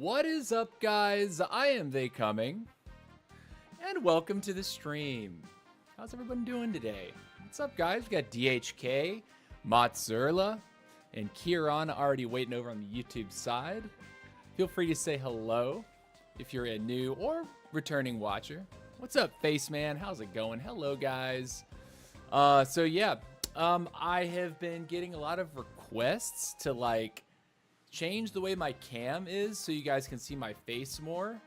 What is up, guys? I am They Coming, and welcome to the stream. How's everyone doing today? What's up, guys? We got DHK, Mozzarella, and Kieran already waiting over on the YouTube side. Feel free to say hello if you're a new or returning watcher. What's up, Face Man? How's it going? Hello, guys. I have been getting a lot of requests to change the way my cam is so you guys can see my face more.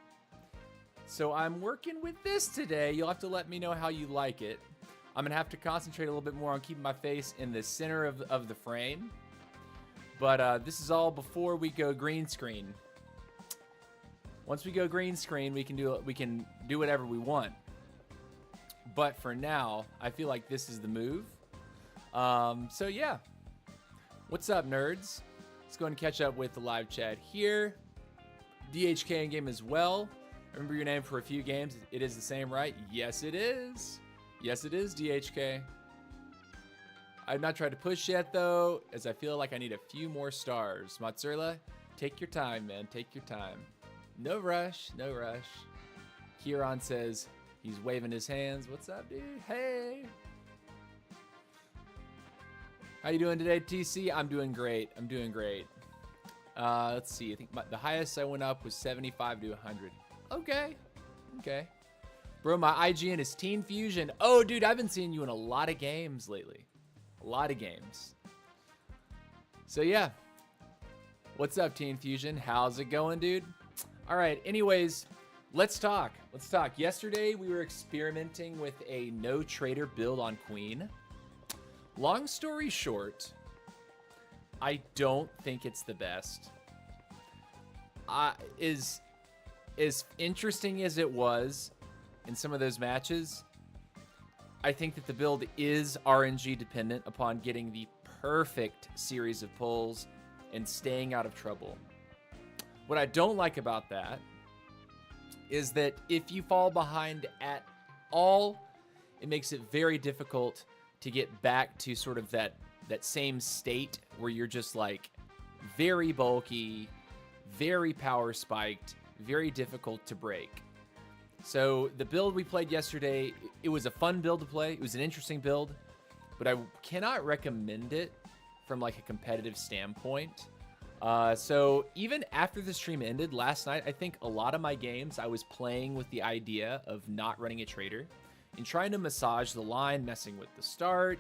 So I'm working with this today. You'll have to let me know how you like it. I'm gonna have to concentrate a little bit more on keeping my face in the center of the frame. But this is all before we go green screen. Once we go green screen, we can do whatever we want. But for now, I feel like this is the move. So yeah. What's up, nerds? Let's go ahead and catch up with the live chat here. DHK in game as well. Remember your name for a few games. It is the same, right? Yes, it is. Yes, it is, DHK. I've not tried to push yet, though, as I feel like I need a few more stars. Mozzarella, take your time, man. Take your time. No rush. No rush. Kieran says he's waving his hands. What's up, dude? Hey. How you doing today, TC? I'm doing great. I'm doing great. Let's see. I think the highest I went up was 75 to 100. Okay. Okay. Bro, my IGN is Teen Fusion. Oh, dude, I've been seeing you in a lot of games lately. A lot of games. So, yeah. What's up, Teen Fusion? How's it going, dude? All right. Anyways, let's talk. Let's talk. Yesterday, we were experimenting with a no trader build on Queen. Long story short, I don't think it's the best. As interesting as it was in some of those matches, I think that the build is RNG dependent upon getting the perfect series of pulls and staying out of trouble. What I don't like about that is that if you fall behind at all, it makes it very difficult to get back to sort of that same state where you're just like very bulky, very power spiked, very difficult to break. So the build we played yesterday, it was a fun build to play. It was an interesting build, but I cannot recommend it from like a competitive standpoint. So even after the stream ended last night, I think a lot of my games I was playing with the idea of not running a trader and trying to massage the line, messing with the start,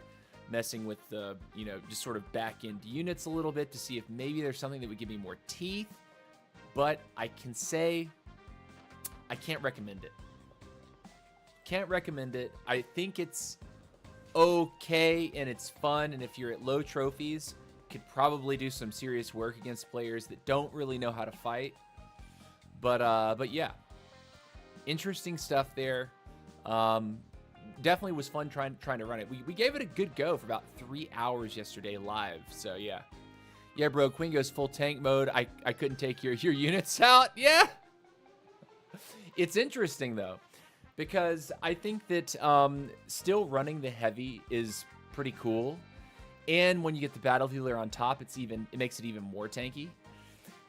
messing with the, just sort of back end units a little bit to see if maybe there's something that would give me more teeth. But I can say I can't recommend it. Can't recommend it. I think it's okay and it's fun. And if you're at low trophies, could probably do some serious work against players that don't really know how to fight. But yeah, interesting stuff there. Definitely was fun trying to run it. We gave it a good go for about 3 hours yesterday live. So yeah. Yeah, bro, Queen goes full tank mode. I couldn't take your units out. Yeah. It's interesting though, because I think that still running the heavy is pretty cool. And when you get the battle healer on top, it makes it even more tanky.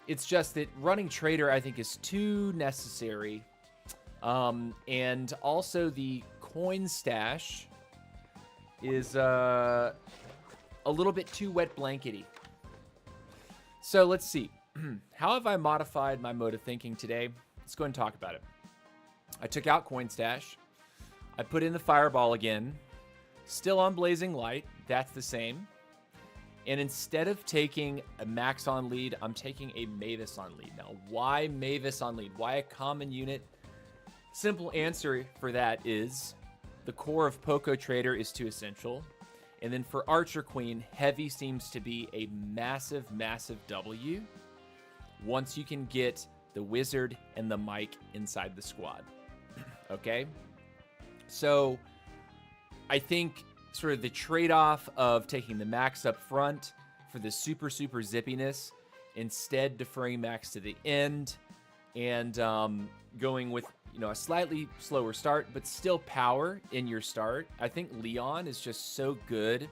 It's just that running trader, I think, is too necessary. And also the coin stash is a little bit too wet blankety. So let's see. How have I modified my mode of thinking today? Let's go ahead and talk about it. I took out coin stash. I put in the fireball again. Still on blazing light. That's the same. And instead of taking a max on lead, I'm taking a Mavis on lead. Now, why Mavis on lead? Why a common unit? Simple answer for that is the core of Poco Trader is too essential. And then for Archer Queen, heavy seems to be a massive, massive W once you can get the Wizard and the Mike inside the squad. Okay? So I think sort of the trade-off of taking the max up front for the super, super zippiness, instead deferring max to the end and going with a slightly slower start, but still power in your start. I think Leon is just so good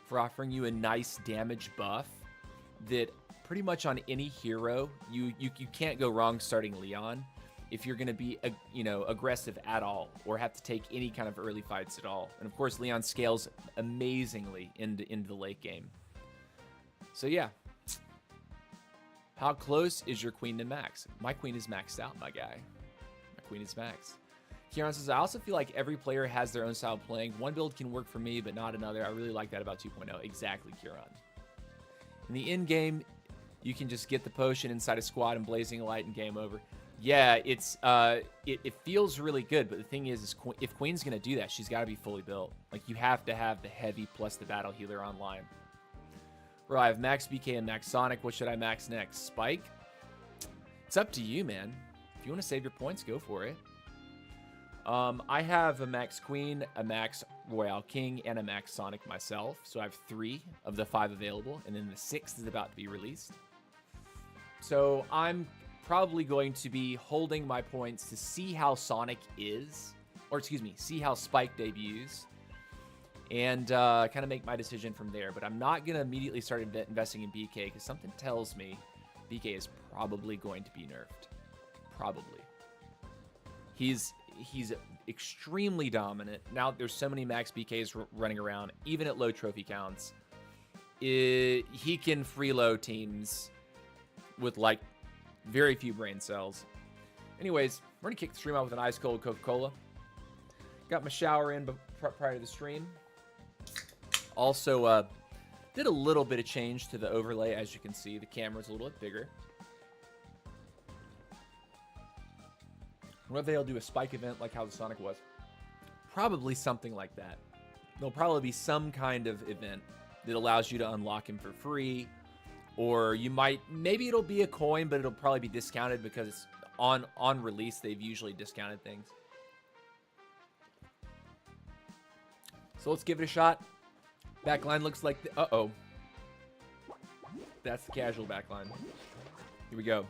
for offering you a nice damage buff that pretty much on any hero, you can't go wrong starting Leon if you're going to be, aggressive at all or have to take any kind of early fights at all. And of course, Leon scales amazingly into the late game. So yeah. How close is your queen to max? My queen is maxed out, my guy. My queen is maxed. Kieran says, I also feel like every player has their own style of playing. One build can work for me, but not another. I really like that about 2.0. Exactly, Kieran. In the end game, you can just get the potion inside a squad and blazing light and game over. Yeah, it's it feels really good, but the thing is if Queen's gonna do that, she's got to be fully built. Like, you have to have the heavy plus the battle healer online. Bro, I have max BK and max Sonic. What should I max next? Spike? It's up to you, man. If you want to save your points, go for it. I have a max Queen, a max Royale King, and a max Sonic myself. So I have 3 of the 5 available, and then the 6th is about to be released. So I'm probably going to be holding my points to see how Sonic is, or excuse me, see how Spike debuts, and kind of make my decision from there. But I'm not going to immediately start investing in BK because something tells me BK is probably going to be nerfed. Probably. He's extremely dominant. Now there's so many max BKs running around, even at low trophy counts. He can freeload teams with like very few brain cells. Anyways, we're gonna kick the stream out with an ice cold Coca-Cola. Got my shower in prior to the stream. Also, did a little bit of change to the overlay. As you can see, the camera's a little bit bigger. Whether they'll do a Spike event like how the Sonic was. Probably something like that. There'll probably be some kind of event that allows you to unlock him for free. Or you might, maybe it'll be a coin, but it'll probably be discounted because on release, they've usually discounted things. So let's give it a shot. Backline looks like, uh-oh. That's the casual backline. Here we go.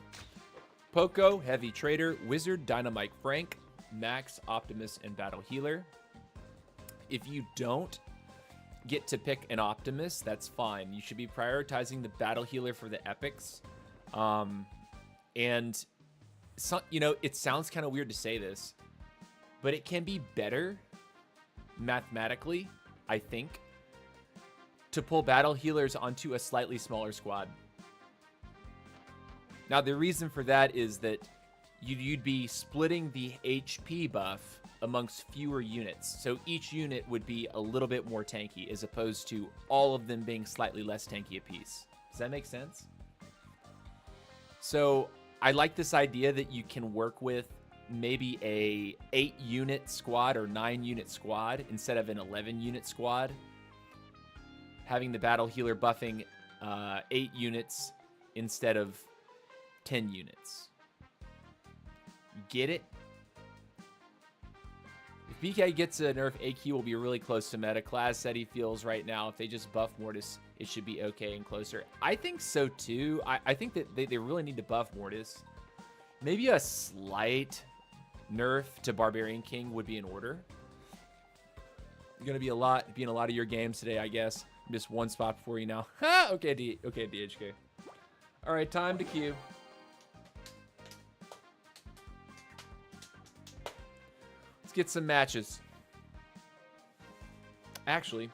Poco, Heavy Trader, Wizard, Dynamite Frank, Max, Optimus, and Battle Healer. If you don't get to pick an Optimus, that's fine. You should be prioritizing the Battle Healer for the epics. And, so, it sounds kind of weird to say this, but it can be better mathematically, I think, to pull Battle Healers onto a slightly smaller squad. Now, the reason for that is that you'd be splitting the HP buff amongst fewer units. So each unit would be a little bit more tanky as opposed to all of them being slightly less tanky apiece. Does that make sense? So I like this idea that you can work with maybe a 8-unit squad or 9-unit squad instead of an 11-unit squad. Having the Battle Healer buffing 8 units instead of 10 units. Get it? If BK gets a nerf, AQ will be really close to meta. Class said he feels right now if they just buff Mortis, it should be okay and closer. I think so too. I think that they really need to buff Mortis. Maybe a slight nerf to Barbarian King would be in order. Gonna be a lot in a lot of your games today, I guess. I'm just one spot before you now. Okay, DHK. All right, time to queue. Get some matches. Actually,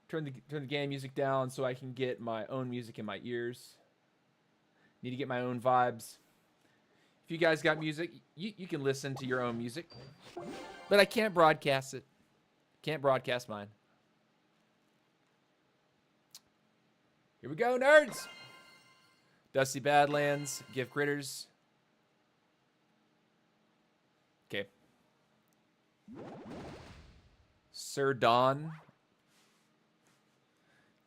turn the game music down so I can get my own music in my ears. Need to get my own vibes. If you guys got music, you can listen to your own music, but I can't broadcast it. Can't broadcast mine. Here we go, nerds. Dusty Badlands, Gift Critters. Okay. Sir Don. I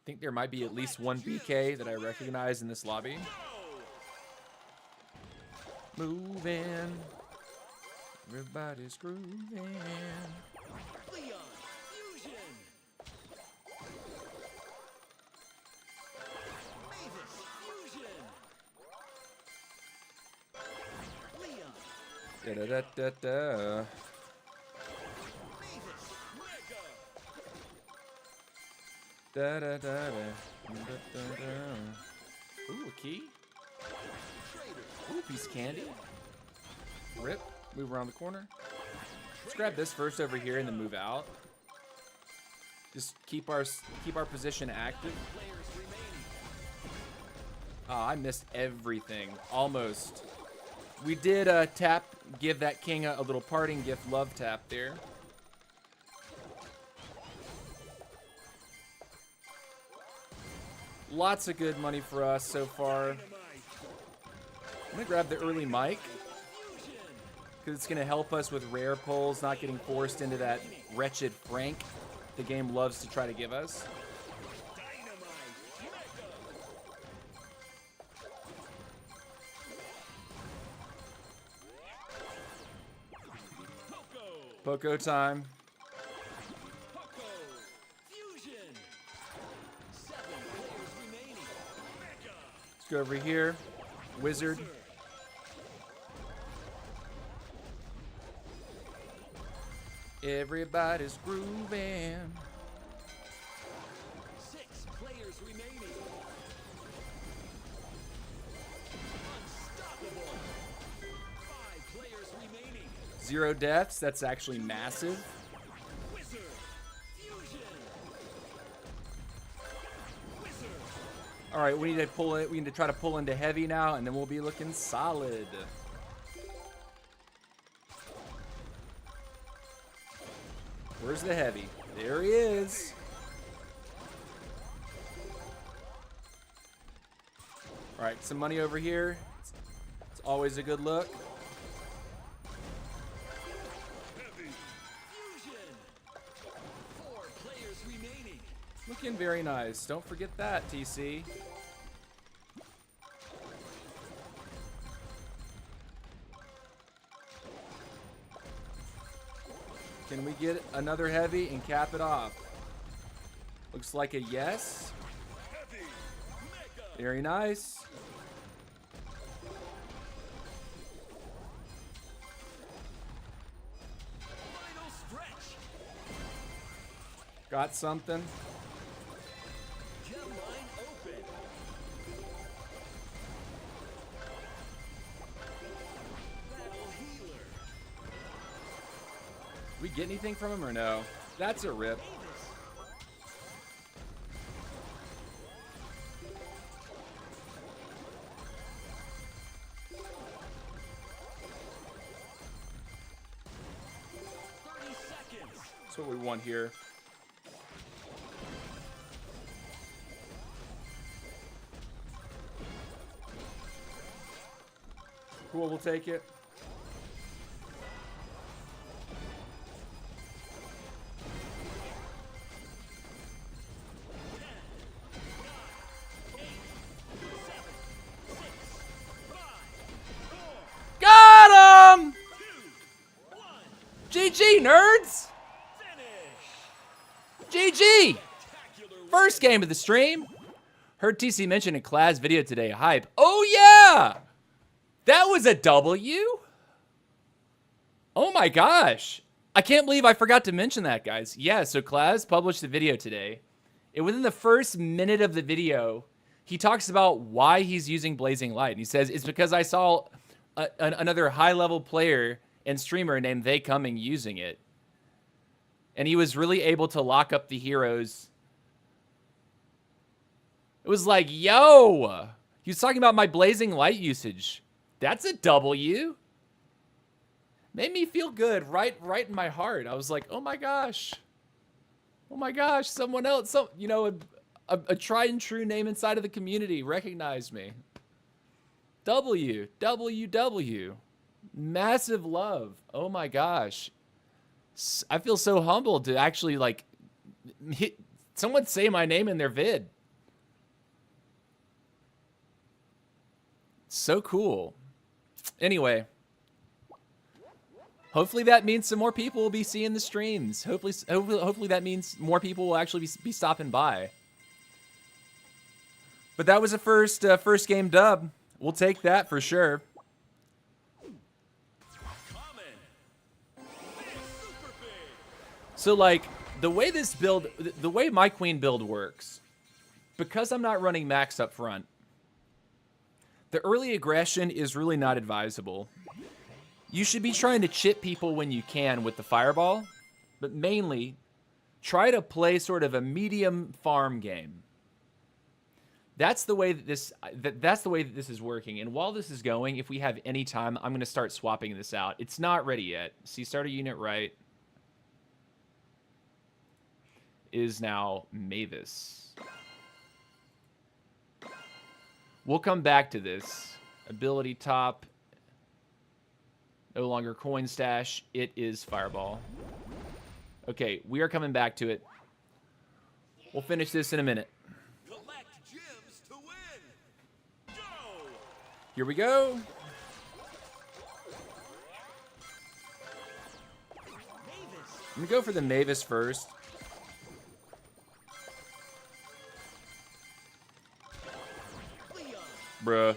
think there might be at least one BK that I recognize in this lobby. Moving. Everybody's grooving. Leon, fusion. Mavis, fusion. Leon. Da-da-da-da-da. Da-da-da-da. Ooh, a key. Ooh, piece of candy. Rip. Move around the corner. Let's grab this first over here and then move out. Just keep our position active. Oh, I missed everything. Almost. We did tap, give that king a little parting gift love tap there. Lots of good money for us so far. I'm going to grab the early mic, because it's going to help us with rare pulls, not getting forced into that wretched Frank the game loves to try to give us. Poco time. Let's go over here. Wizard. Everybody's grooving. 6 players remaining. Unstoppable. 5 players remaining. 0 deaths. That's actually massive. Wizard. Fusion. Wizard. All right, we need to pull it. We need to try to pull into heavy now, and then we'll be looking solid. Where's the heavy? There he is. All right, some money over here. It's always a good look. Heavy. Fusion. 4 players remaining. Looking very nice. Don't forget that, TC. Can we get another heavy and cap it off? Looks like a yes. Heavy. Mega. Very nice. Final stretch. Got something. Gem line open. Battle healer. We get anything from him or no? That's a rip. That's what we want here. Cool, we'll take it. Got him! GG, nerds! GG! First game of the stream. Heard TC mention in class video today. Hype. Oh, yeah! That was a W? Oh, my gosh. I can't believe I forgot to mention that, guys. Yeah, so Class published a video today. And within the first minute of the video, he talks about why he's using Blazing Light. And he says, it's because I saw another high-level player and streamer named They Coming using it. And he was really able to lock up the heroes. It was like, yo! He was talking about my Blazing Light usage. That's a W. Made me feel good right in my heart. I was like, oh my gosh. Oh my gosh, someone else, a tried and true name inside of the community recognized me. W. Massive love. Oh my gosh. I feel so humbled to actually someone say my name in their vid. So cool. Anyway, hopefully that means some more people will be seeing the streams. Hopefully that means more people will actually be stopping by. But that was a first game dub. We'll take that for sure. So like the way this build, the way my queen build works, because I'm not running max up front, the early aggression is really not advisable. You should be trying to chip people when you can with the fireball, but mainly try to play sort of a medium farm game. That's the way that this is working. And while this is going, if we have any time, I'm going to start swapping this out. It's not ready yet. See, start a unit right is now Mavis. We'll come back to this. Ability top. No longer coin stash. It is fireball. Okay, we are coming back to it. We'll finish this in a minute. Collect gems to win. Go. Here we go. I'm going to go for the Mavis first. Bruh.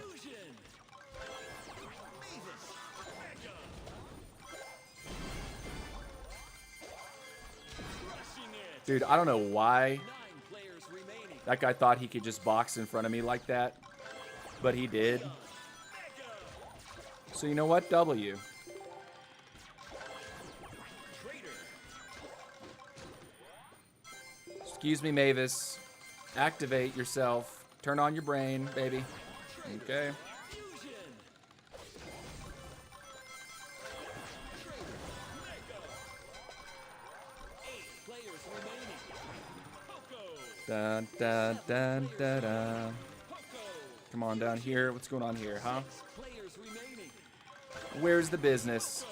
Dude, I don't know why that guy thought he could just box in front of me like that, but he did. So you know what? W. Excuse me, Mavis. Activate yourself. Turn on your brain, baby. Okay. Dun, dun, dun, dun, dun. Come on down here. What's going on here, huh? Where's the business?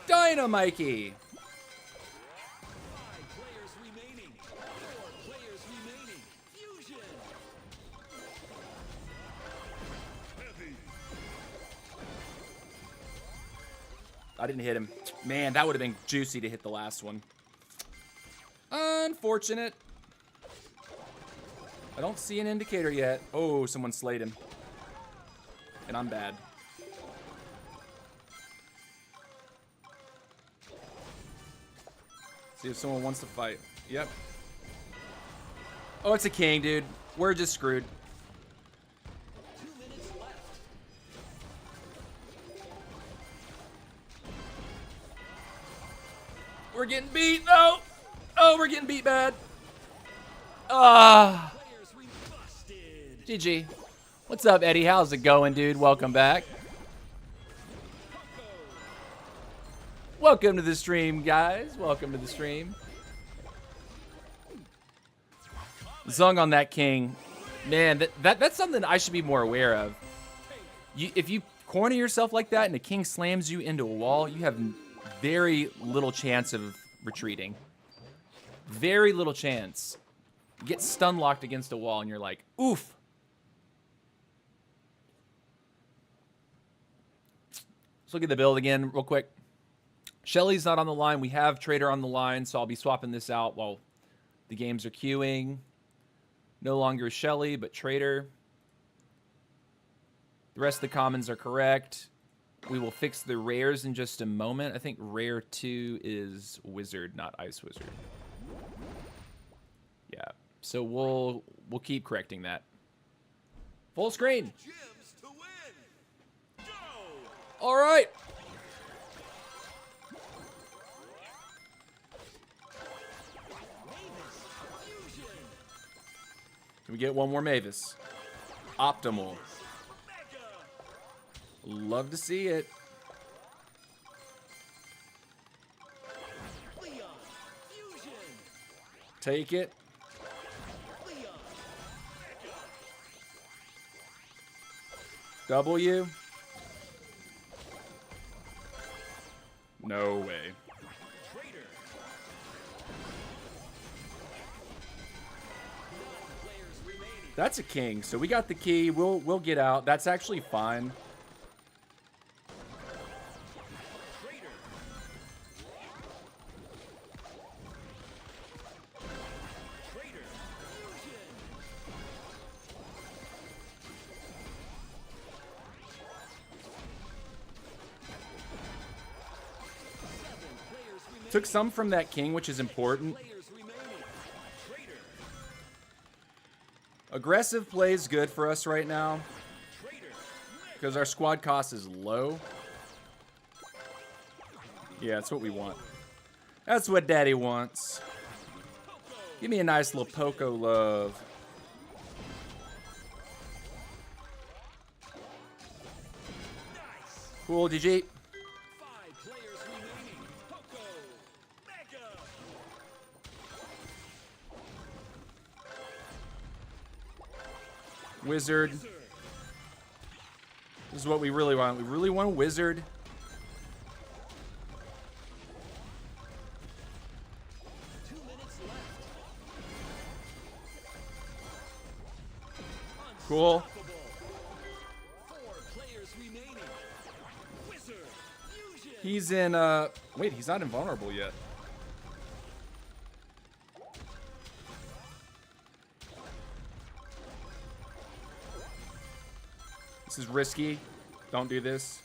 Dynamikey! I didn't hit him. Man, that would have been juicy to hit the last one. Unfortunate. I don't see an indicator yet. Oh, someone slayed him. And I'm bad. See if someone wants to fight. Yep. Oh, it's a king, dude. We're just screwed. We're getting beat. No. Oh, we're getting beat bad. Ah. GG. What's up, Eddie? How's it going, dude? Welcome back. Welcome to the stream, guys. Welcome to the stream. Zung on that king. Man, that's something I should be more aware of. If you corner yourself like that and the king slams you into a wall, you have very little chance of retreating. Very little chance. You get stun locked against a wall and you're like, oof. Let's look at the build again real quick. Shelly's not on the line. We have Trader on the line, so I'll be swapping this out while the games are queuing. No longer Shelly, but Trader. The rest of the commons are correct. We will fix the rares in just a moment. I think rare 2 is Wizard, not Ice Wizard. Yeah, so we'll keep correcting that. Full screen. All right. Can we get one more Mavis? Optimal. Love to see it. Take it. W. No way. That's a king, so we got the key. We'll get out. That's actually fine. Took some from that king, which is important. Aggressive play is good for us right now because our squad cost is low. Yeah, that's what we want. That's what Daddy wants. Give me a nice little Poco love. Cool, GG. 5 players remaining. Poco. Mega. Wizard. This is what we really want. We really want a wizard. Cool. 4 players remaining. Wizard. Fusion. He's in, wait, he's not invulnerable yet. This is risky. Don't do this.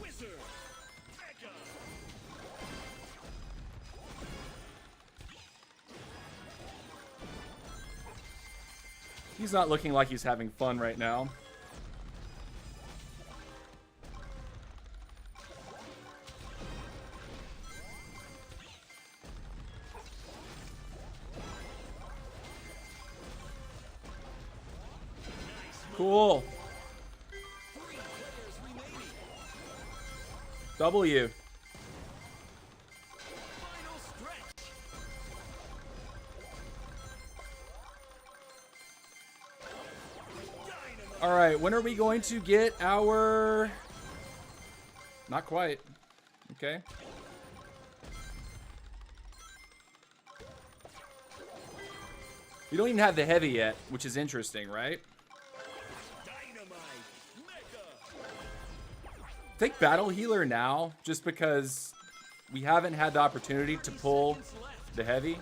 Wizard. Mega. He's not looking like he's having fun right now. Cool. 3 players remaining. W. Final stretch. Dynamite. All right, when are we going to get our... Not quite. Okay. We don't even have the heavy yet, which is interesting, right? Dynamite. Mega. Take Battle Healer now, just because we haven't had the opportunity to pull Seconds left. the heavy.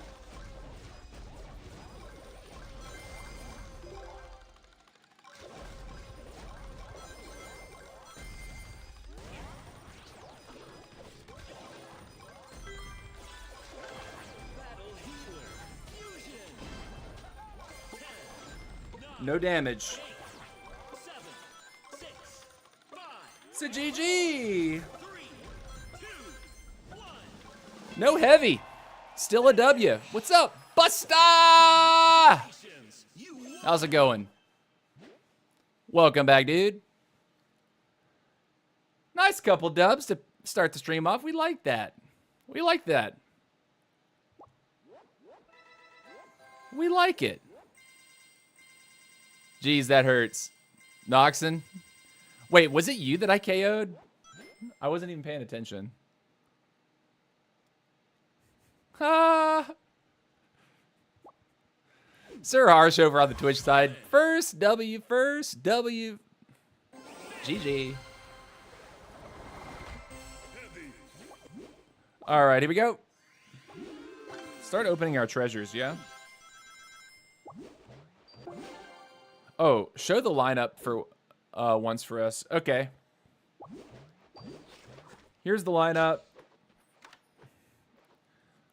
Battle healer. Fusion. 10, 9, No damage. 7, 6, 5, It's a GG! 3, 2, 1. No heavy. Still a W. What's up, Busta? Nations. You won. How's it going? Welcome back, dude. Nice couple dubs to start the stream off. We like that. We like that. We like it. Jeez, that hurts. Noxon. Wait, was it you that I KO'd? I wasn't even paying attention. Ah. Sir Harsh over on the Twitch side. First W, first W. GG. All right, here we go. Start opening our treasures, yeah? Oh, show the lineup for once for us. Okay. Here's the lineup.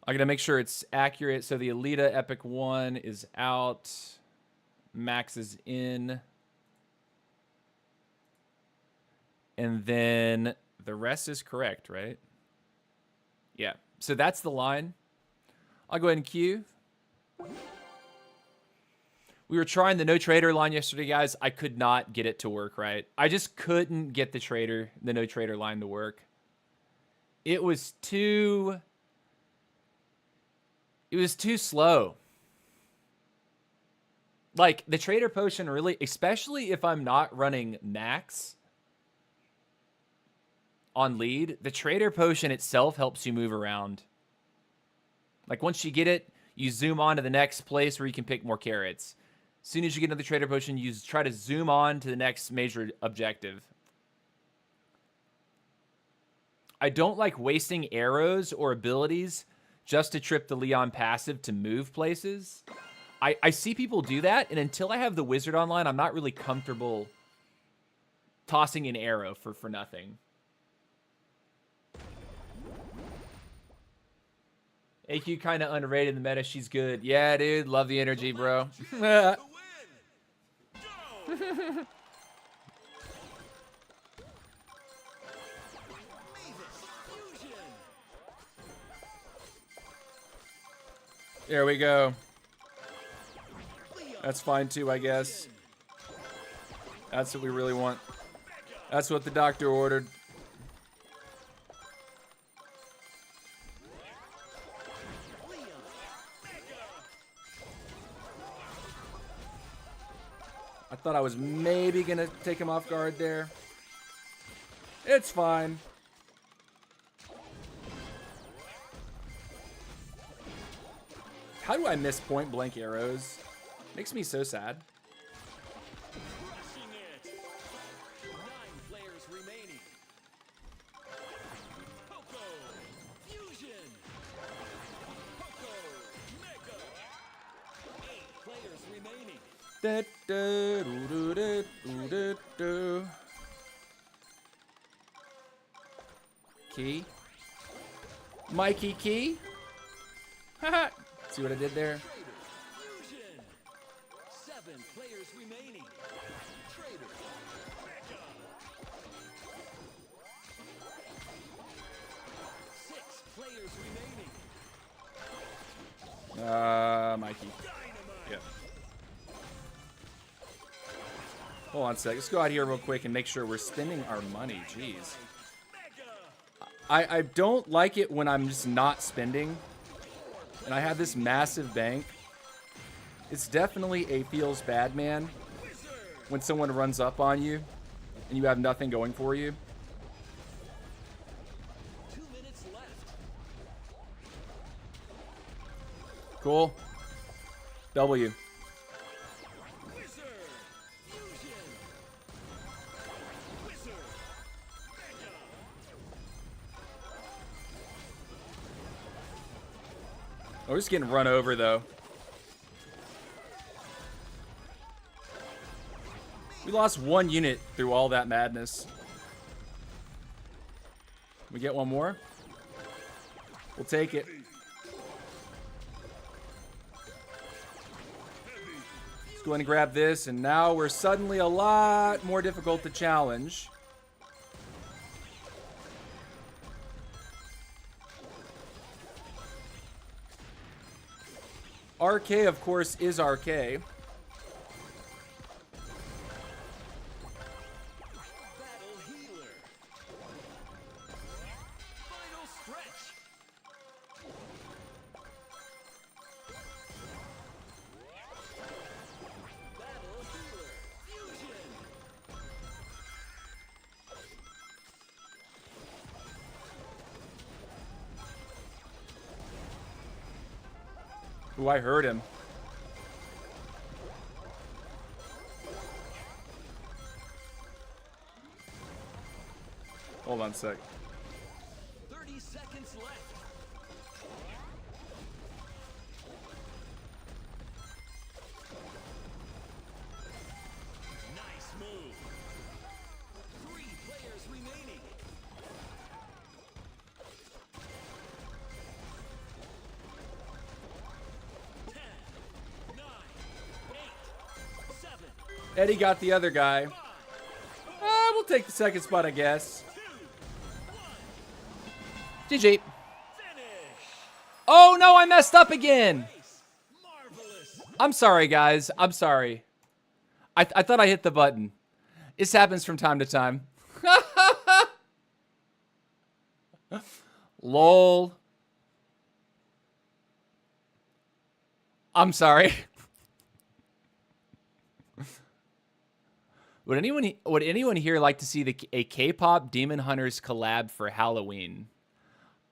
I gotta make sure it's accurate. So the Alita Epic 1 is out. Max is in. And then the rest is correct, right? Yeah. So that's the line. I'll go ahead and queue. We were trying the no trader line yesterday, guys. I could not get it to work right. I just couldn't get the no trader line to work. It was too slow. Like, the trader potion really, especially if I'm not running max on lead, the trader potion itself helps you move around. Like, once you get it, you zoom on to the next place where you can pick more carrots. As soon as you get another trader potion, you try to zoom on to the next major objective. I don't like wasting arrows or abilities just to trip the Leon passive to move places. I see people do that, and until I have the wizard online, I'm not really comfortable tossing an arrow for nothing. AQ kind of underrated in the meta. She's good. Yeah, dude. Love the energy, bro. To win. Go. Fusion. There we go. Leon. That's fine too, I guess. That's what we really want. That's what the doctor ordered. Leon. Mega. I thought I was maybe gonna take him off guard there. It's fine. How do I miss point blank arrows? Makes me so sad. Crushing it. 9 players remaining. Poco. Fusion. Poco. Mega. 8 players remaining. Key. Mikey Key. Haha. See what I did there? Fusion. 7 players remaining. Trader. Mega. 6 players remaining. Mikey. Dynamite. Yeah. Hold on a sec. Let's go out here real quick and make sure we're spending our money. Jeez. Mega. I don't like it when I'm just not spending. And I have this massive bank. It's definitely a feels bad, man, Wizard. when someone runs up on you and you have nothing going for you. 2 minutes left. Cool. W. Wizard. Fusion. Wizard. Mega. Oh, we're just getting run over, though. We lost 1 unit through all that madness. We get one more? We'll take it. Let's go ahead and grab this, and now we're suddenly a lot more difficult to challenge. RK, of course, is RK. Battle healer. Final stretch. Battle healer. Fusion. Ooh, I heard him. Hold on a sec. 30 seconds left. Nice move. 3 players remaining. 10, 9, 8, 7, Eddie got the other guy. 5, We'll take the second spot, I guess. 2, 1. GG. Finish. Oh, no, I messed up again. Nice. Marvelous. I'm sorry, guys. I'm sorry. I thought I hit the button. This happens from time to time. Lol. I'm sorry. Would anyone here like to see a K-pop Demon Hunters collab for Halloween?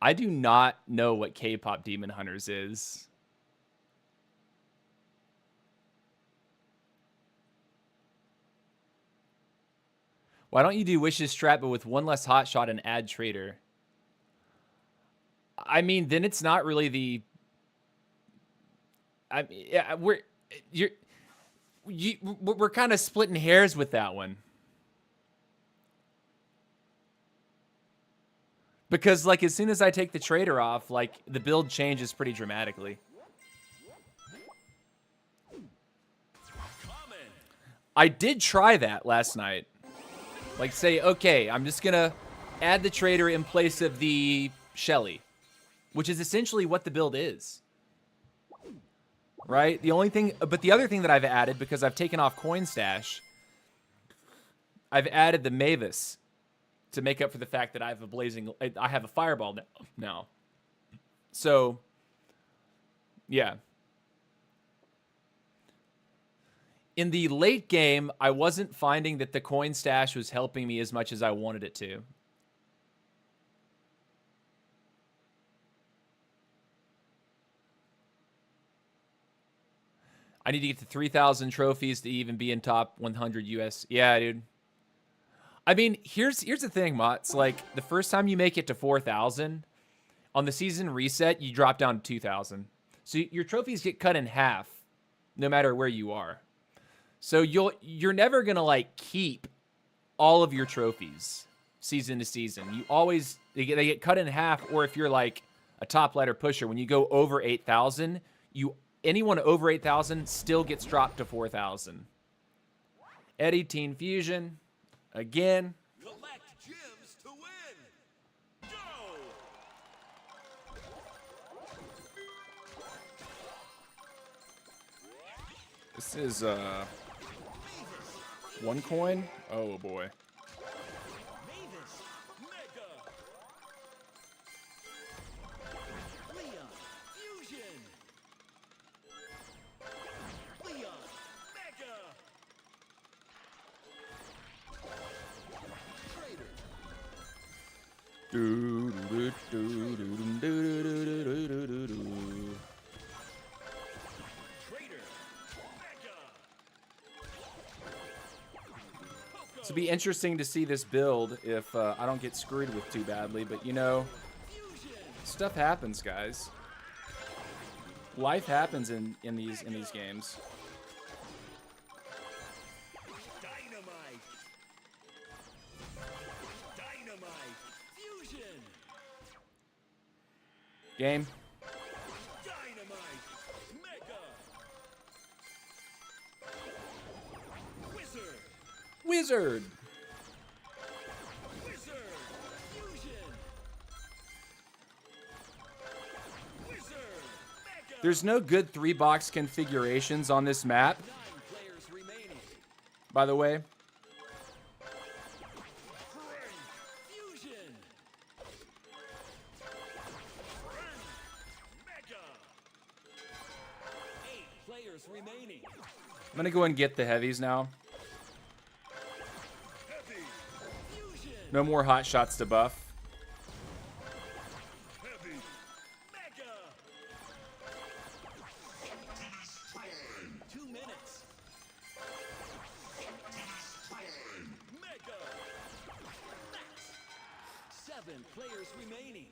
I do not know what K-pop Demon Hunters is. Why don't you do Wish's Strat but with one less hotshot and add Trader? I mean, then it's not really the. Yeah, we're kind of splitting hairs with that one. Because, like, as soon as I take the trader off, like, the build changes pretty dramatically. I did try that last night. Like, say, okay, I'm just going to add the trader in place of the Shelly, which is essentially what the build is. Right? The only thing, but the other thing that I've added, because I've taken off Coin Stash, I've added the Mavis to make up for the fact that I have a Fireball now. So, yeah. In the late game, I wasn't finding that the Coin Stash was helping me as much as I wanted it to. I need to get to 3,000 trophies to even be in top 100 US. Yeah, dude. I mean, here's the thing, Mott's. Like, the first time you make it to 4,000, on the season reset, you drop down to 2,000. So your trophies get cut in half, no matter where you are. So you're never gonna like keep all of your trophies season to season. You always they get cut in half. Or if you're like a top ladder pusher, when you go over 8,000, anyone over 8,000 still gets dropped to 4,000. Eddie Teen Fusion. Again. Collect gems to win. Go! This is one coin. Oh boy. Mavis, Mega. Leon, Fusion. Leon, Mega. Trader. Trader. Mega. This will be interesting to see this build if I don't get screwed with too badly, but you know, stuff happens, guys. Life happens in these games. Dynamite. Dynamite. Fusion. Game. Dynamite. Mega. Wizard. Wizard. Wizard. Fusion. Wizard. Mega. There's no good 3-box configurations on this map, 9 players remaining. by the way. Fusion. Mega. 8 players remaining. I'm gonna go ahead and get the heavies now. Heavy. Fusion. No more hot shots to buff. Heavy. Mega. 2 minutes. Mega. Max. 7 players remaining.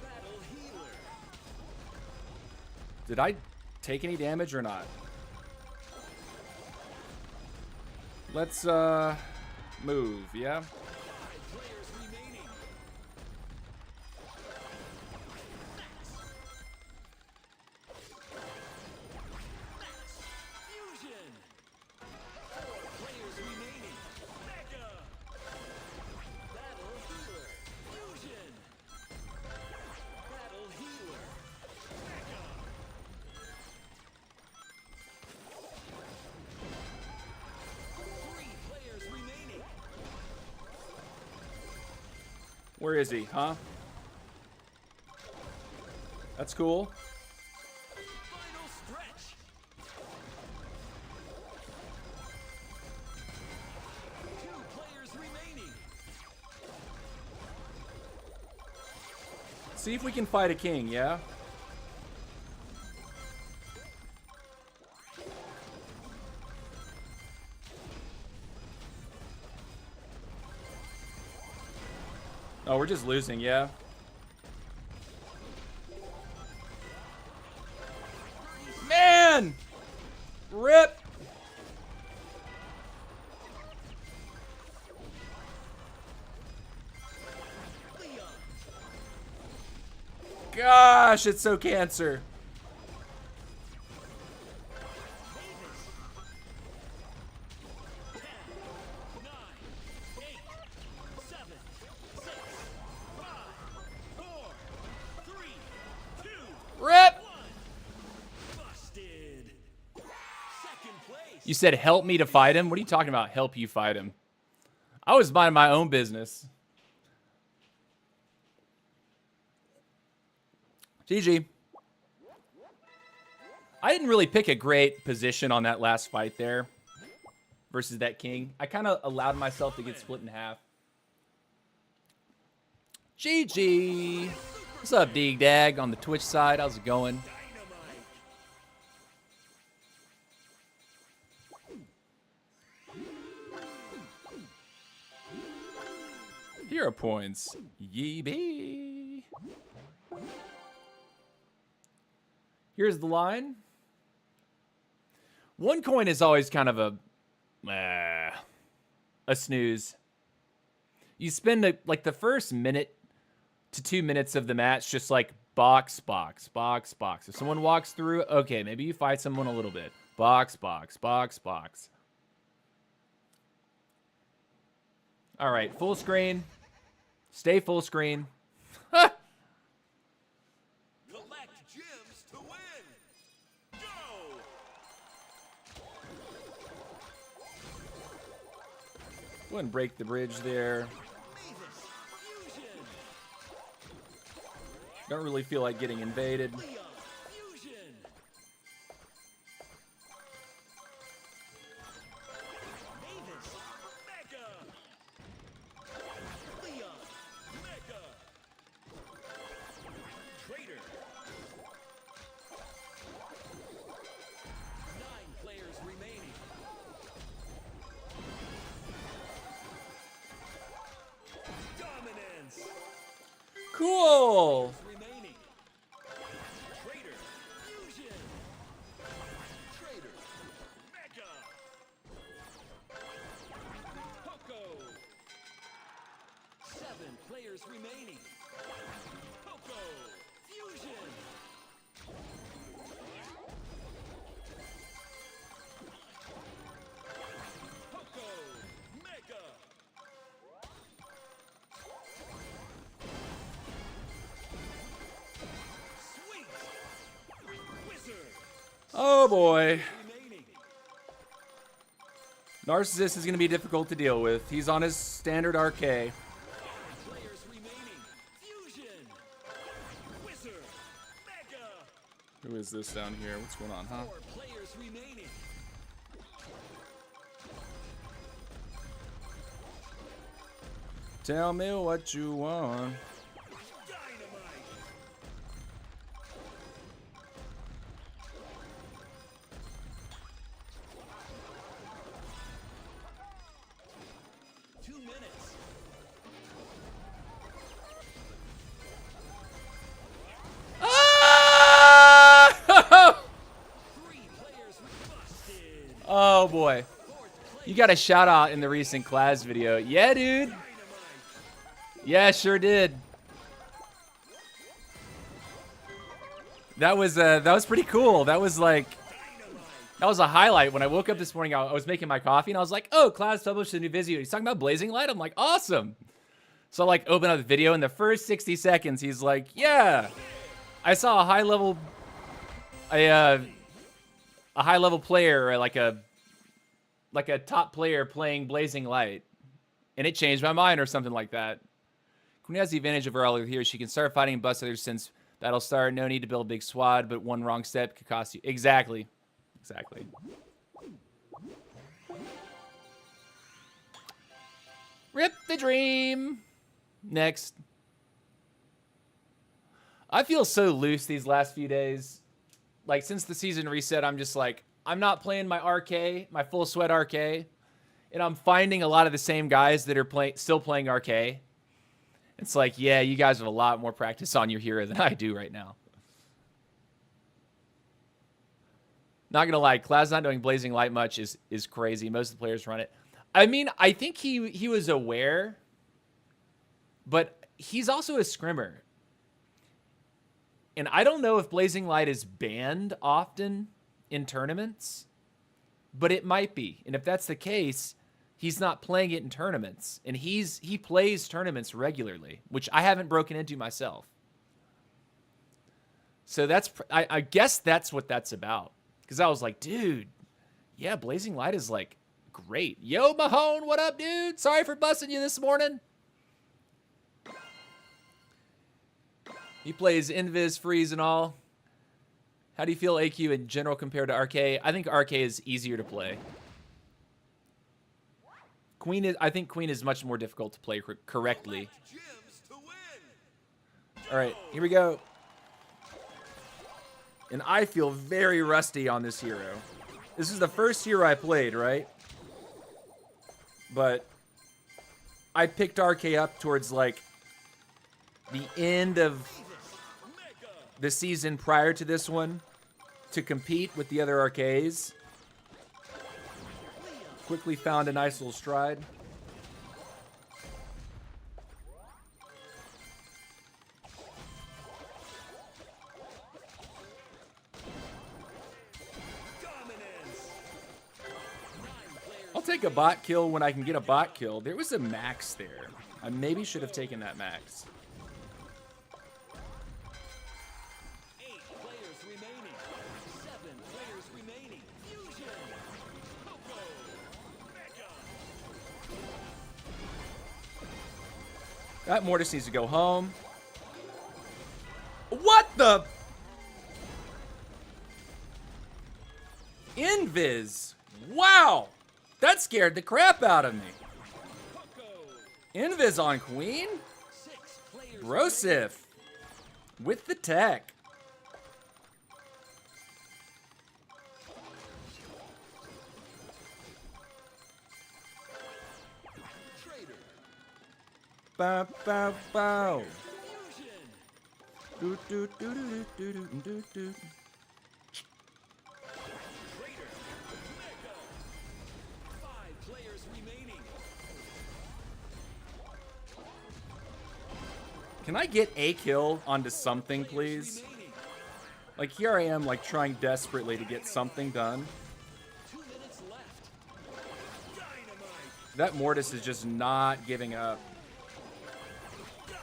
Battle healer. Did I take any damage or not? Let's move, yeah? 5 players remaining. Max. Max. Fusion. 4 players remaining. Mega. Battle healer. Fusion. Battle healer. Mega. Three players remaining. Where is he, huh? That's cool. Final stretch. 2 players remaining. See if we can fight a king, yeah? Oh, we're just losing, yeah? Man! Rip! gosh, it's so cancer. Rip! You said help me to fight him? What are you talking about, help you fight him? I was minding my own business. GG. I didn't really pick a great position on that last fight there versus that king. I kind of allowed myself to get split in half. GG. What's up, Dig Dag on the Twitch side? How's it going? Hero points. Yee-bee. Here's the line. One coin is always kind of a snooze. You spend like the first minute to 2 minutes of the match just like box, box, box, box. If someone walks through, okay, maybe you fight someone a little bit. Box, box, box, box. All right, full screen. Stay full screen. Collect gems to win. Go! Go and break the bridge there. Don't really feel like getting invaded. Cool. Remaining. Poco. Fusion. Poco. Mega. Sweet. Wizard. Oh boy. Narcissist is going to be difficult to deal with. He's on his standard RK. Who is this down here? What's going on, huh? 4 players remaining. Tell me what you want. Dynamite. 2 minutes. Oh boy. You got a shout out in the recent class video. Yeah, dude. Yeah, sure did. That was pretty cool. That was like, that was a highlight. When I woke up this morning, I was making my coffee and I was like, oh, class published a new video. He's talking about Blazing Light. I'm like, awesome. So I like open up the video. In the first 60 seconds, he's like, yeah, I saw a high level player, or like a top player playing Blazing Light, and it changed my mind or something like that. Queen has the advantage over all of here. She can start fighting and bust others since battle start. No need to build a big squad, but one wrong step could cost you. Exactly. Exactly. Rip the dream. Next. I feel so loose these last few days. Like, since the season reset, I'm just like, I'm not playing my RK, my full sweat RK, and I'm finding a lot of the same guys that are still playing RK. It's like, yeah, you guys have a lot more practice on your hero than I do right now. Not gonna lie, Cloud's not doing Blazing Light much is crazy. Most of the players run it. I mean, I think he was aware, but he's also a scrimmer. And I don't know if Blazing Light is banned often in tournaments, but it might be. And if that's the case, he's not playing it in tournaments. And he plays tournaments regularly, which I haven't broken into myself. So I guess that's what that's about. Because I was like, dude, yeah, Blazing Light is like great. Yo, Mahone, what up, dude? Sorry for busting you this morning. He plays Invis, Freeze, and all. How do you feel AQ in general compared to RK? I think RK is easier to play. I think Queen is much more difficult to play correctly. All right, here we go. And I feel very rusty on this hero. This is the first hero I played, right? But I picked RK up towards like the end of the season prior to this one to compete with the other RKs. Quickly found a nice little stride. I'll take a bot kill when I can get a bot kill. There was a max there. I maybe should have taken that max. 8 players remaining. 7 players remaining. Fusion. Coco. Mega. That Mortis needs to go home. What the? Invis. Wow. That scared the crap out of me. Invis on Queen? Brosif. With the tech. Bow, bow, bow. Do, do, do, do, do, do, do, do. Can I get a kill onto something, please? Like, here I am, like, trying desperately to get something done. 2 minutes left. Dynamite. That Mortis is just not giving up. Dynamite.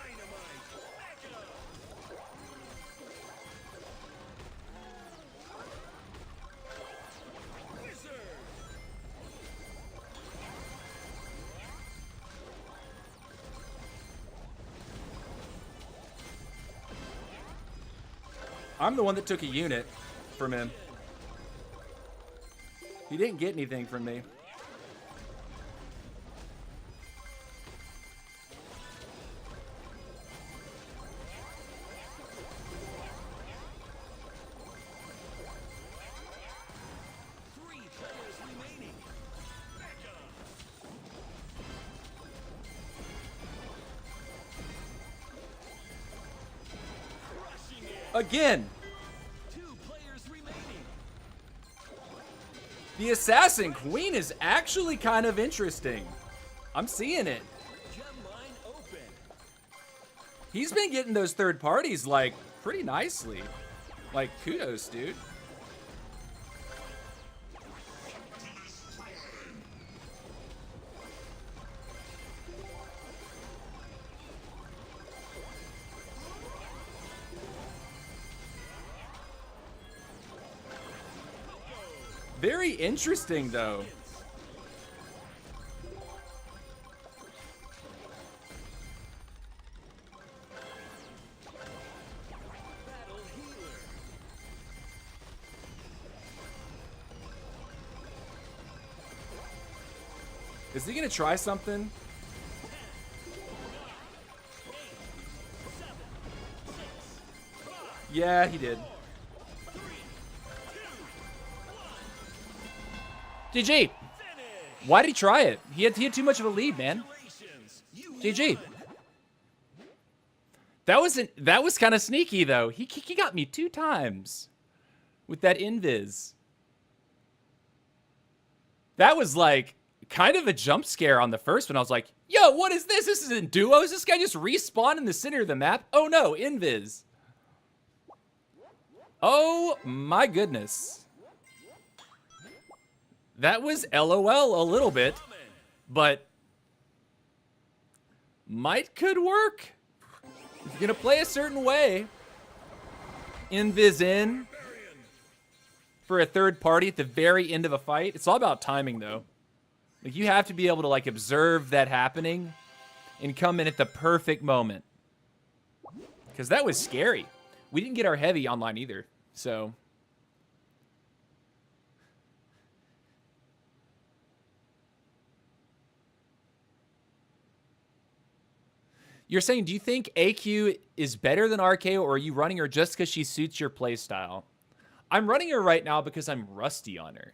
Mega. Wizard. I'm the one that took a unit from him. He didn't get anything from me. Again. 2 players remaining. The Assassin Queen is actually kind of interesting. I'm seeing it. Gem line open. He's been getting those third parties, like, pretty nicely. Like, kudos, dude. Very interesting, though. Battle healer. Is he gonna try something? 7, 6, 5, Yeah, he did. 3, 2, 1. GG. Finish. Why did he try it? He had too much of a lead, man. Congratulations. You GG. won. That was kind of sneaky, though. He got me 2 times with that invis. That was like kind of a jump scare on the first one. I was like, yo, what is this? This isn't duos. This guy just respawned in the center of the map. Oh no, invis. Oh my goodness. That was LOL a little bit, but could work. If you're gonna play a certain way, invis in for a third party at the very end of a fight. It's all about timing though. Like you have to be able to like observe that happening and come in at the perfect moment. Because that was scary. We didn't get our heavy online either, so. You're saying, do you think AQ is better than RK, or are you running her just because she suits your play style? I'm running her right now because I'm rusty on her.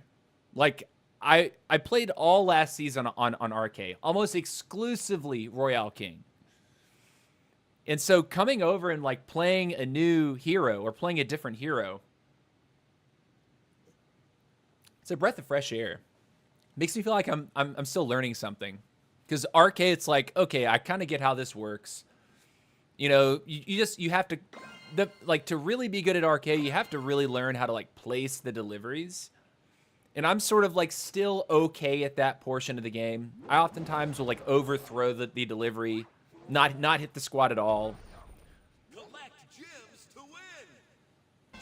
Like, I played all last season on RK, almost exclusively Royale King. And so coming over and like playing a new hero or playing a different hero, it's a breath of fresh air. Makes me feel like I'm still learning something. Because RK, it's like, okay, I kind of get how this works. You know, you have to, to really be good at RK, you have to really learn how to like place the deliveries. And I'm sort of like still okay at that portion of the game. I oftentimes will like overthrow the delivery, not hit the squad at all. Collect gems to win. Go.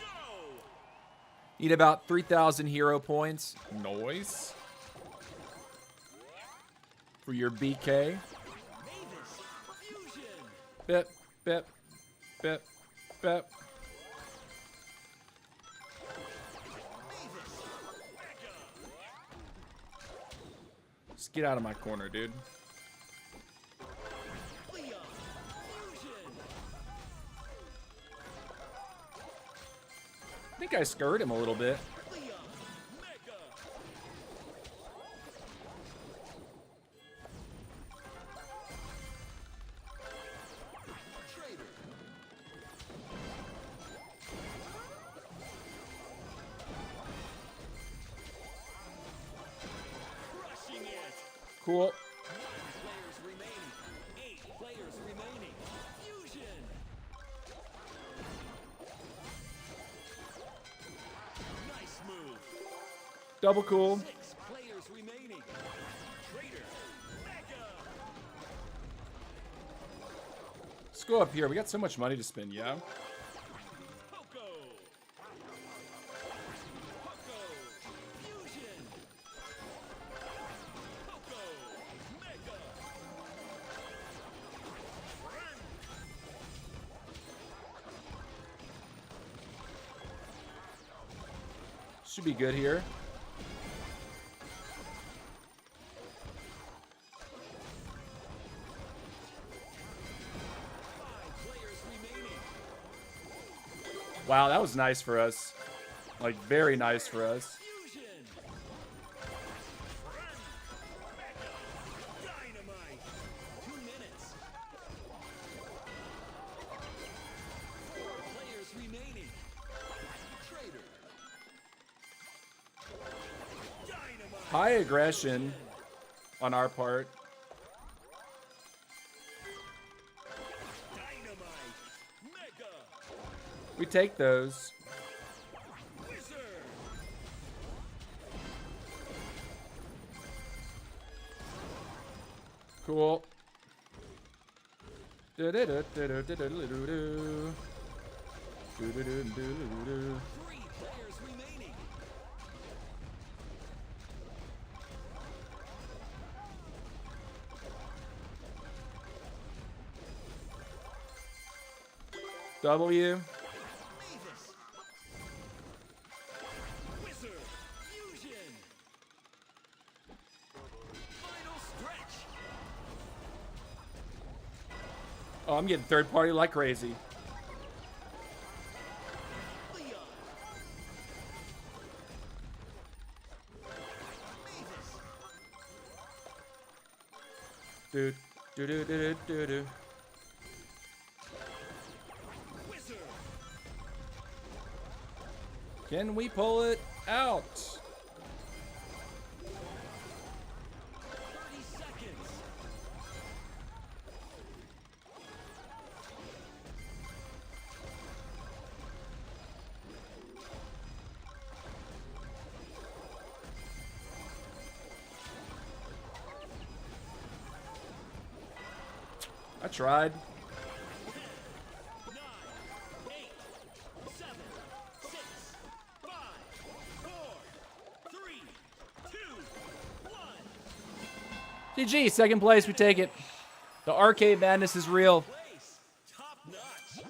Need about 3,000 hero points. Nice. For your BK. Bip, bip, bip, bip. Just get out of my corner, dude. I think I scared him a little bit. Cool. 8 players remaining. Fusion. Nice move. Double cool. 6 players remaining. Traitor. Mega. Let's go up here. We got so much money to spend, yeah? Poco. Poco. Fusion. Poco. Mega. Should be good here. Wow, that was nice for us. Like, very nice for us. Fusion. Dynamite. 2 minutes. 4 players remaining. Traitor. Dynamite. High aggression on our part. Dynamite. Mega. We take those. Wizard. Cool. Do-do-do-do-do-do-do-do-do. Do-do-do-do-do-do-do. 3 players remaining. W. Mavis. Wizard. Fusion. Final stretch. Oh, I'm getting third party like crazy. Leon. Mavis. Do do do do do do. Wizard. Can we pull it out? 30 seconds. tried. 9, 8, 7, 6, 5, 4, 3, 2, 1. GG, second place, we take it. The arcade madness is real. Place. Top notch.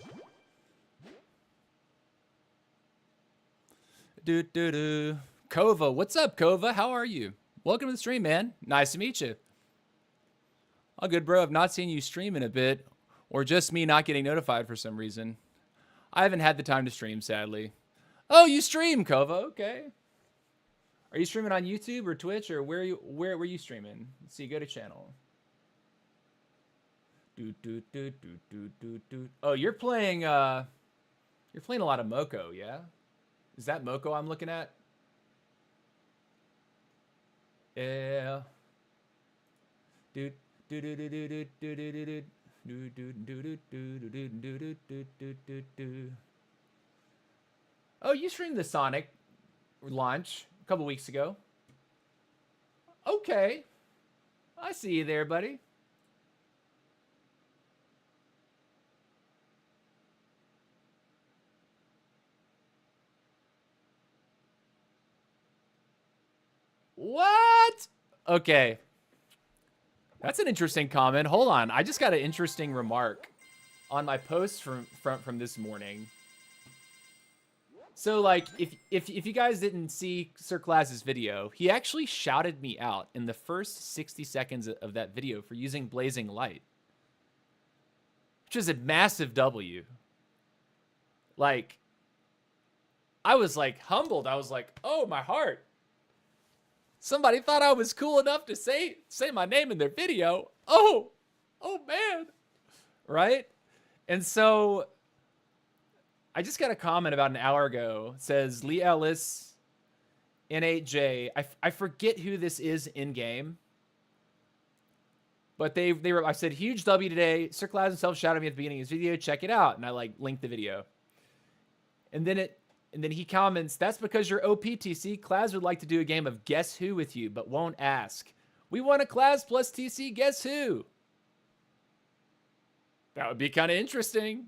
Do. Kova, what's up, Kova? How are you? Welcome to the stream, man. Nice to meet you. All good, bro. I've not seen you stream in a bit, or just me not getting notified for some reason. I haven't had the time to stream, sadly. Oh, you stream, Kova. Okay. Are you streaming on YouTube or Twitch, or where were you streaming? Let's see. Go to channel. Do. Oh, you're playing a lot of Moko, yeah? Is that Moko I'm looking at? Yeah. Oh, you streamed the Sonic launch a couple weeks ago. Okay. I see you there, buddy. What? Okay. That's an interesting comment. Hold on. I just got an interesting remark on my post from this morning. So, like, if you guys didn't see Sir Class's video, he actually shouted me out in the first 60 seconds of that video for using Blazing Light, which is a massive W. Like, I was, like, humbled. I was like, oh, my heart. Somebody thought I was cool enough to say my name in their video. Oh man. Right? And so I just got a comment about an hour ago. It says Lee Ellis, N8J. I forget who this is in game. But they were, I said, huge W today. Sir Claus himself shouted at me at the beginning of his video. Check it out. And I like linked the video. And then he comments, that's because you're OPTC. Class would like to do a game of Guess Who with you, but won't ask. We want a Class plus TC Guess Who. That would be kind of interesting.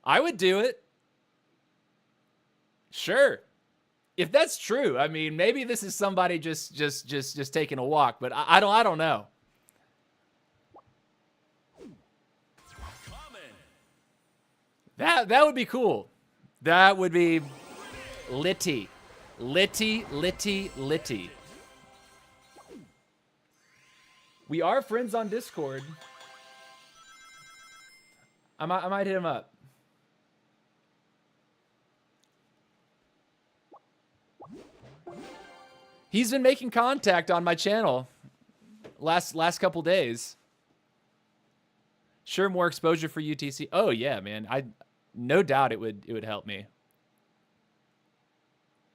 I would do it. Sure. If that's true, I mean, maybe this is somebody just taking a walk, but I don't know. That would be cool. That would be litty. We are friends on Discord. I might hit him up. He's been making contact on my channel last couple days. Sure, more exposure for UTC. Oh yeah, man. No doubt it would help me.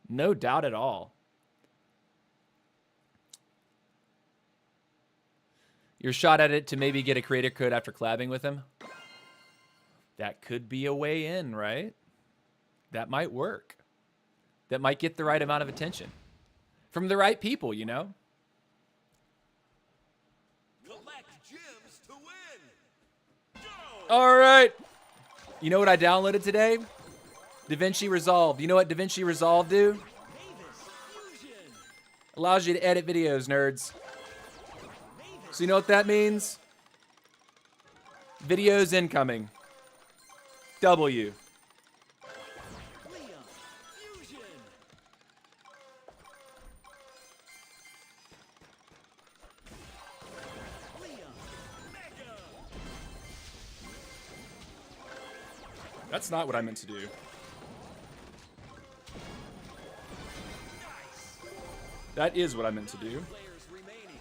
No doubt at all. Your shot at it to maybe get a creator code after collabing with him. That could be a way in, right? That might work. That might get the right amount of attention. From the right people, you know? Collect gems to win. Go! All right. You know what I downloaded today? DaVinci Resolve. You know what DaVinci Resolve do? Davis Fusion. Allows you to edit videos, nerds. So you know what that means? Videos incoming. W. Leon Fusion. Leon Mega. That's not what I meant to do. That is what I meant to do. Players remaining.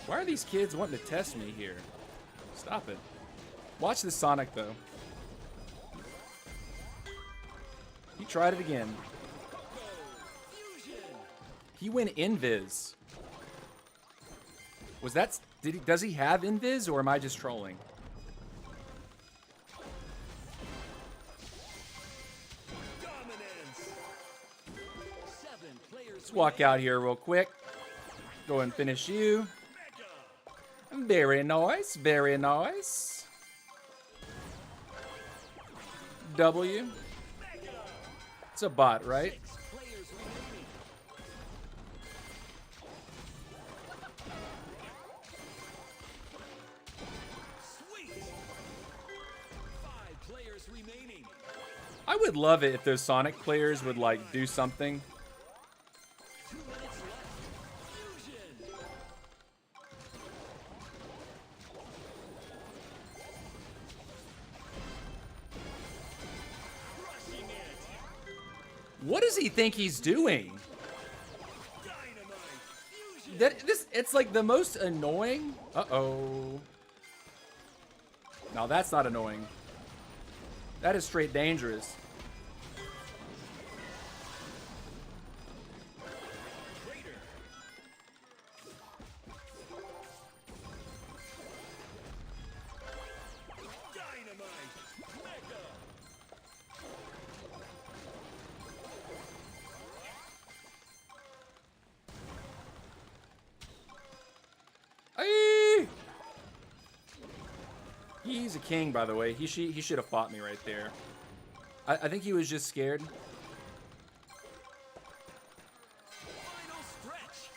Why are these kids wanting to test me here? Stop it. Watch this Sonic, though. He tried it again. Fusion. He went invis. Was that... does he have invis, or am I just trolling? players Let's walk out here real quick. Go and finish you. Very nice, very nice. W. It's a bot, right? players remaining. Sweet. 5 players remaining. I would love it if those Sonic players would like do something. 2 minutes left. Fusion. Crushing it. What does he think he's doing? Dynamite. Fusion. It's like the most annoying. Uh-oh. No, that's not annoying. That is straight dangerous. Raider. Dynamite. Mega. Aye! He's a king, by the way. He should have fought me right there. I think he was just scared. Final stretch.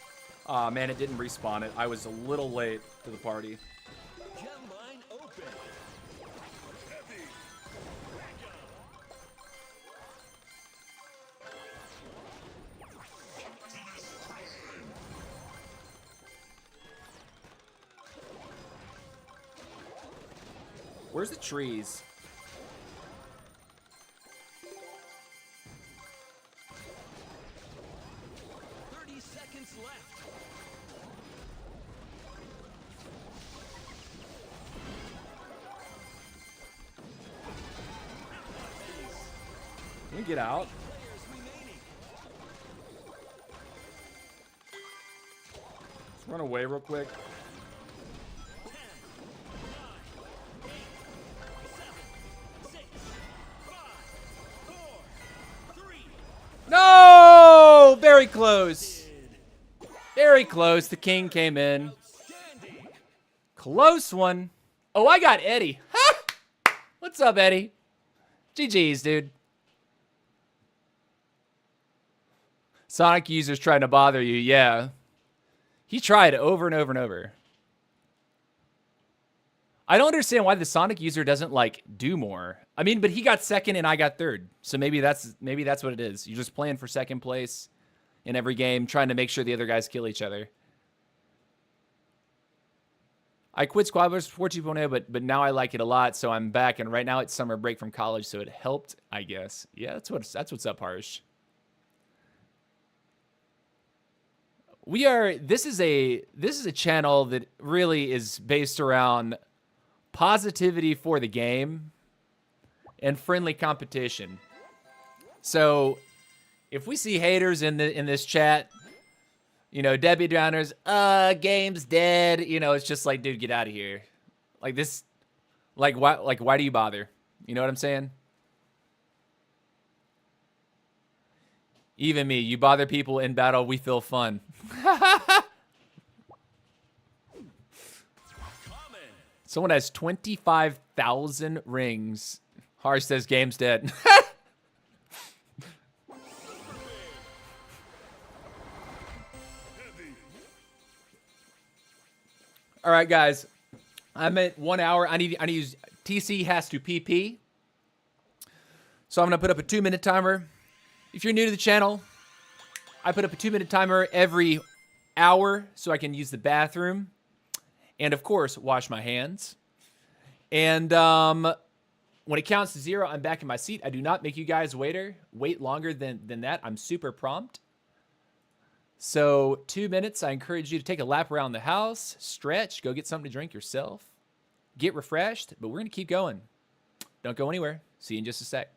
Aw, man, it didn't respawn it. I was a little late to the party. Gem line open. Heavy. Mega. Where's the trees? 30 seconds left. Can we get out? Players remaining. Let's run away real quick. 10, 9, 8, 7, 6, 5, 4, 3. No! Very close. Very close. The king came in. Outstanding. Close one. Oh, I got Eddie. Ha! What's up, Eddie? GG's, dude. Sonic users trying to bother you. Yeah. He tried over and over and over. I don't understand why the Sonic user doesn't like do more. I mean, but he got second and I got third. So maybe that's what it is. You're just playing for second place in every game, trying to make sure the other guys kill each other. I quit Squad Wars 4.2.0, but now I like it a lot, so I'm back. And right now it's summer break from college, so it helped, I guess. Yeah, that's what's up, Harsh. This is a channel that really is based around positivity for the game and friendly competition. So if we see haters in this chat, you know, Debbie Downers, game's dead, you know, it's just like, dude, get out of here. Like this, why do you bother? You know what I'm saying? Even me, you bother people in battle, we feel fun. Someone has 25,000 rings. Harsh says game's dead. All right, guys. I'm at 1 hour. I need to use TC has to PP. So I'm gonna put up a 2-minute timer. If you're new to the channel, I put up a 2-minute timer every hour so I can use the bathroom. And of course, wash my hands. And when it counts to 0, I'm back in my seat. I do not make you guys wait longer than that. I'm super prompt. So 2 minutes, I encourage you to take a lap around the house, stretch, go get something to drink yourself, get refreshed, but we're going to keep going. Don't go anywhere. See you in just a sec.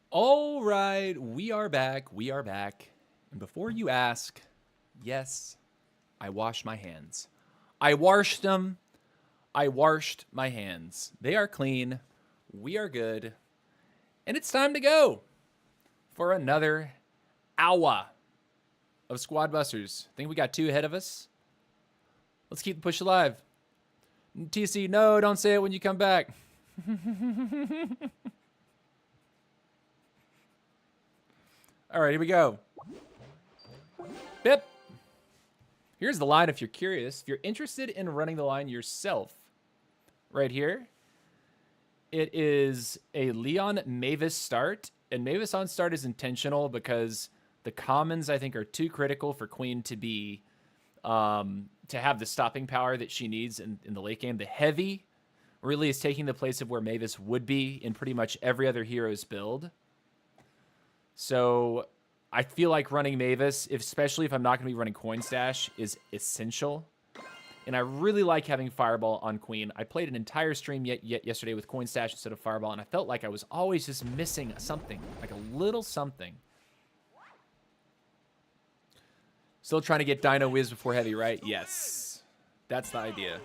All right, we are back. We are back. And before you ask, yes, I wash my hands. I washed them. I washed my hands. They are clean. We are good. And it's time to go for another hour of Squad Busters. I think we got 2 ahead of us. Let's keep the push alive. TC, no, don't say it when you come back. All right, here we go. Bip. Here's the line if you're curious. If you're interested in running the line yourself, right here, it is a Leon Mavis start. And Mavis on start is intentional because the commons, I think, are too critical for Queen to be, to have the stopping power that she needs in the late game. The heavy really is taking the place of where Mavis would be in pretty much every other hero's build. So I feel like running Mavis, especially if I'm not going to be running Coin Stash, is essential. And I really like having Fireball on Queen. I played an entire stream yesterday with Coin Stash instead of Fireball, and I felt like I was always just missing something, like a little something. Still trying to get Dino Wiz before Heavy, right? Yes. That's the idea.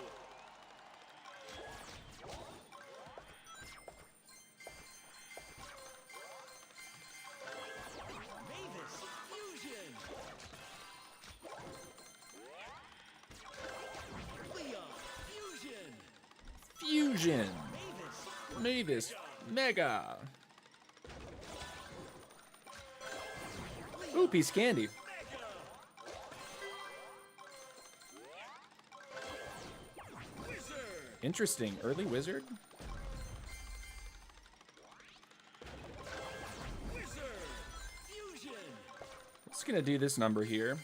Fusion. Mavis. Mega. Ooh, piece of candy. Interesting. Early wizard? Just gonna do this number here.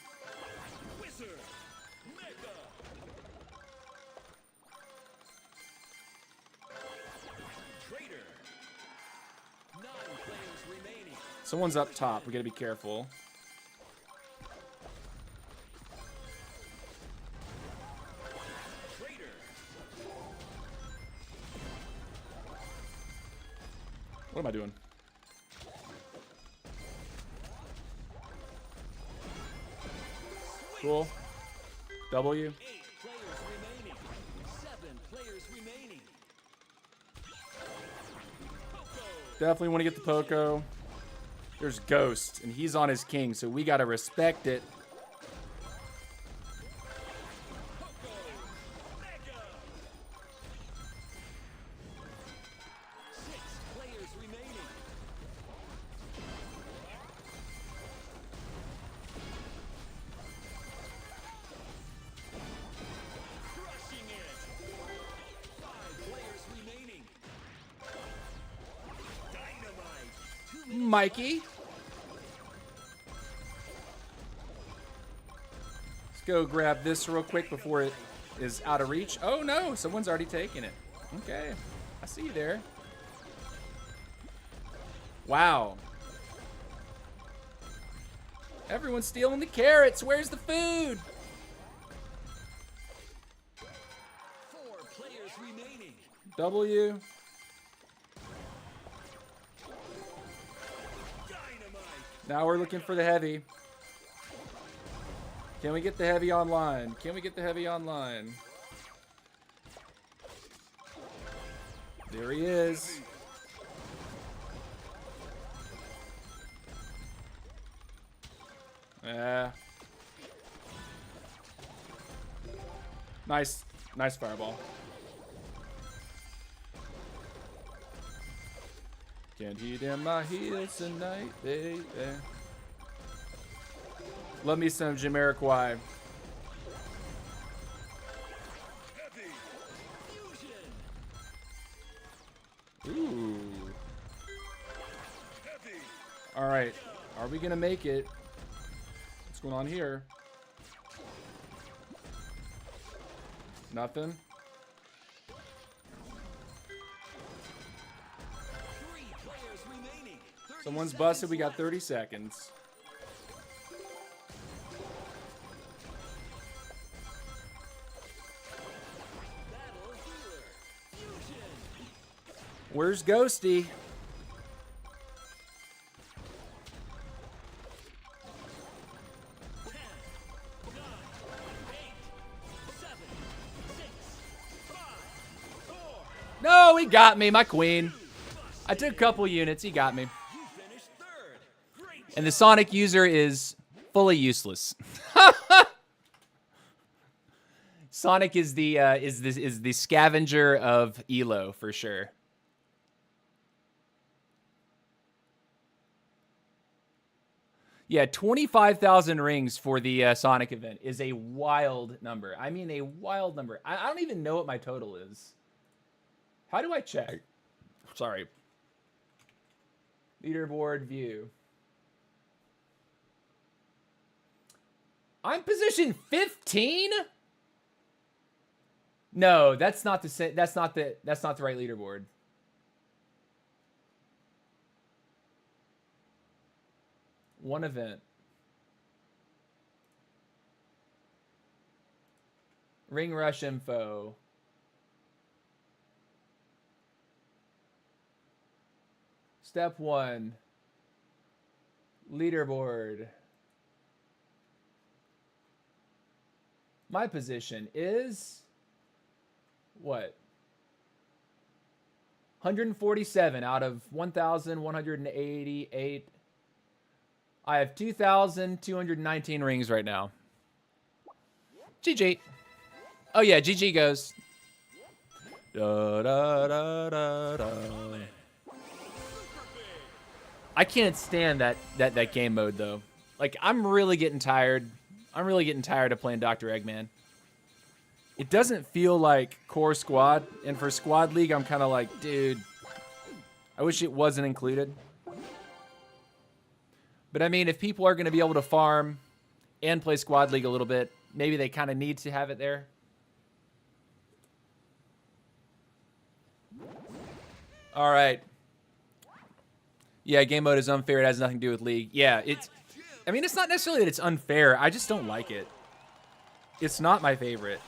Someone's up top. We gotta be careful. What am I doing? Cool. W. 8 players remaining. 7 players remaining. Definitely want to get the Poco. There's Ghost, and he's on his king, so we gotta respect it. Mikey. Let's go grab this real quick before it is out of reach. Oh no, someone's already taken it. Okay, I see you there. Wow. Everyone's stealing the carrots. Where's the food? 4 players remaining. W. Now we're looking for the heavy. Can we get the heavy online? Can we get the heavy online? There he is. Nice fireball. Can't heat in my heels tonight, baby. Love me some Jamiroquai. Ooh. All right, are we gonna make it? What's going on here? Nothing. Someone's busted. We got 30 seconds. Where's Ghosty? he got me, my queen. I took a couple units, he got me. You finished third. Great And the Sonic user is fully useless. Sonic is the scavenger of Elo for sure. Yeah, 25,000 rings for the Sonic event is a wild number. I mean, a wild number. I don't even know what my total is. How do I check? Sorry. Leaderboard view. I'm position 15? No, that's not the same. That's not the right leaderboard. One event. Ring rush info. Step 1. Leaderboard. My position is what? 147 out of 1,188. I have 2,219 rings right now. GG. Oh yeah, GG goes. Da, da, da, da, da. I can't stand that game mode though. Like I'm really getting tired. I'm really getting tired of playing Dr. Eggman. It doesn't feel like core squad, and for squad league, I'm kind of like, dude, I wish it wasn't included. But I mean, if people are going to be able to farm and play squad league a little bit, maybe they kind of need to have it there. All right. Yeah, game mode is unfair. It has nothing to do with league. Yeah, I mean, it's not necessarily that it's unfair. I just don't like it. It's not my favorite.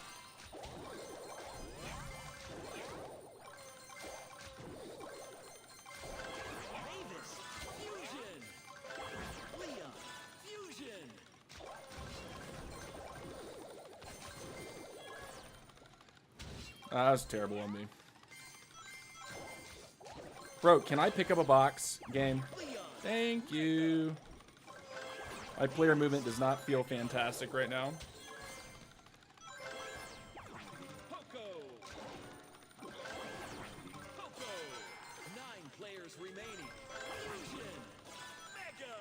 That was terrible on me. Bro, can I pick up a box game? Thank you. My player movement does not feel fantastic right now. Poco. 9 players remaining. Fusion. Mega.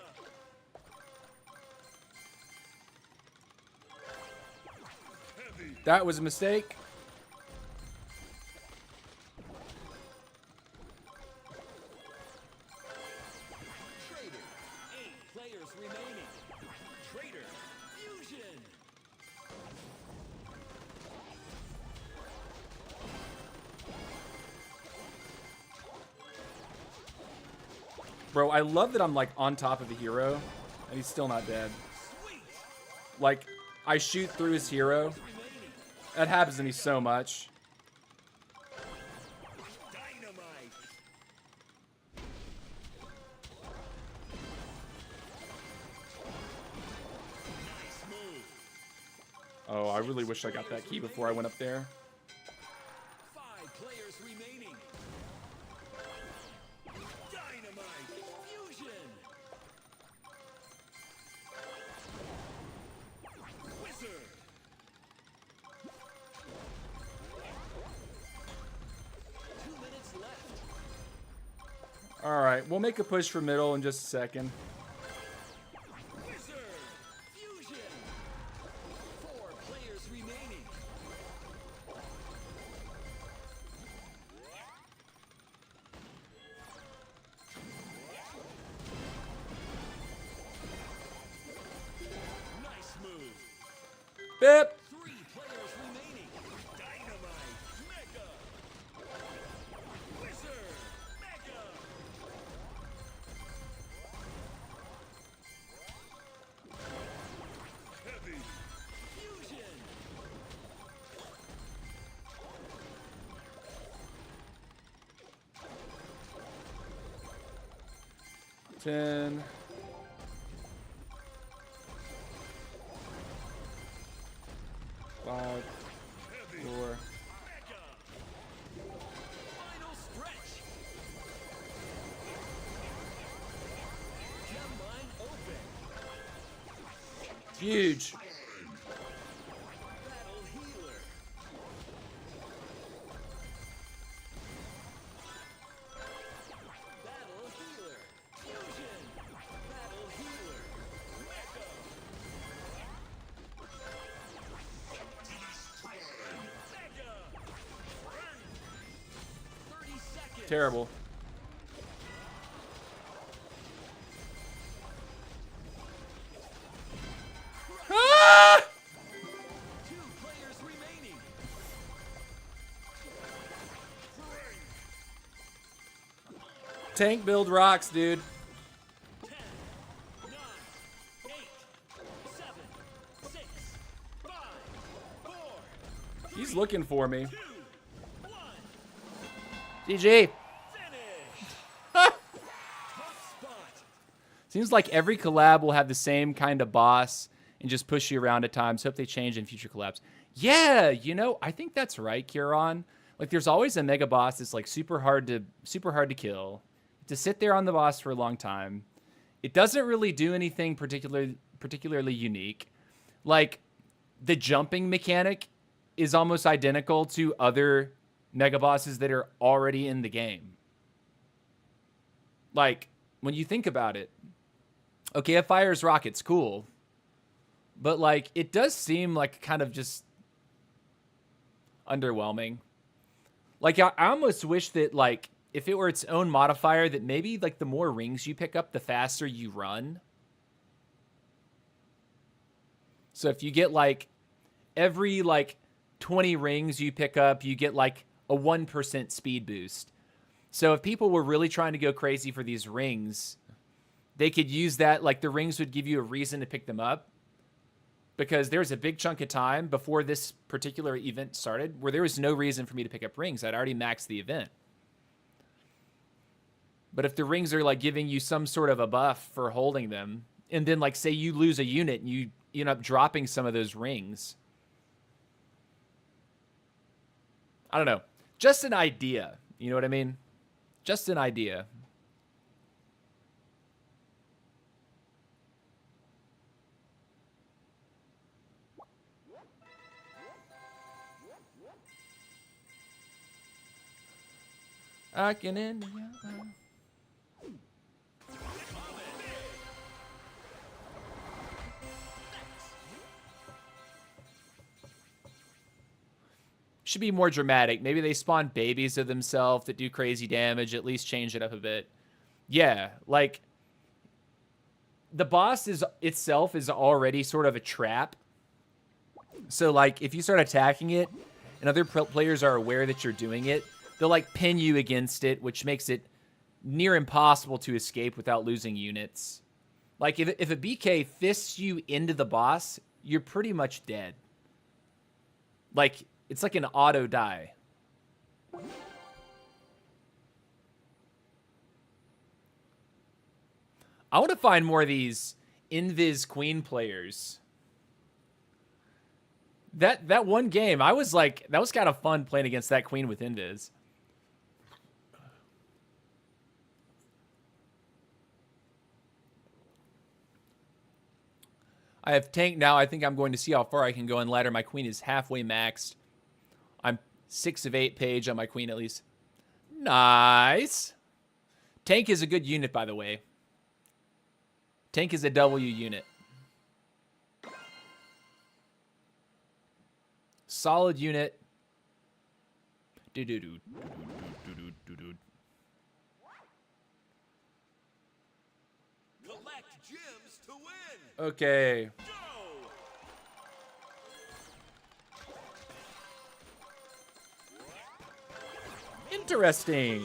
Heavy. That was a mistake. Trader. 8 players remaining. Trader. Fusion. Bro, I love that I'm like on top of the hero and he's still not dead. Sweet. Like, I shoot through his hero. Remaining. That happens to me so much. Dynamite. Nice move. Oh, I really wish I got that key before I went up there. 5 players remaining. Dynamite. Fusion. Wizard. All right, we'll make a push for middle in just a second. Wizard. Fusion. 4 players remaining. Nice move. Bip. 3 players remaining. Dynamite. Mega. Wizard. Mega. Heavy. Fusion. Ten. Five. Heavy. 4. Mega. Final Huge. Battle healer. Battle healer. Fusion. Battle healer. Mecha. Mega. 30 seconds. Terrible. Ah! 2 players remaining. Tank build rocks, dude. 10, 9, 8, 7, 6, 5, 4, He's looking for me. 2, 1. GG. Finish. Tough spot. Seems like every collab will have the same kind of boss and just push you around at times. Hope they change in future collabs. Yeah, you know, I think that's right, Kieran. Like, there's always a mega boss that's like super hard to kill. To sit there on the boss for a long time. It doesn't really do anything particularly unique. Like, the jumping mechanic is almost identical to other mega bosses that are already in the game. Like, when you think about it, okay, it fires rockets, cool. But, like, it does seem like kind of just underwhelming. Like, I almost wish that, like, if it were its own modifier, that maybe, like, the more rings you pick up, the faster you run. So if you get, like, every, like, 20 rings you pick up, you get, like, a 1% speed boost. So if people were really trying to go crazy for these rings, they could use that. Like, the rings would give you a reason to pick them up. Because there was a big chunk of time before this particular event started where there was no reason for me to pick up rings. I'd already maxed the event. But if the rings are, like, giving you some sort of a buff for holding them, and then, like, say you lose a unit and you end up dropping some of those rings. I don't know. Just an idea. You know what I mean? Just an idea. I can end. Should be more dramatic. Maybe they spawn babies of themselves that do crazy damage. At least change it up a bit. Yeah, like the boss itself is already sort of a trap. So, like, if you start attacking it and other players are aware that you're doing it, they'll, like, pin you against it, which makes it near impossible to escape without losing units. Like, if a BK fists you into the boss, you're pretty much dead. Like, it's like an auto die. I want to find more of these Invis Queen players. That one game, I was like, that was kind of fun playing against that Queen with Invis. I have tank now. I think I'm going to see how far I can go in ladder. My Queen is halfway maxed. I'm 6 of 8 page on my Queen at least. Nice. Tank is a good unit, by the way. Tank is a W unit. Solid unit. Do-do-do. Do-do-do-do-do-do. Collect gems to win. Okay. Go. Interesting.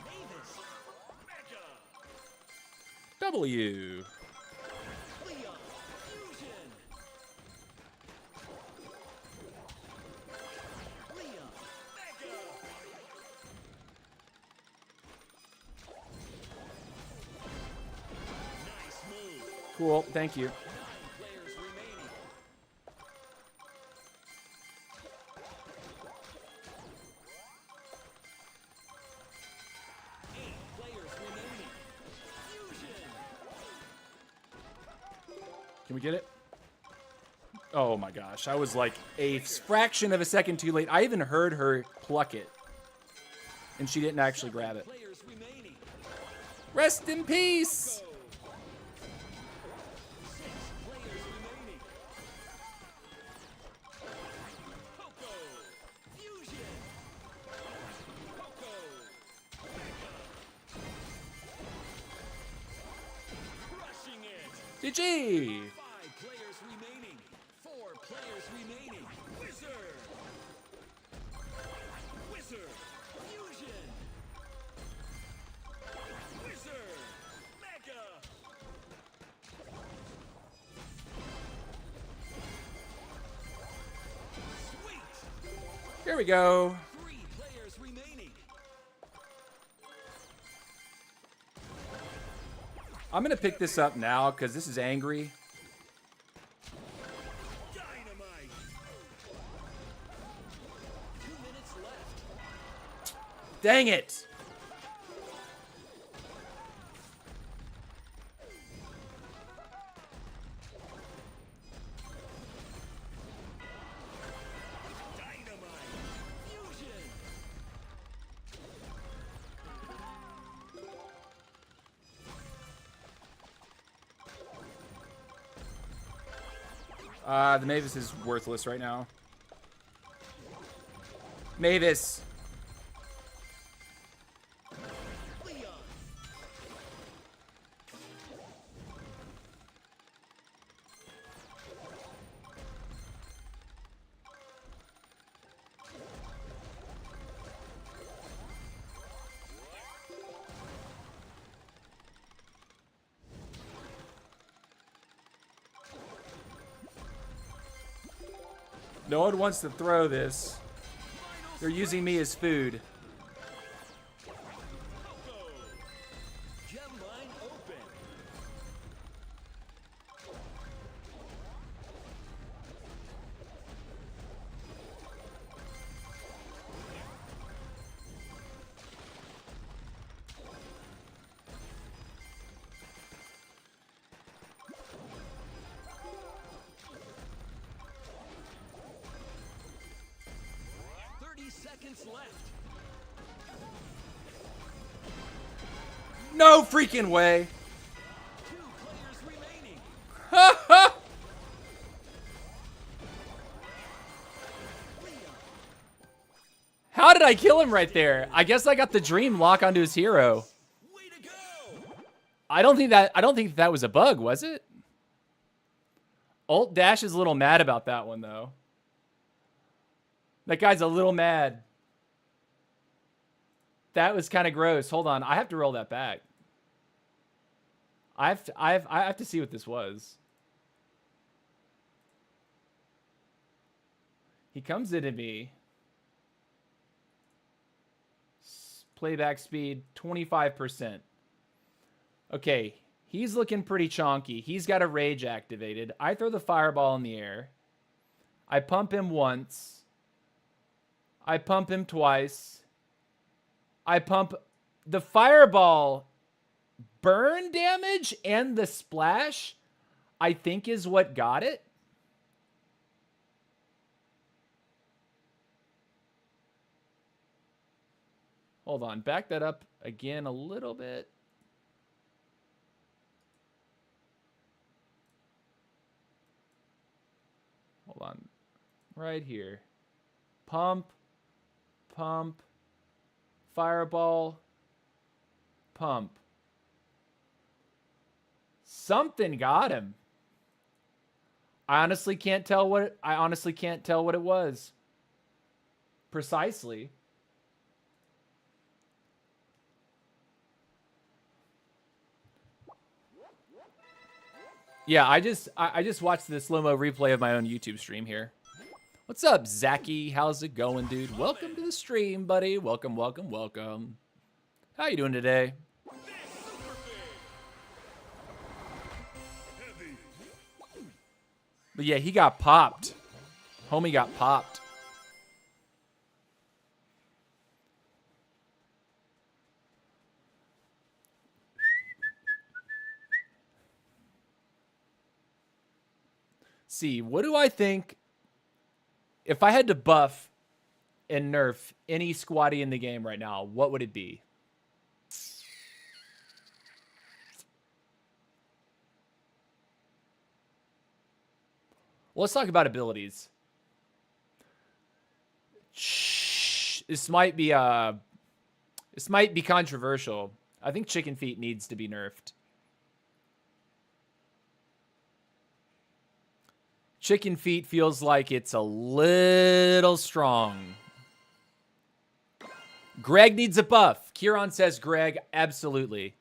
Mavis. Mega. W. Leon. Fusion. Leon. Mega. Nice move. Cool. Thank you. 9 players remaining. Eight players remaining. Fusion. Can we get it? Oh my gosh. I was like a fraction of a second too late. I even heard her pluck it. And she didn't actually grab it. Players remaining. Rest in peace! Go. 6 players remaining. Coco. Fusion. Coco. Crushing it. GG! 5 players remaining. 4 players remaining. Wizard. Wizard. Fusion. Wizard. Mega. Sweet. Here we go. 3 players remaining. I'm gonna pick this up now because this is angry. Dynamite. 2 minutes left. Dang it! Dynamite. Fusion. The Mavis is worthless right now. Mavis! Leon. No one wants to throw this. They're using me as food. Coco. Gem line open. Seconds left. No freaking way! 2 players remaining. Leon. How did I kill him right there? I guess I got the dream lock onto his hero. Way to go. I don't think that was a bug, was it? Alt Dash is a little mad about that one though. That guy's a little mad. That was kind of gross. Hold on, I have to roll that back. I have to see what this was. He comes into me. Playback speed 25%. Okay, he's looking pretty chonky. He's got a rage activated. I throw the fireball in the air. I pump him once. I pump him twice. I pump the fireball burn damage and the splash, I think is what got it. Hold on, back that up again a little bit. Hold on, right here. Pump, pump, fireball, pump. Something got him. I honestly can't tell what it was. Precisely. Yeah, I just watched the slow-mo replay of my own YouTube stream here. What's up, Zachy? How's it going, dude? Welcome to the stream, buddy. Welcome, welcome, welcome. How you doing today? But yeah, he got popped. Homie got popped. See, what do I think? If I had to buff and nerf any squatty in the game right now, what would it be? Well, let's talk about abilities. Shh. This might be controversial. I think Chicken Feet needs to be nerfed. Chicken Feet feels like it's a little strong. Greg needs a buff. Kieran says Greg, absolutely.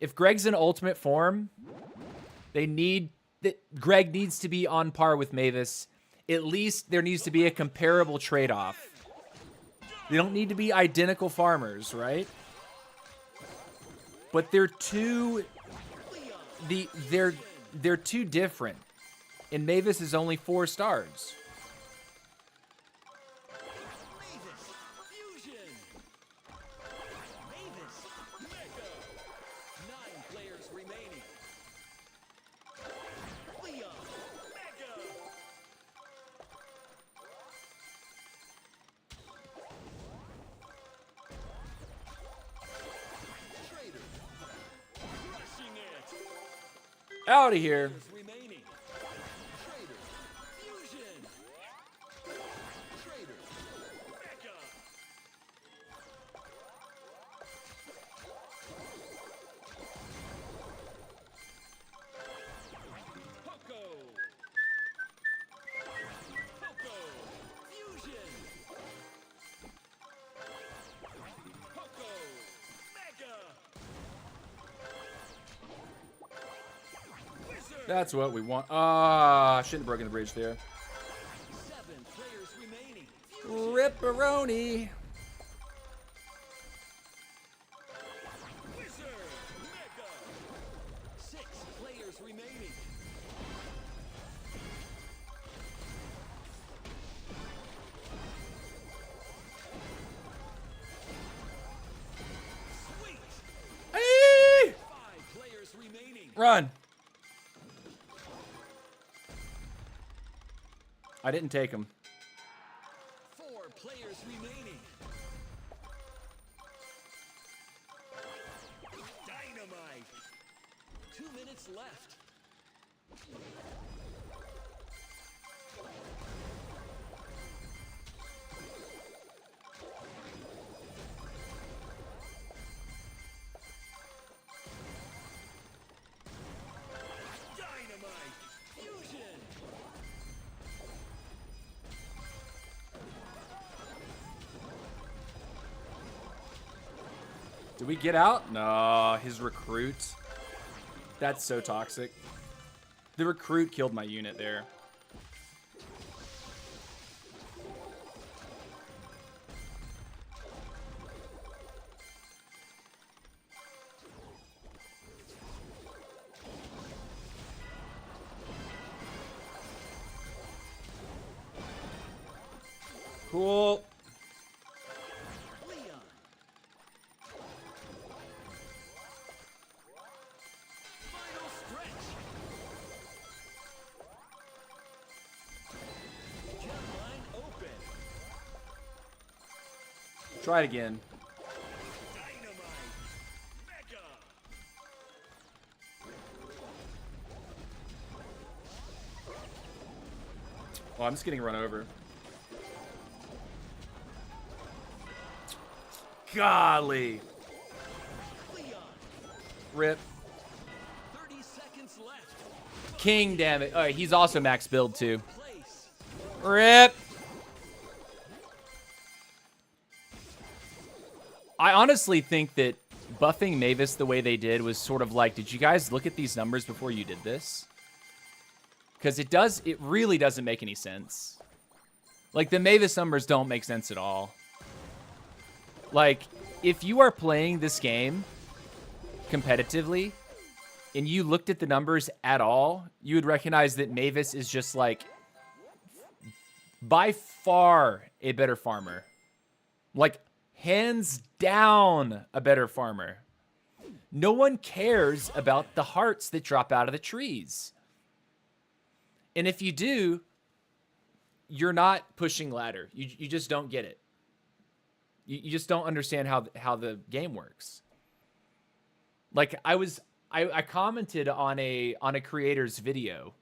If Greg's in ultimate form, Greg needs to be on par with Mavis. At least there needs to be a comparable trade-off. They don't need to be identical farmers, right? But they're too different. And Mavis is only 4 stars. Out of here. That's what we want. Ah, I shouldn't have broken the bridge there. 7 players remaining. Ripperoni. Wizard Mega. 6 players remaining. Sweet. Hey! 5 players remaining. Run. I didn't take him. 4 players remaining. Dynamite. 2 minutes left. Dynamite. Fusion. Did we get out? No, his recruit. That's so toxic. The recruit killed my unit there. Cool. Leon. Final stretch. Jet line open. Try it again. Dynamite. Mega. Oh, I'm just getting run over. Golly. Leon. Rip. 30 seconds left. King, damn it. Oh, he's also max build too. Place. Rip. I honestly think that buffing Mavis the way they did was sort of like, did you guys look at these numbers before you did this? Because it really doesn't make any sense. Like, the Mavis numbers don't make sense at all. Like, if you are playing this game competitively and you looked at the numbers at all, you would recognize that Mavis is just like by far a better farmer. Like, hands down a better farmer. No one cares about the hearts that drop out of the trees. And if you do, you're not pushing ladder. You just don't get it. You just don't understand how the game works. Like I commented on a creator's video.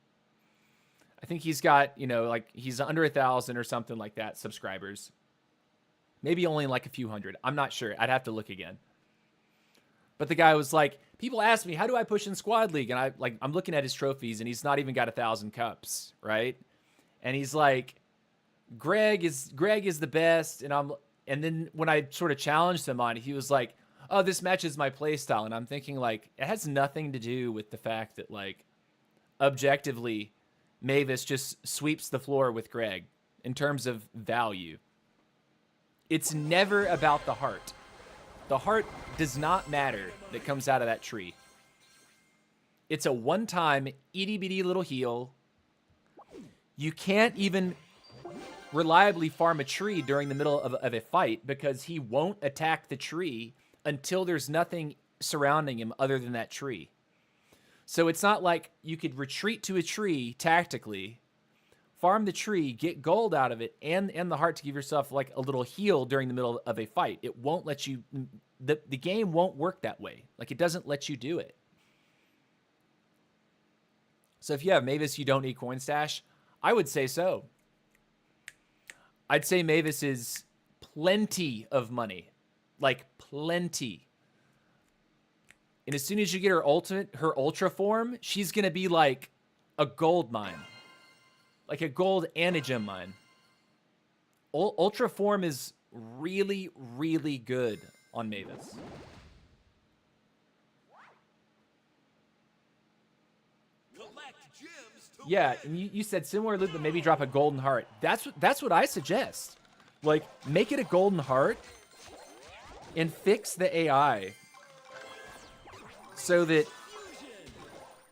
I think he's got, like he's under 1,000 or something like that subscribers. Maybe only like a few hundred. I'm not sure. I'd have to look again. But the guy was like, people ask me, how do I push in Squad League? And I'm looking at his trophies and he's not even got 1,000 cups, right? And he's like, Greg is the best. And then when I sort of challenged him on it, he was like, oh, this matches my play style. And I'm thinking like, it has nothing to do with the fact that like objectively Mavis just sweeps the floor with Greg in terms of value. It's never about the heart. The heart does not matter that comes out of that tree. It's a one-time itty-bitty little heal. You can't even reliably farm a tree during the middle of a fight because he won't attack the tree until there's nothing surrounding him other than that tree. So it's not like you could retreat to a tree tactically, farm the tree, get gold out of it, and the heart to give yourself like a little heal during the middle of a fight. It won't let you, the game won't work that way. Like it doesn't let you do it. So if you have Mavis, you don't need coin stash. I would say so. I'd say Mavis is plenty of money, like plenty. And as soon as you get her ultra form, she's going to be like a gold mine. Like a gold and a gem mine. Ultra form is really, really good on Mavis. Yeah, and you said similar loot, but maybe drop a golden heart. That's what I suggest. Like, make it a golden heart and fix the AI so that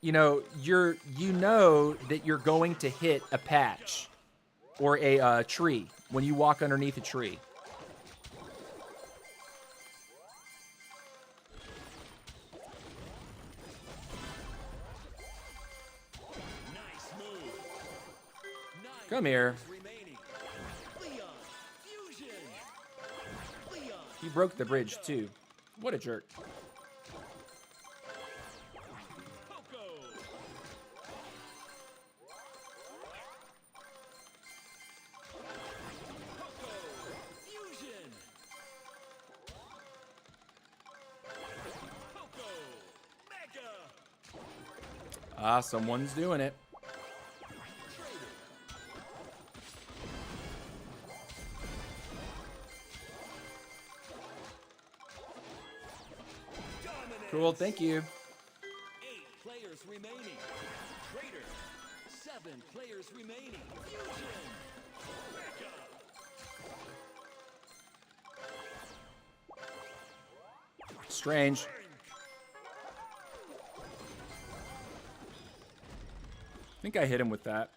you know that you're going to hit a patch or a tree when you walk underneath a tree. Come here. He broke the bridge too. What a jerk. Ah, someone's doing it. Cool, thank you. 8 players remaining. Traitor. 7 players remaining. Fusion. Strange. I think I hit him with that.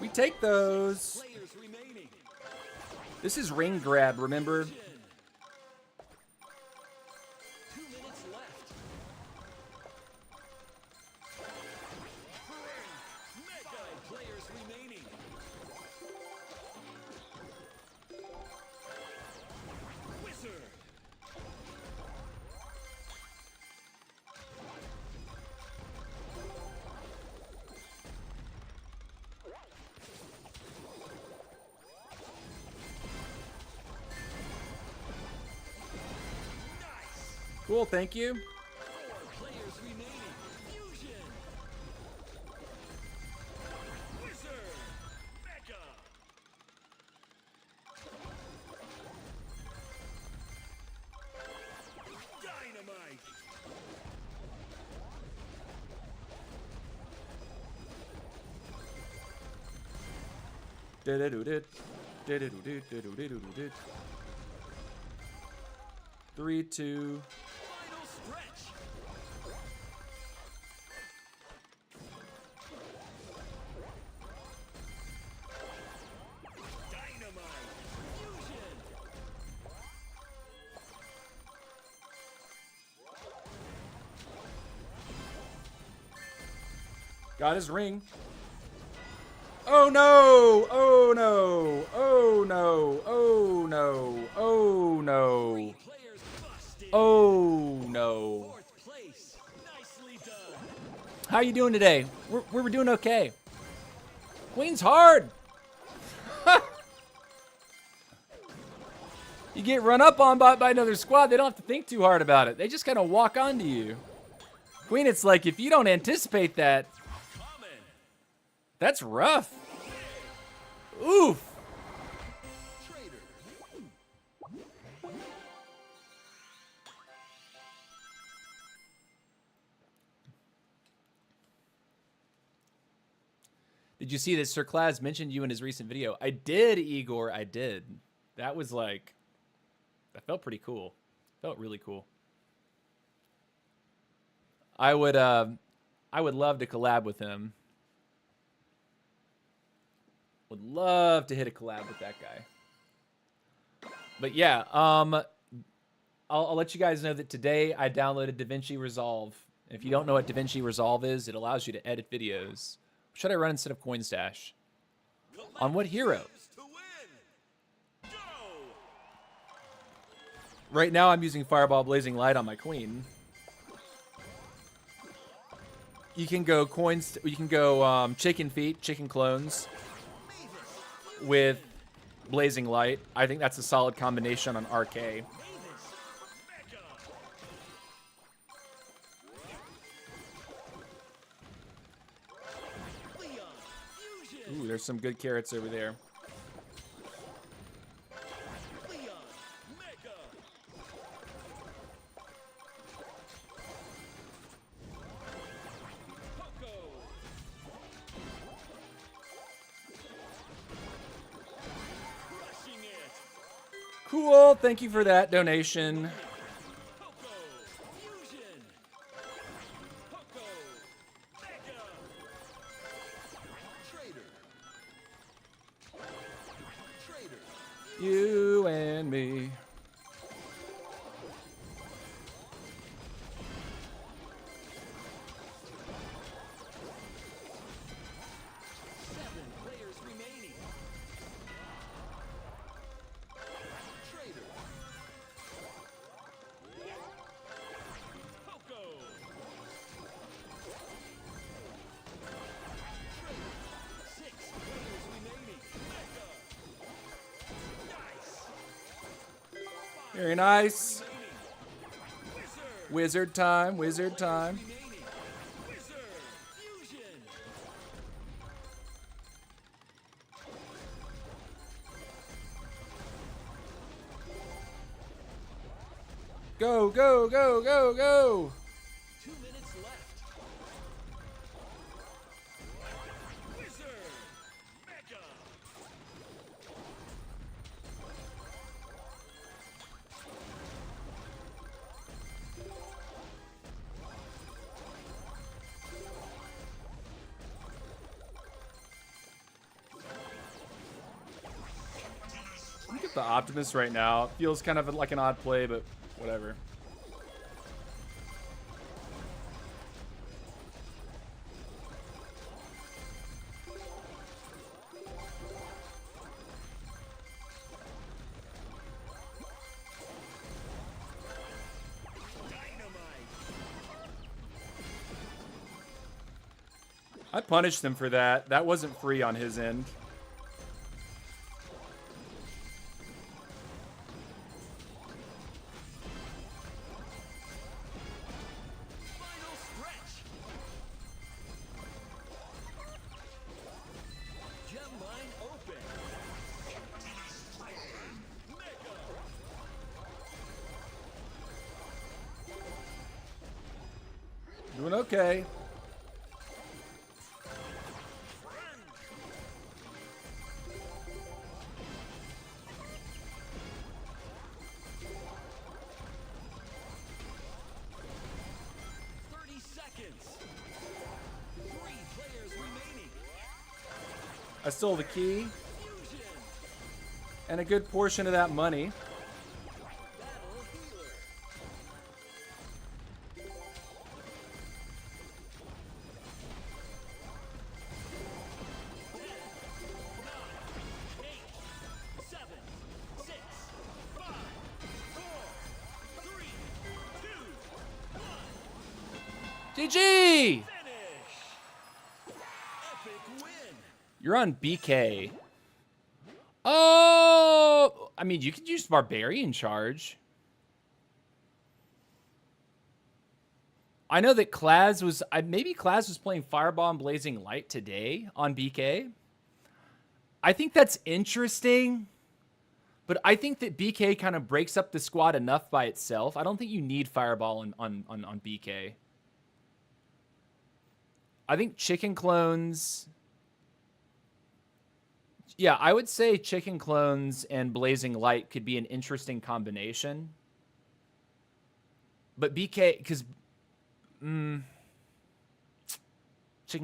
We take those. This is ring grab, remember? 2 minutes left. Mega players remaining. Wizard. Cool, thank you. 4 players remaining. Fusion. Wizard. Mega. Dynamite. Did-a-do-did. Did-a-do-did. 3, 2. Final stretch. Got his ring. Oh no! Oh no! Oh no! Oh no! Oh no! Players busted. Oh no! Fourth place. Nicely done. How you doing today? We're doing okay. Queen's hard. You get run up on by another squad, they don't have to think too hard about it. They just kind of walk onto you. Queen, it's like if you don't anticipate that, Coming. that's rough. Oof. Traitor. Did you see that Sir Claz mentioned you in his recent video? I did, Igor. I did. That was like, that felt pretty cool. Felt really cool. I would love to collab with him. Would love to hit a collab with that guy. But yeah, I'll let you guys know that today I downloaded DaVinci Resolve. And if you don't know what DaVinci Resolve is, it allows you to edit videos. What should I run instead of Coinstash? On what hero? To win. Go. Right now I'm using Fireball Blazing Light on my Queen. You can go chicken feet, chicken clones with Blazing Light. I think that's a solid combination on RK. Ooh, there's some good carrots over there. Cool, thank you for that donation. You and me. Very nice. Wizard time, wizard time. Go, go, go, go, go. 2 minutes left. Wizard. Mega. Look at the Optimus right now. It feels kind of like an odd play, but whatever. I punished him for that. That wasn't free on his end. Final stretch. Gem line open. Mega. Doing okay. I stole the key and a good portion of that money. GG! Finish. Epic win. You're on BK. Oh! I mean, you could use Barbarian Charge. I know that Klaz was... maybe Klaz was playing Fireball and Blazing Light today on BK. I think that's interesting. But I think that BK kind of breaks up the squad enough by itself. I don't think you need Fireball on BK. I think Chicken Clones... Yeah, I would say Chicken Clones and Blazing Light could be an interesting combination. But BK... Because... Chicken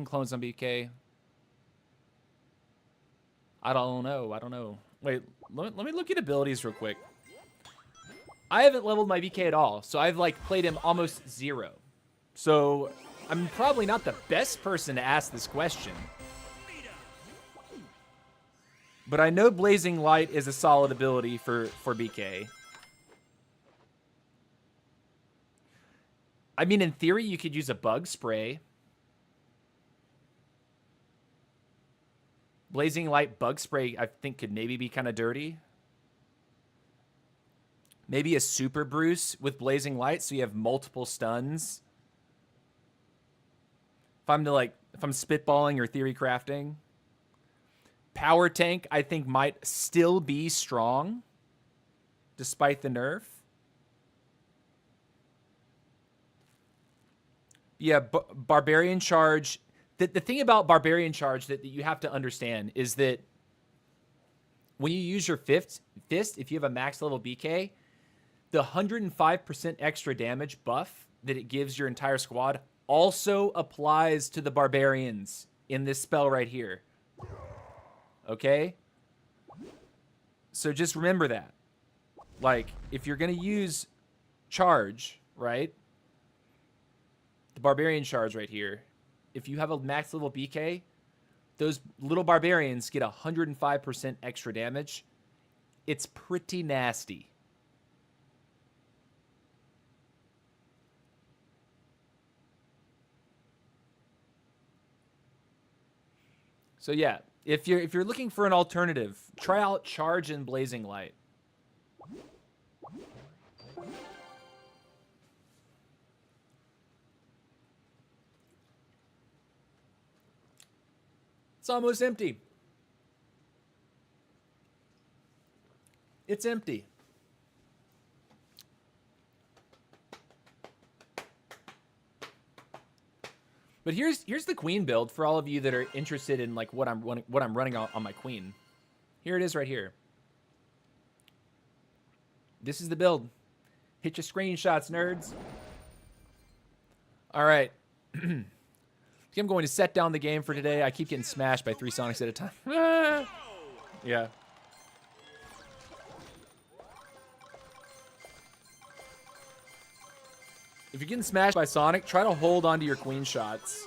Clones on BK... I don't know. Wait, let me look at abilities real quick. I haven't leveled my BK at all, so I've like played him almost 0. So I'm probably not the best person to ask this question. But I know Blazing Light is a solid ability for BK. I mean, in theory, you could use a Bug Spray. Blazing Light Bug Spray, I think, could maybe be kind of dirty. Maybe a Super Bruce with Blazing Light, so you have multiple stuns. If I'm spitballing or theory crafting. Power Tank, I think, might still be strong, despite the nerf. Yeah, Barbarian Charge. The thing about Barbarian Charge that you have to understand is that when you use your fist, if you have a max level BK, the 105% extra damage buff that it gives your entire squad also applies to the Barbarians in this spell right here. Okay? So just remember that. Like, if you're going to use Charge, right? The Barbarian Charge right here. If you have a max level BK, those little barbarians get 105% extra damage. It's pretty nasty. So yeah, if you're looking for an alternative, try out Charge and Blazing Light. It's almost empty. It's empty. But here's the queen build for all of you that are interested in like what I'm running on my queen. Here it is right here. This is the build. Hit your screenshots, nerds. All right. I'm going to set down the game for today. I keep getting smashed by 3 Sonics at a time. Yeah. If you're getting smashed by Sonic, try to hold onto your queen shots.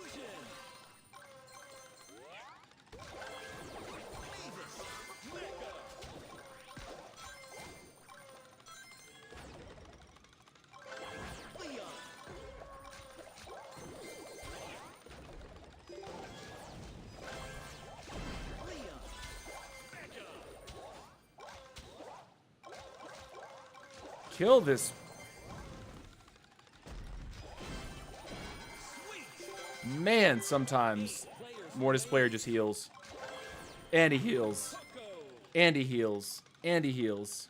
Kill this. Man, sometimes Mortis player just heals. And he heals. And he heals. And he heals.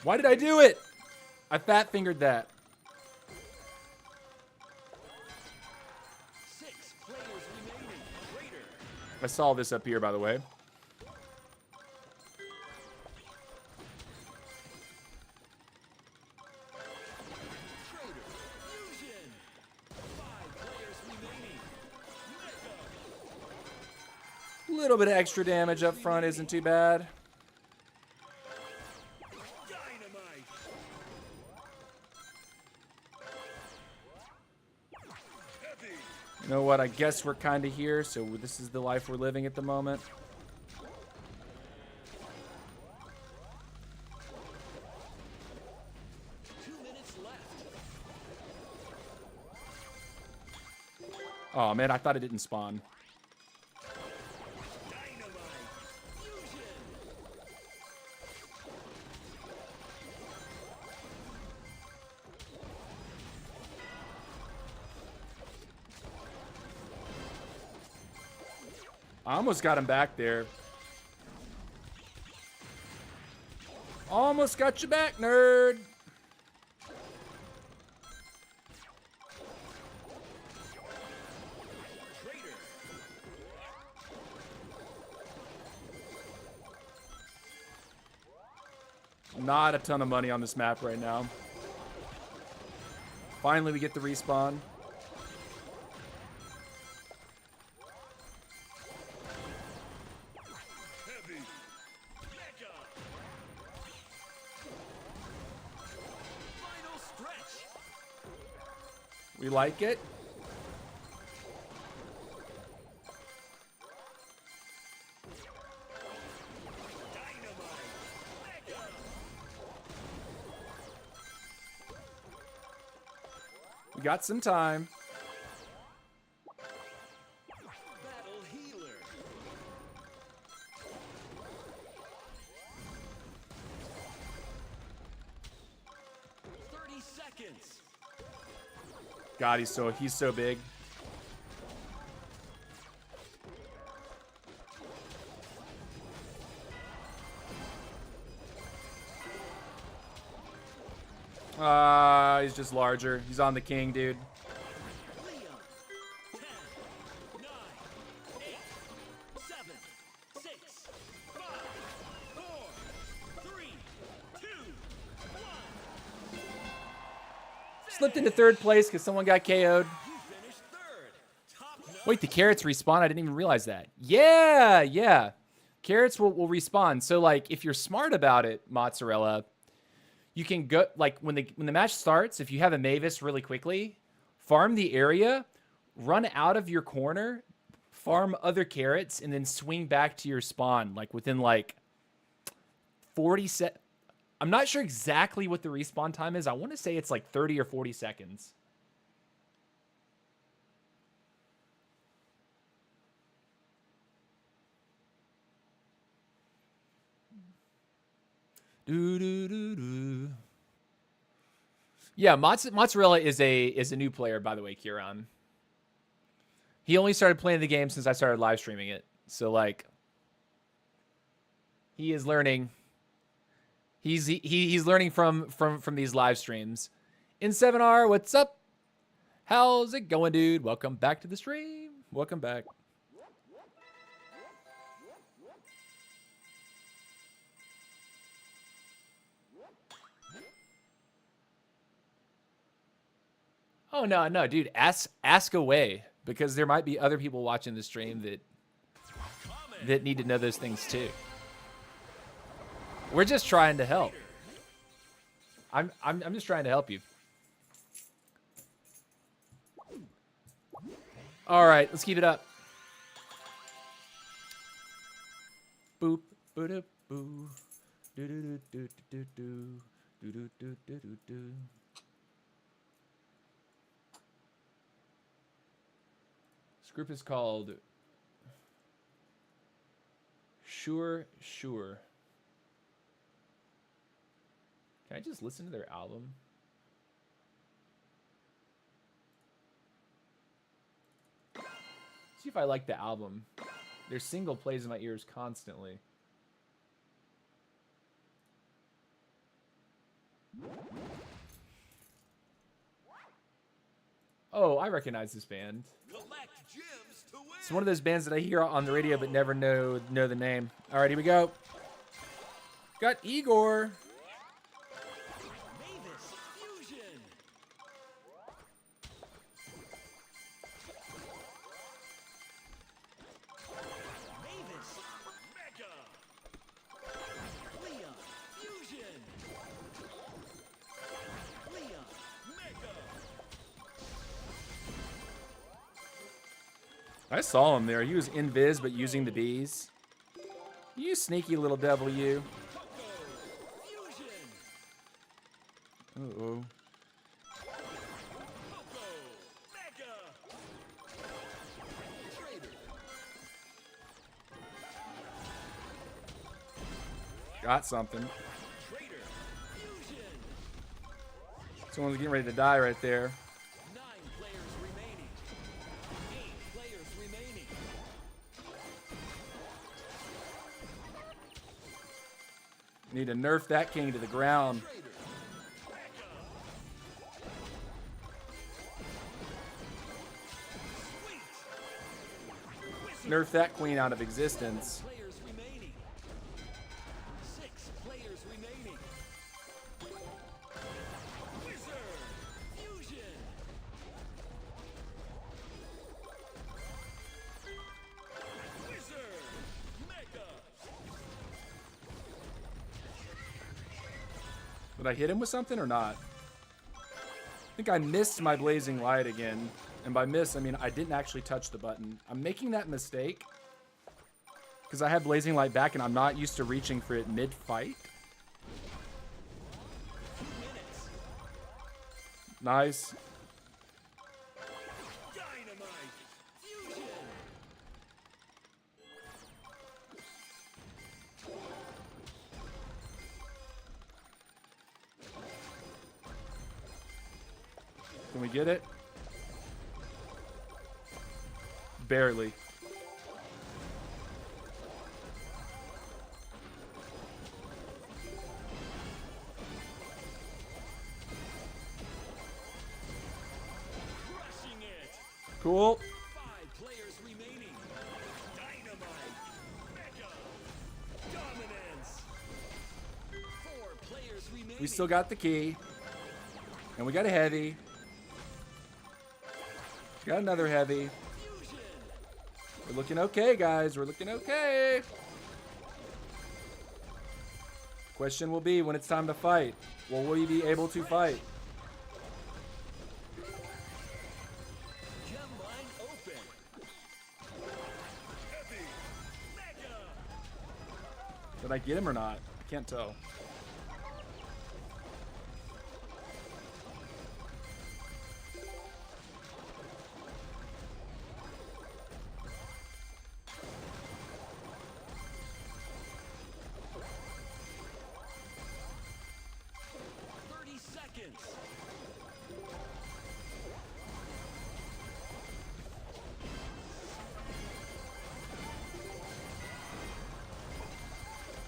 Why did I do it? I fat fingered that. 6 players remaining. Raider. I saw this up here, by the way. Trader. Fusion. 5 players remaining. A little bit of extra damage up front isn't too bad. but I guess we're kind of here, so this is the life we're living at the moment. Oh, man, I thought it didn't spawn. I almost got him back there. Almost got you back, nerd. Not a ton of money on this map right now. Finally, we get the respawn. We like it. We got some time. Battle healer. Seconds. God, he's so big. He's just larger. He's on the king, dude. Leon. 10, 9, 8, 7, 6, 5, 4, 3, 2, 1. Slipped into third place because someone got KO'd. You finished third. Top notch. Wait, the carrots respawn? I didn't even realize that. Yeah. Carrots will respawn. So, like, if you're smart about it, Mozzarella, you can go, like, when the match starts, if you have a Mavis really quickly, farm the area, run out of your corner, farm other carrots, and then swing back to your spawn, like, within, like, 40 seconds. I'm not sure exactly what the respawn time is. I want to say it's, like, 30 or 40 seconds. Yeah, Mozzarella is a new player, by the way, Kieran. He only started playing the game since I started live streaming it. So, like, he is learning. He's learning from these live streams. In 7R, what's up? How's it going, dude? Welcome back to the stream. Welcome back. Oh, no, dude. Ask away, because there might be other people watching the stream that need to know those things too. We're just trying to help. I'm just trying to help you. All right, let's keep it up. Boop, boop, boo, do do do do do do do do do do do. This group is called Sure. Can I just listen to their album? See if I like the album. Their single plays in my ears constantly. Oh, I recognize this band. Collect gems to win. It's one of those bands that I hear on the radio but never know the name. All right, here we go. Got Igor. Mavis Fusion. Mavis Mega. Leon Fusion. Leon Mega. I saw him there. He was invis, but using the bees. You sneaky little devil, you. Uh-oh. Got something. Someone's getting ready to die right there. 9 players remaining. 8 players remaining. Need to nerf that king to the ground. Nerf that queen out of existence. Players remaining. 6 players remaining. Wizard. Fusion. Wizard. Mega. Did I hit him with something or not? I think I missed my blazing light again. And by miss, I mean I didn't actually touch the button. I'm making that mistake because I have blazing light back and I'm not used to reaching for it mid-fight. 2 minutes. Nice. Dynamite. Fusion. Can we get it? Barely. Crushing it. Cool. 5 players remaining. Dynamite. Mega. Dominance. 4 players remaining. We still got the key. And we got a heavy. Got another heavy. Fusion. We're looking okay, guys. We're looking okay. Question will be when it's time to fight. Will we be able to fight? Gem line open. Heavy. Mega. Did I get him or not? I can't tell.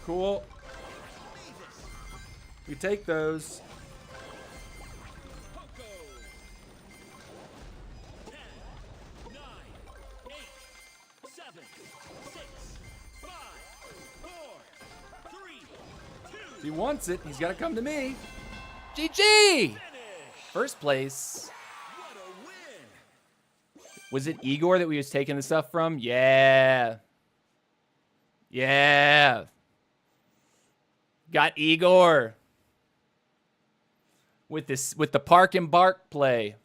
Cool. We take those. Poco. 10, 9, 8, 7, 6, 5, 4, 3, 2. If he wants it, he's got to come to me. GG! Finish. First place. What a win. Was it Igor that we was taking the stuff from? Yeah. Yeah. Got Igor. With the park and bark play.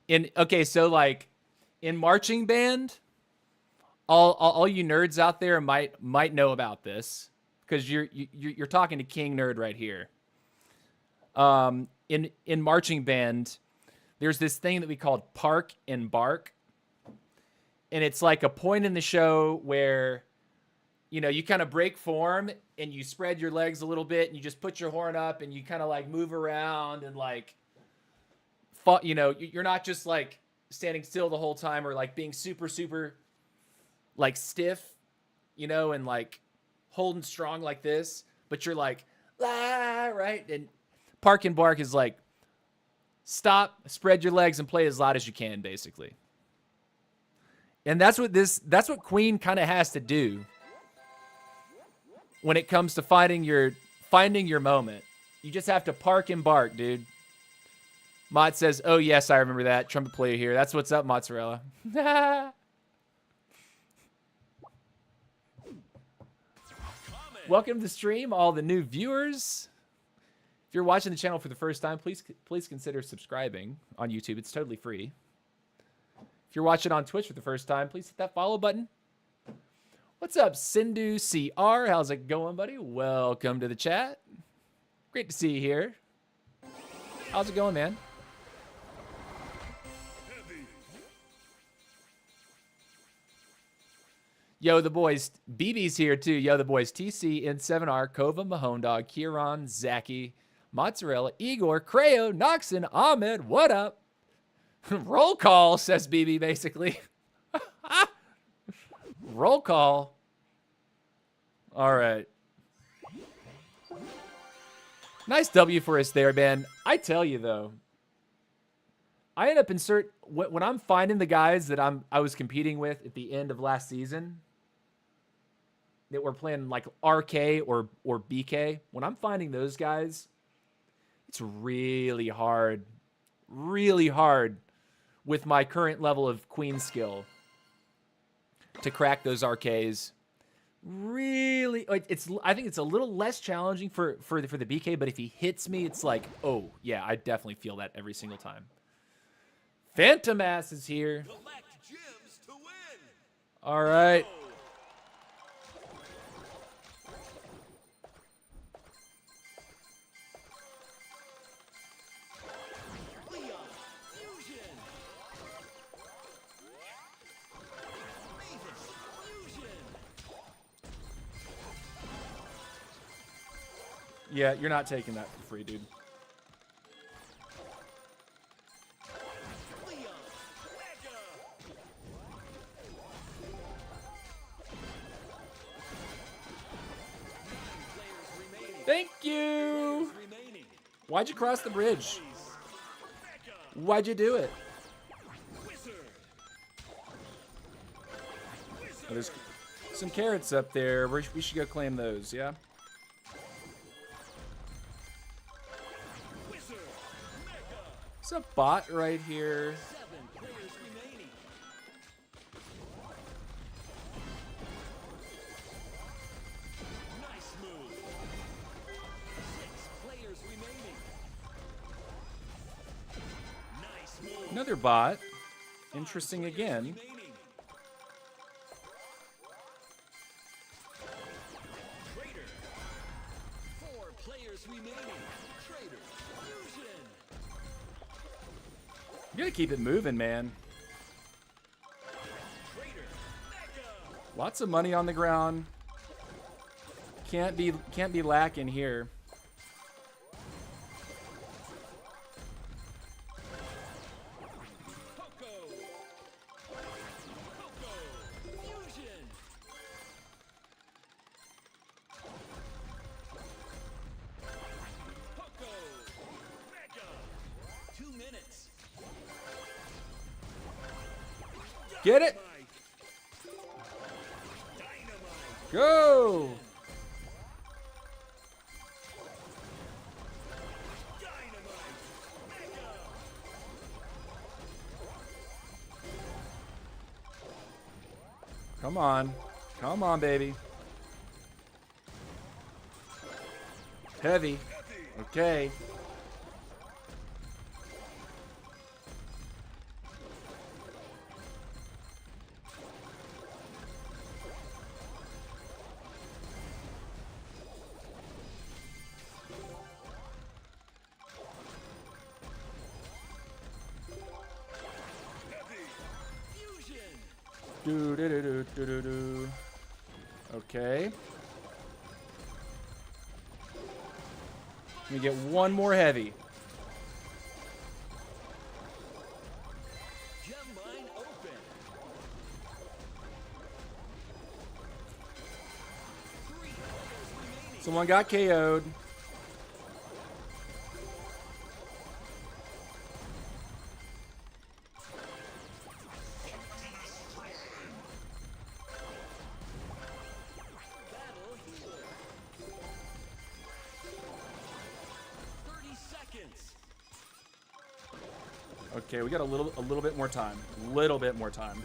Okay, so like in marching band, all you nerds out there might know about this because you're talking to King Nerd right here. In marching band, there's this thing that we called park and bark, and it's like a point in the show where you kind of break form and you spread your legs a little bit and you just put your horn up and you kind of like move around and like, you're not just like standing still the whole time or like being super, super like stiff, and like holding strong like this, but you're like, ah, right? And park and bark is like, stop, spread your legs and play as loud as you can, basically. And that's what Queen kind of has to do when it comes to finding your moment. You just have to park and bark, dude. Mott says, oh, yes, I remember that. Trumpet player here. That's what's up, mozzarella. Welcome to the stream, all the new viewers. If you're watching the channel for the first time, please consider subscribing on YouTube. It's totally free. If If you're watching on Twitch for the first time, please hit that follow button. What's up, Sindhu CR? How's it going, buddy? Welcome to the chat. Great to see you here. How's it going, man? Yo, the boys. BB's here, too. Yo, the boys. TC, N7R, Kova, Mahondog, Kieran, Zaki, Mozzarella, Igor, Creo, Noxon, Ahmed. What up? Roll call, says BB, basically. Roll call. All right. Nice W for us there, man. I tell you, though, I end up when I'm finding the guys that I was competing with at the end of last season that were playing like RK or BK. When I'm finding those guys, it's really hard with my current level of queen skill to crack those RKs. Really, I think it's a little less challenging for the BK, but if he hits me, it's like, oh yeah, I definitely feel that every single time. Phantom Ass is here. All right. Yeah, you're not taking that for free, dude. Thank you. Why'd you cross the bridge? Why'd you do it? Oh, there's some carrots up there. We should go claim those, yeah? There's a bot right here. Another bot. Interesting again. You gotta keep it moving, man. Lots of money on the ground. Can't be lacking here. Get it? Go! Come on. Come on, baby. Heavy. Okay. Do. Okay. Let me get one more heavy. Someone got KO'd. Okay, we got a little bit more time. Little bit more time.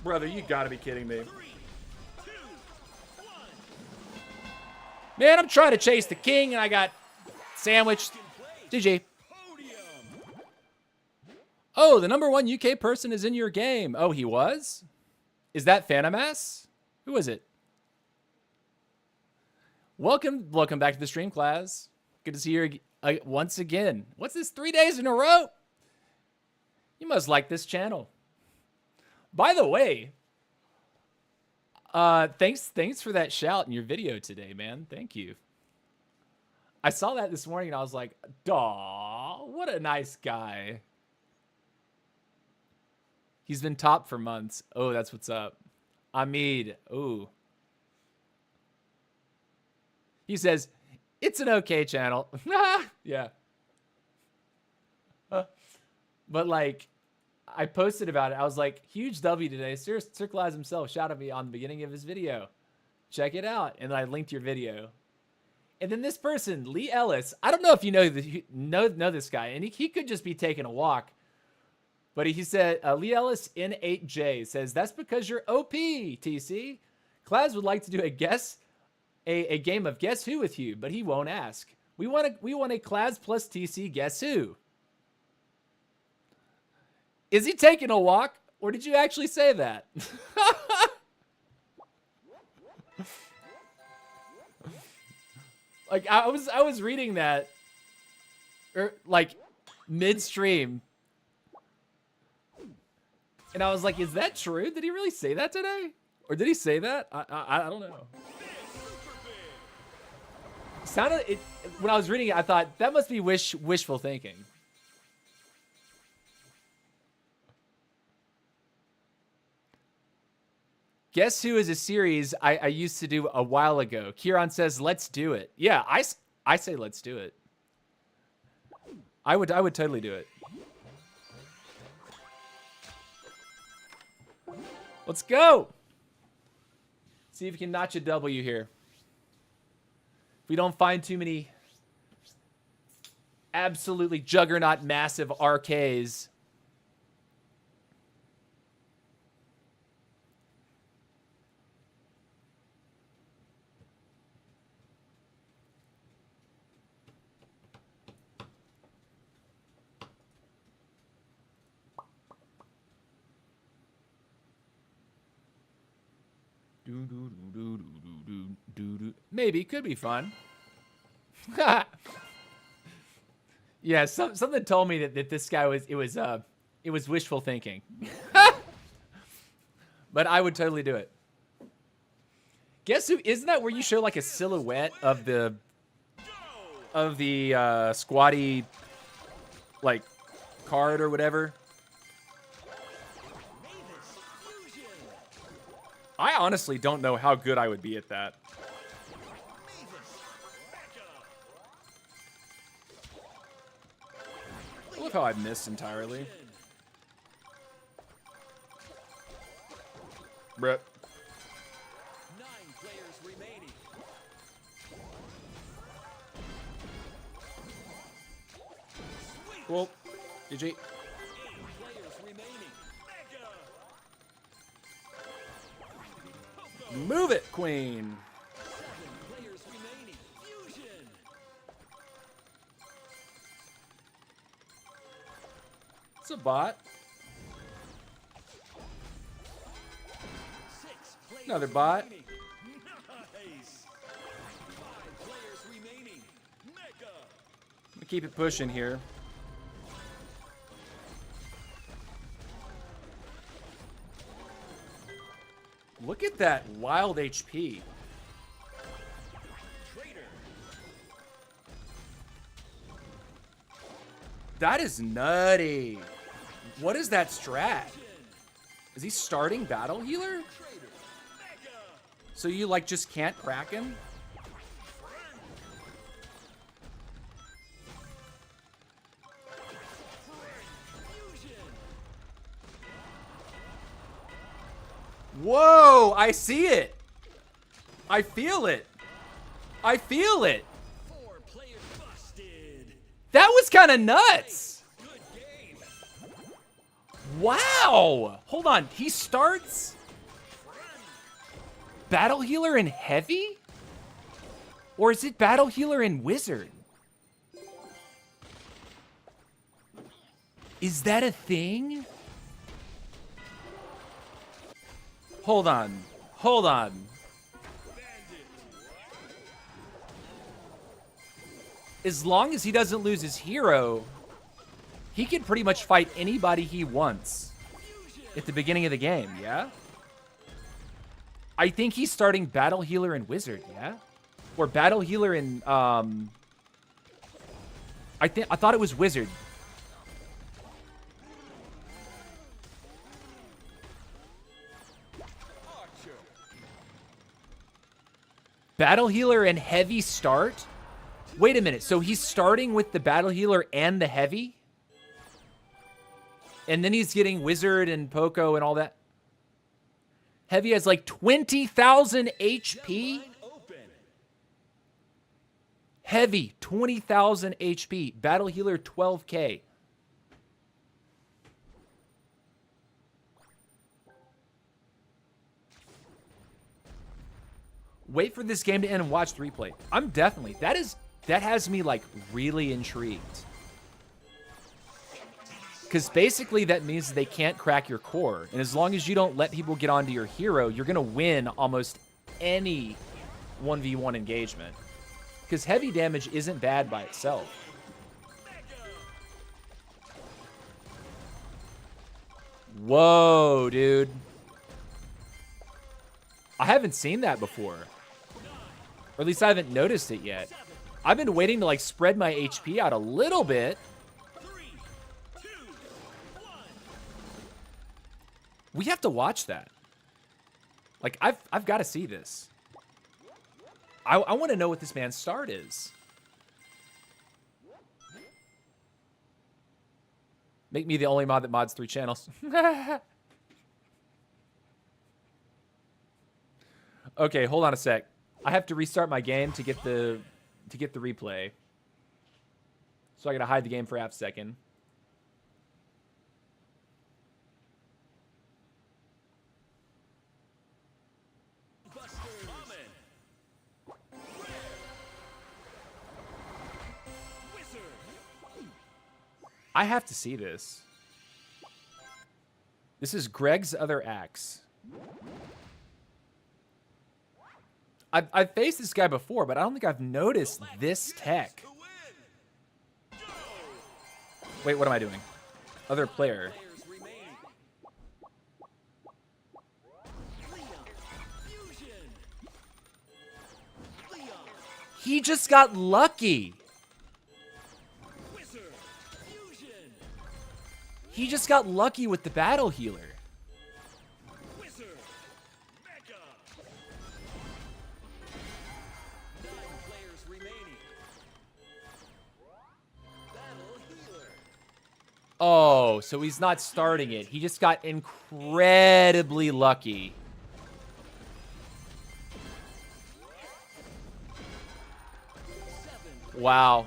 Brother, you gotta be kidding me. 3, 2, 1. Man, I'm trying to chase the king, and I got sandwiched. GG. Podium. Oh, the #1 UK person is in your game. Oh, he was? Is that Phanomas? Who is it? Welcome back to the stream, class. Good to see you once again. What's this, 3 days in a row? You must like this channel. By the way, thanks for that shout in your video today, man. Thank you. I saw that this morning and I was like, "Daw, what a nice guy." He's been top for months. Oh, that's what's up. Ahmed. Ooh. He says, "It's an okay channel." Yeah. But like, I posted about it. I was like, huge W today. Sir Claus himself shouted me on the beginning of his video. Check it out. And then I linked your video. And then this person, Lee Ellis, I don't know if you know this guy, and he could just be taking a walk. But he said, Lee Ellis N8J says, "That's because you're OP, TC. Claus would like to do a game of Guess Who with you, but he won't ask. We want a Claus plus TC Guess Who." Is he taking a walk, or did you actually say that? Like, I was reading that, like, midstream, and I was like, is that true? Did he really say that today? Or did he say that? I don't know. Sounded it when I was reading it. I thought that must be wishful thinking. Guess Who is a series I used to do a while ago. Kieran says, "Let's do it." Yeah, I say let's do it. I would totally do it. Let's go. See if we can notch a W here. If we don't find too many absolutely juggernaut massive RKs. Maybe, could be fun. Yeah, something told me that this guy it was wishful thinking. But I would totally do it. Guess Who, isn't that where you show like a silhouette of the squatty like card or whatever? I honestly don't know how good I would be at that. I love how I missed entirely. Bruh. 9 players remaining. Cool. GG. 8 players remaining. Mega. Move it, Queen. 7 players remaining. Fusion. It's a bot. 6 players Another bot. remaining. Nice. 5 players remaining. Mega. I'm gonna keep it pushing here. Look at that wild HP. Trader. That is nutty. What is that strat? Is he starting battle healer? Trader. Mega. So you like just can't crack him? Fusion. Whoa, I see it. I feel it. I feel it. 4 players busted. That was kind of nuts. Good game. Wow! Hold on. He starts Battle Healer in Heavy? Or is it Battle Healer in Wizard? Is that a thing? Hold on. Hold on. As long as he doesn't lose his hero, he can pretty much fight anybody he wants at the beginning of the game, yeah? I think he's starting Battle Healer and Wizard, yeah? Or Battle Healer and, I thought it was Wizard. Battle Healer and Heavy start? Wait a minute, so he's starting with the Battle Healer and the Heavy? And then he's getting Wizard and Poco and all that? Heavy has like 20,000 HP? Heavy, 20,000 HP. Battle Healer, 12K. Wait for this game to end and watch the replay. I'm definitely, that has me like really intrigued. Because basically that means they can't crack your core. And as long as you don't let people get onto your hero, you're going to win almost any 1v1 engagement. Because heavy damage isn't bad by itself. Whoa, dude. I haven't seen that before. Or at least I haven't noticed it yet. I've been waiting to like spread my HP out a little bit. We have to watch that. Like, I've got to see this. I want to know what this man's start is. Make me the only mod that mods 3 channels. Okay, hold on a sec. I have to restart my game to get the replay. So I gotta hide the game for half a second. I have to see this. This is Greg's other axe. I've faced this guy before, but I don't think I've noticed this tech. Wait, what am I doing? Other player. He just got lucky. He just got lucky with the Battle Healer. Oh, so he's not starting it. He just got incredibly lucky. Wow.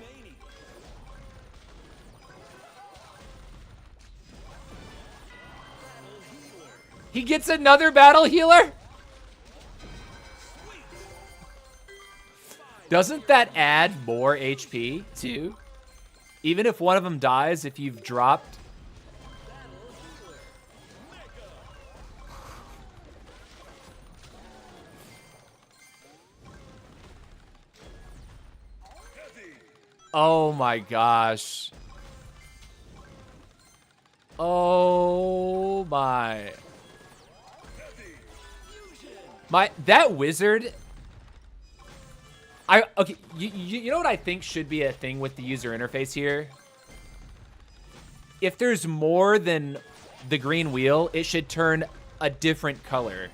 He gets another Battle Healer? Doesn't that add more HP, too? Even if one of them dies, if you've dropped... Oh my gosh. Oh my... That wizard... Okay, you know what I think should be a thing with the user interface here? If there's more than the green wheel, it should turn a different color.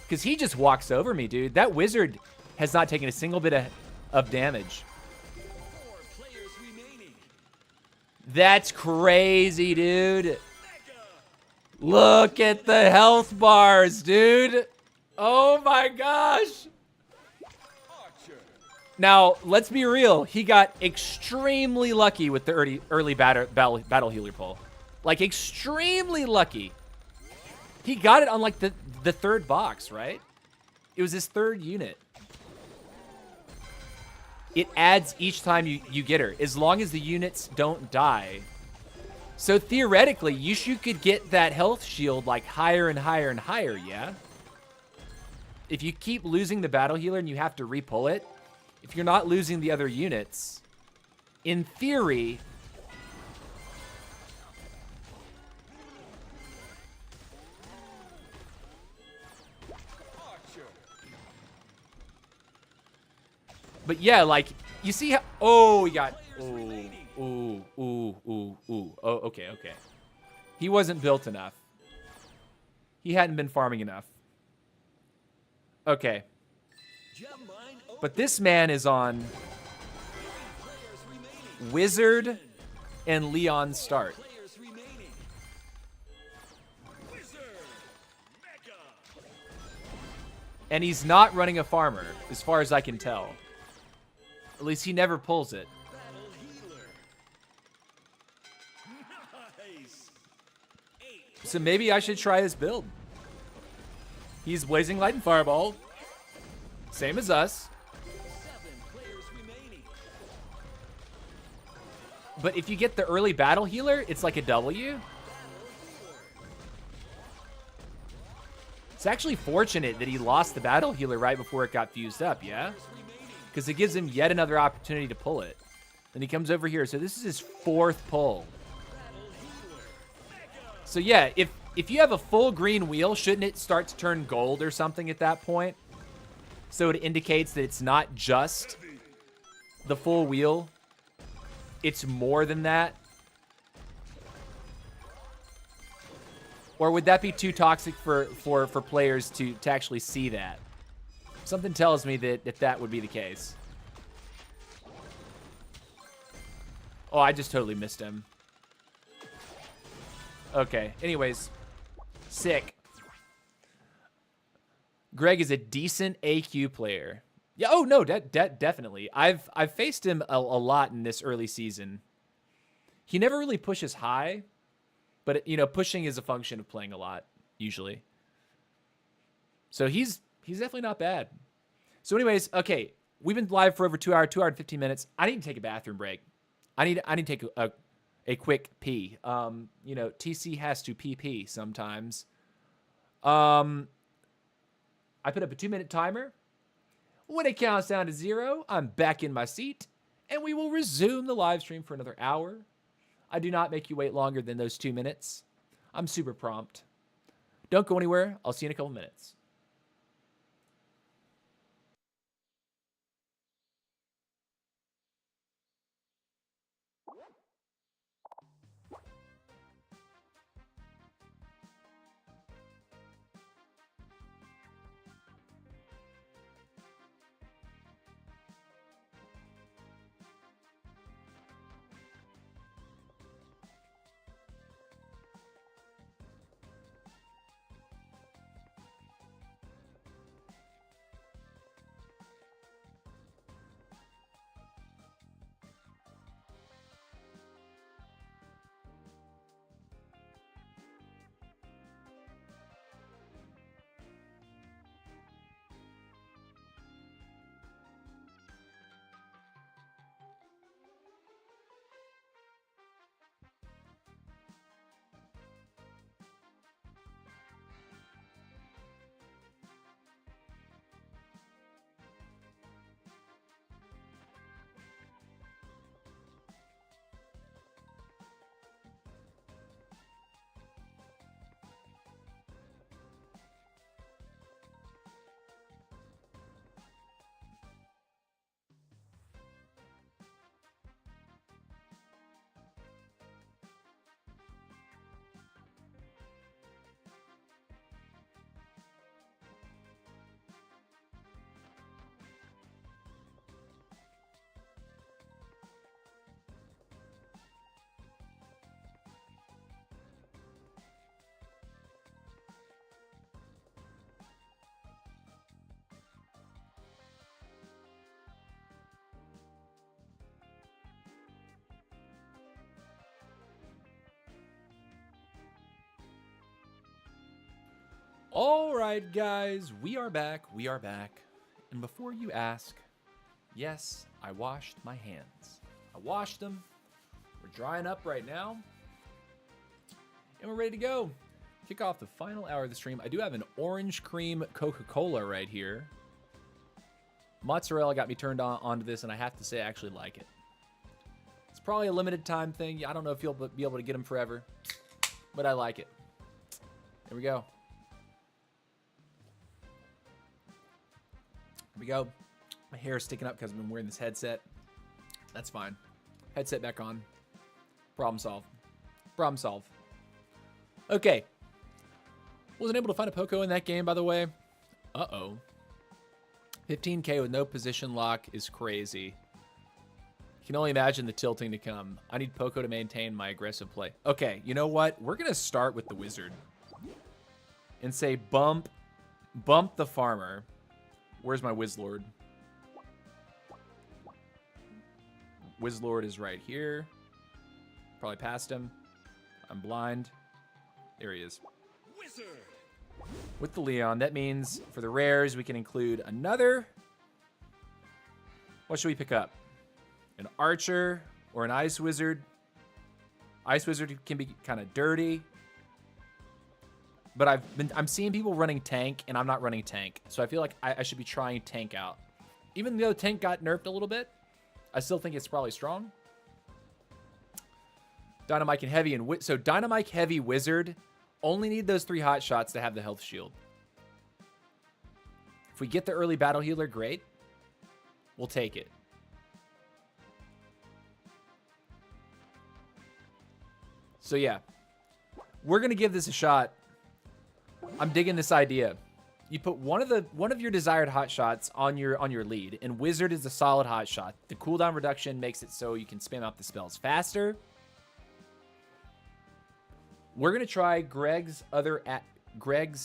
Because he just walks over me, dude. That wizard has not taken a single bit of damage. That's crazy, dude. Look at the health bars, dude. Oh my gosh. Now, let's be real. He got extremely lucky with the early battle healer pull. Like, extremely lucky. He got it on, like, the third box, right? It was his third unit. It adds each time you get her, as long as the units don't die. So theoretically, you could get that health shield, like, higher and higher and higher, yeah? If you keep losing the battle healer and you have to re-pull it, if you're not losing the other units, in theory... But yeah, like, you see how... Oh, he got... Ooh. Oh, okay. He wasn't built enough. He hadn't been farming enough. Okay. But this man is on Wizard and Leon start. And he's not running a farmer, as far as I can tell. At least he never pulls it. So maybe I should try his build. He's Blazing Light and Fireball. Same as us. But if you get the early battle healer, it's like a W. It's actually fortunate that he lost the battle healer right before it got fused up, yeah? Because it gives him yet another opportunity to pull it. Then he comes over here. So this is his fourth pull. So yeah, if you have a full green wheel, shouldn't it start to turn gold or something at that point? So it indicates that it's not just the full wheel. It's more than that. Or would that be too toxic for players to actually see that? Something tells me that would be the case. Oh, I just totally missed him. Okay, anyways. Sick. Greg is a decent AQ player. Yeah, oh no, definitely. I've faced him a lot in this early season. He never really pushes high, but you know, pushing is a function of playing a lot usually. So he's definitely not bad. So anyways, okay, we've been live for over 2 hours, 2 hours and 15 minutes. I need to take a bathroom break. I need to take a quick pee. You know, TC has to pee sometimes. I put up a 2-minute timer. When it counts down to 0, I'm back in my seat, and we will resume the live stream for another hour. I do not make you wait longer than those 2 minutes. I'm super prompt. Don't go anywhere. I'll see you in a couple minutes. All right, guys, we are back. We are back. And before you ask, yes, I washed my hands. I washed them. We're drying up right now. And we're ready to go. Kick off the final hour of the stream. I do have an orange cream Coca-Cola right here. Mozzarella got me turned onto this, and I have to say I actually like it. It's probably a limited time thing. I don't know if you'll be able to get them forever, but I like it. Here we go. Here we go. My hair is sticking up because I've been wearing this headset. That's fine. Headset back on. Problem solved. Problem solved. Okay. Wasn't able to find a Poco in that game, by the way. Uh-oh. 15K with no position lock is crazy. You can only imagine the tilting to come. I need Poco to maintain my aggressive play. Okay, you know what? We're going to start with the wizard. And say bump the farmer. Where's my Wizlord? Wizlord is right here. Probably past him. I'm blind. There he is. Wizard. With the Leon, that means for the rares, we can include another. What should we pick up? An Archer or an Ice Wizard. Ice Wizard can be kind of dirty. But I'm seeing people running tank, and I'm not running tank. So I feel like I should be trying tank out. Even though tank got nerfed a little bit, I still think it's probably strong. Dynamite and Heavy and so Dynamite, Heavy, Wizard only need those 3 hot shots to have the health shield. If we get the early battle healer, great. We'll take it. So yeah, we're gonna give this a shot. I'm digging this idea. You put one of your desired hot shots on your lead, and Wizard is a solid hot shot. The cooldown reduction makes it so you can spam out the spells faster. We're gonna try Greg's other axe.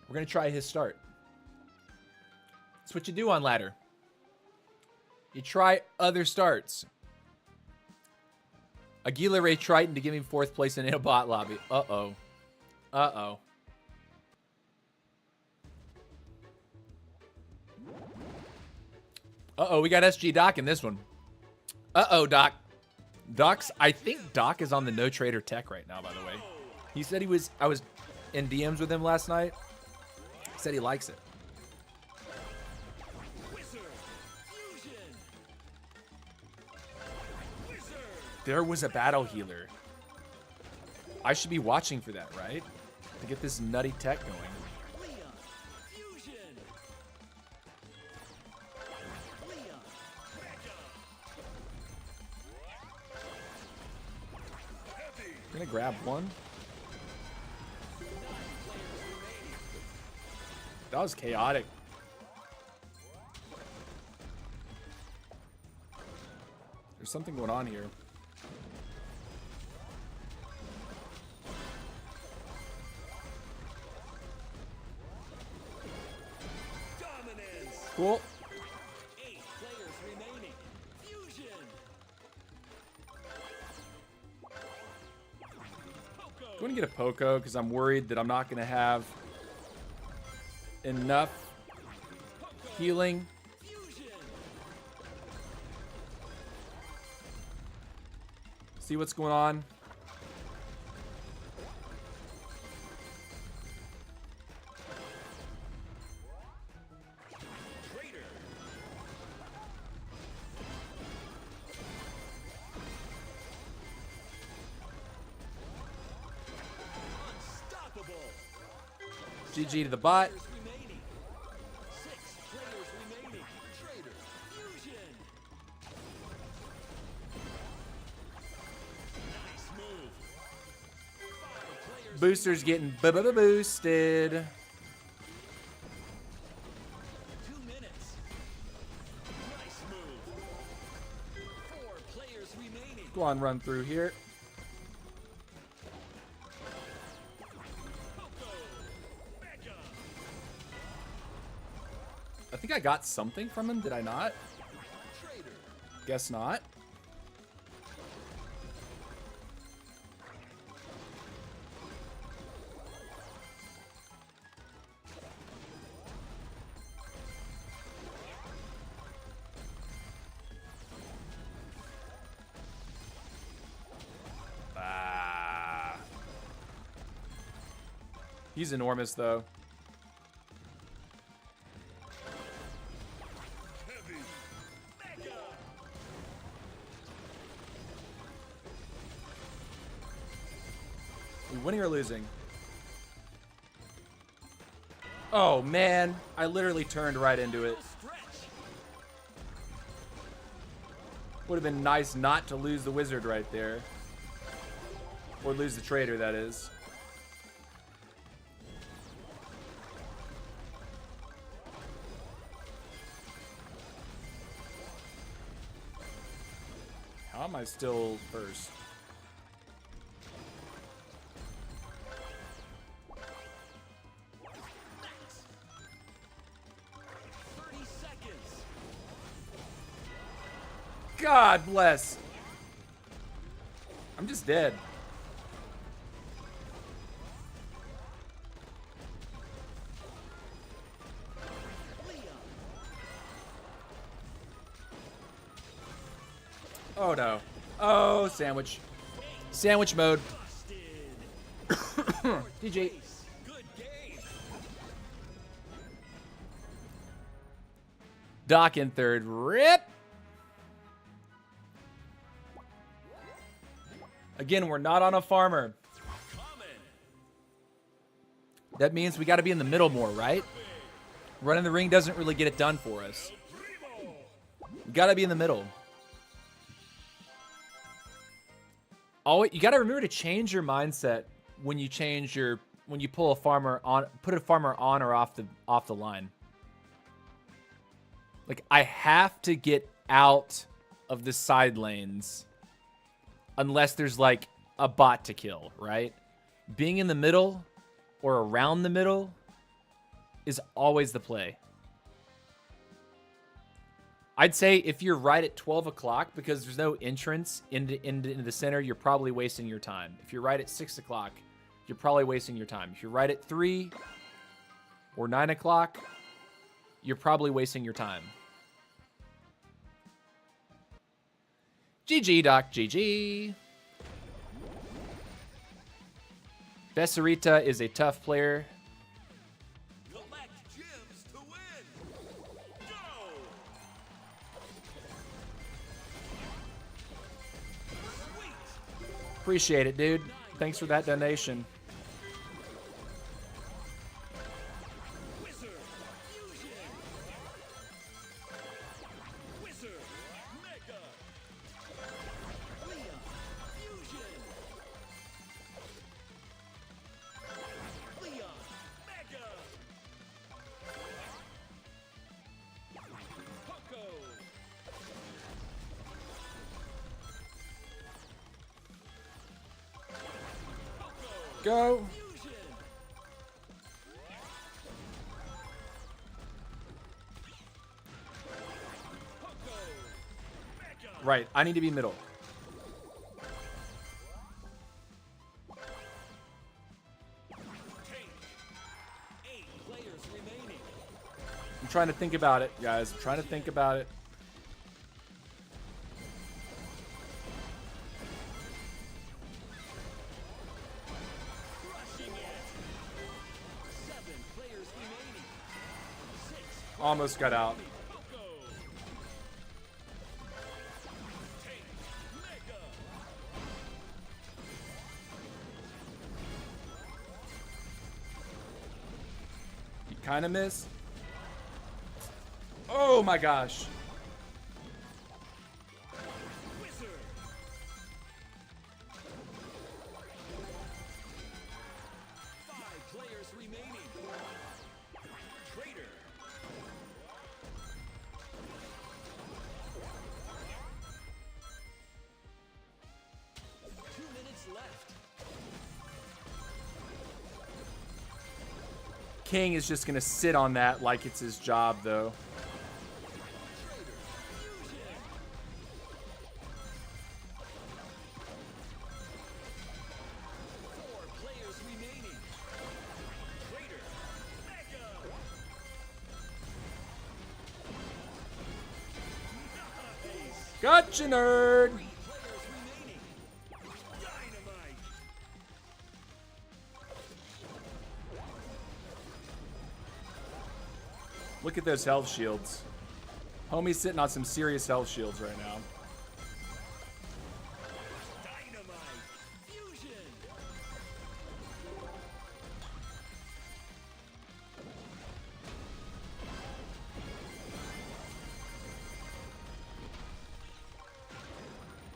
We're gonna try his start. That's what you do on ladder. You try other starts. Aguila Ray Triton to give him 4th place in a bot lobby. Uh-oh. Uh-oh. Uh-oh, we got SG Doc in this one. Uh-oh, Doc. I think Doc is on the No Trader Tech right now, by the way. He said I was in DMs with him last night. He said he likes it. There was a battle healer. I should be watching for that, right? To get this nutty tech going. I'm gonna grab one. That was chaotic. There's something going on here. Cool. 8 players remaining. Fusion. I'm going to get a Poco because I'm worried that I'm not going to have enough healing. See what's going on. GG to the bot. Booster's getting boosted. 2 minutes. Nice move. 4 players remaining. Go on, run through here. I think I got something from him. Did I not? Guess not. He's enormous, though. Heavy. Mega. We winning or losing? Oh, man. I literally turned right into it. Stretch. Would have been nice not to lose the wizard right there. Or lose the trader, that is. How am I still first? Max. 30 seconds. God bless. I'm just dead. Leon. Oh no. Oh, sandwich. Sandwich mode. Busted. GG. Good game. Doc in third. Rip. Again, we're not on a farmer. Common. That means we got to be in the middle more, right? Running the ring doesn't really get it done for us. Primo. We got to be in the middle. Always, you got to remember to change your mindset when you pull a farmer on, put a farmer on or off the line. Like, I have to get out of the side lanes unless there's like a bot to kill, right? Being in the middle or around the middle is always the play. I'd say if you're right at 12 o'clock, because there's no entrance into the center, you're probably wasting your time. If you're right at 6 o'clock, you're probably wasting your time. If you're right at 3 or 9 o'clock, you're probably wasting your time. GG, Doc, GG. Besarita is a tough player. Collect gems to win. Go. Sweet. Appreciate it, dude. Thanks for that donation. Wizard. Fusion. Wizard. Mega. Leon. Fusion. Leon. Mega. Poco. Go. Fusion. Poco. Mega. Right, I need to be middle. Take. 8 players remaining. I'm trying to think about it, guys. I'm trying to think about it. Crushing it. 7 players remaining. 6. Almost got out. Poco. Take. Mega. You kind of missed. Oh my gosh. Wizard. 5 players remaining. Traitor. Two minutes left. King is just going to sit on that like it's his job, though. Fusion. 4 players remaining. Traitor. Mega. Nice. Gotcha, nerd. 3 players remaining. Dynamite. Look at those health shields. Homie's sitting on some serious health shields right now. Dynamite. Fusion.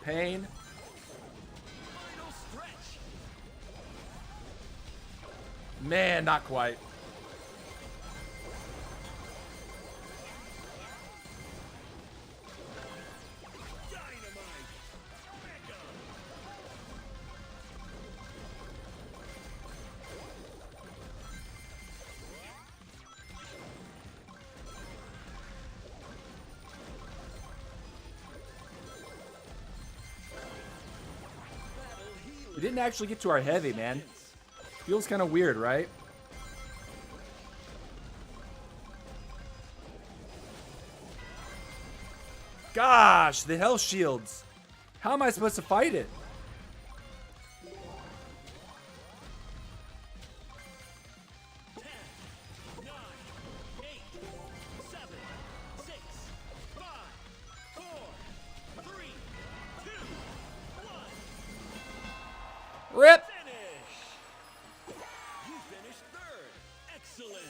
Pain. Final stretch. Man, not quite. Dynamite. Mega. We didn't actually get to our heavy, man. Feels kind of weird, right? Gosh, the health shields. How am I supposed to fight it? Rip! You finished third. Excellent.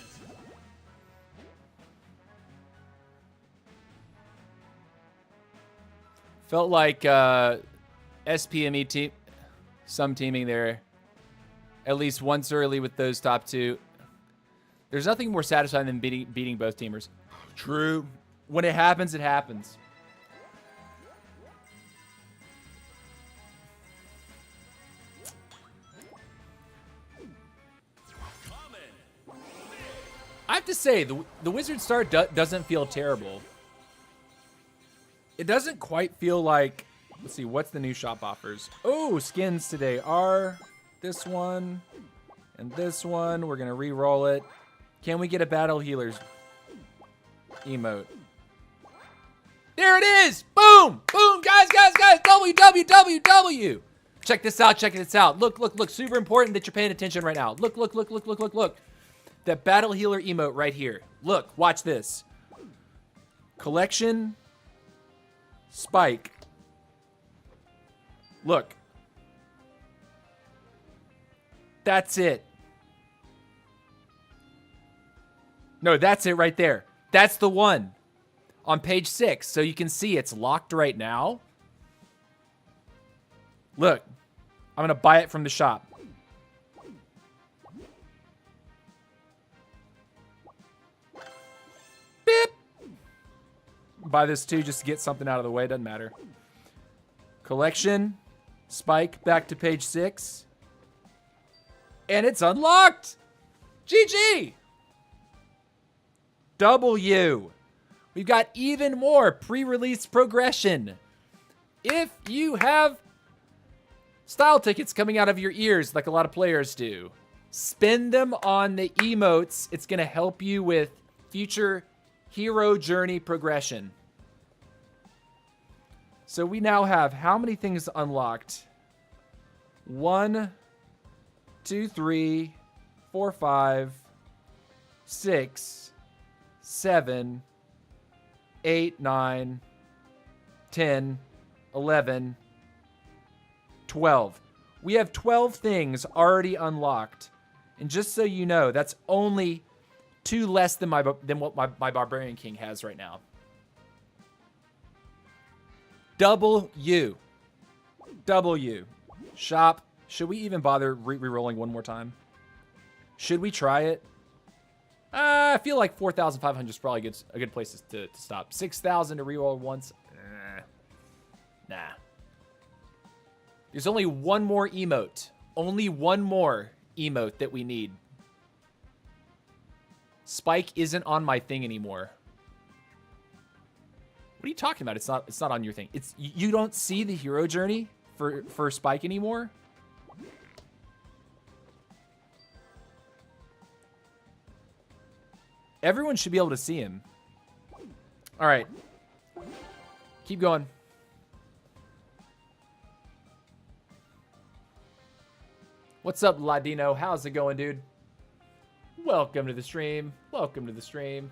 Felt like SPME team, some teaming there, at least once early with those top two. There's nothing more satisfying than beating both teamers. True. When it happens, it happens. I have to say, the Wizard Star doesn't feel terrible. It doesn't quite feel like... Let's see, what's the new shop offers? Oh, skins today are this one and this one. We're going to re-roll it. Can we get a Battle Healers emote? There it is! Boom! Boom! Guys! WWWW! Check this out, check this out. Look. Super important that you're paying attention right now. Look. That Battle Healer emote right here. Look, watch this. Collection. Spike. Look. That's it. No, that's it right there. That's the one. On page 6. So you can see it's locked right now. Look. I'm going to buy it from the shop. Beep. Buy this too just to get something out of the way. Doesn't matter. Collection. Spike. Back to page 6. And it's unlocked. GG. W. We've got even more pre-release progression. If you have style tickets coming out of your ears like a lot of players do, spend them on the emotes. It's going to help you with future hero journey progression. So we now have how many things unlocked? 1, 2, 3, 4, 5, 6, 7, 8, 9, 10, 11, 12. We have 12 things already unlocked. And just so you know, that's only 2 less than what my Barbarian King has right now. W. Shop. Should we even bother re-rolling one more time? Should we try it? I feel like 4,500 is probably a good place to stop. 6,000 to re-roll once. Nah. There's only one more emote. Only one more emote that we need. Spike isn't on my thing anymore. What are you talking about? It's not on your thing. You don't see the hero journey for Spike anymore? Everyone should be able to see him. All right. Keep going. What's up, Ladino? How's it going, dude? Welcome to the stream. Welcome to the stream.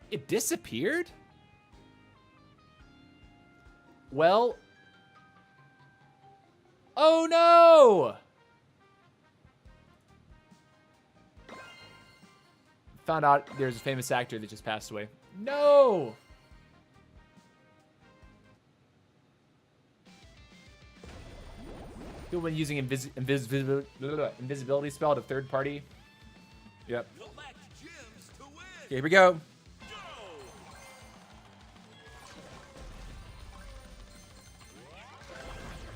It disappeared? Well... Oh no! Found out there's a famous actor that just passed away. No! People been using invisibility spell to third party. Yep. Collect gems to win. Okay, here we go. Go.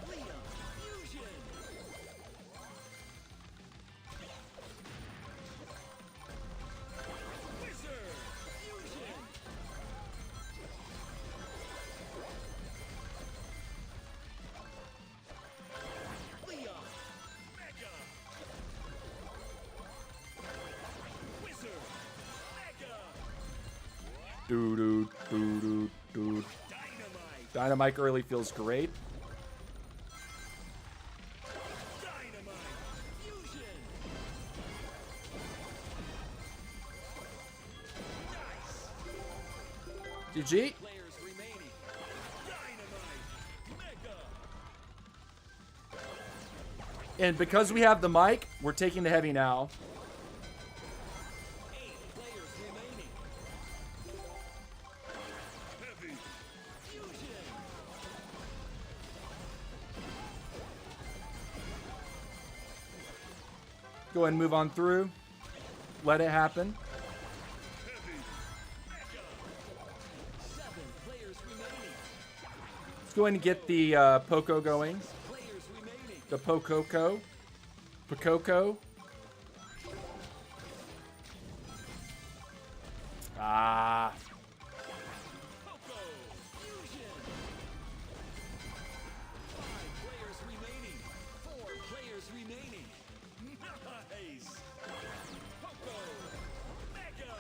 Leon Fusion. Wizard Fusion. Leon Mega. Wizard Mega. Dude. Dynamite. Dynamite early feels great. Dynamite Fusion. Nice. GG. Players remaining. Dynamite Mega. And because we have the mic, we're taking the heavy now. 8 players remaining. Heavy Fusion. Go ahead and move on through. Let it happen. Heavy Mega. 7 players remaining. Let's go ahead and get the Poco going. Players remaining. The Pococo. Pococo. Ah. Poco Fusion. 5 players remaining. 4 players remaining. Nice. Poco Mega.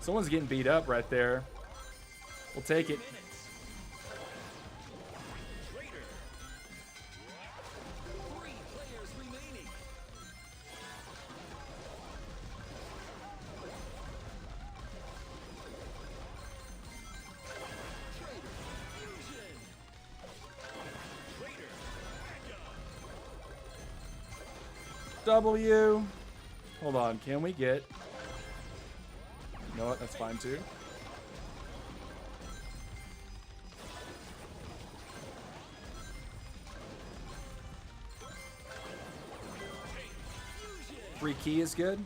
Someone's getting beat up right there. We'll take it. Minutes. Trader. 3 players remaining. Trader Fusion. Trader Mega. W. Hold on. Can we get... You know what? That's fine too. Free key is good.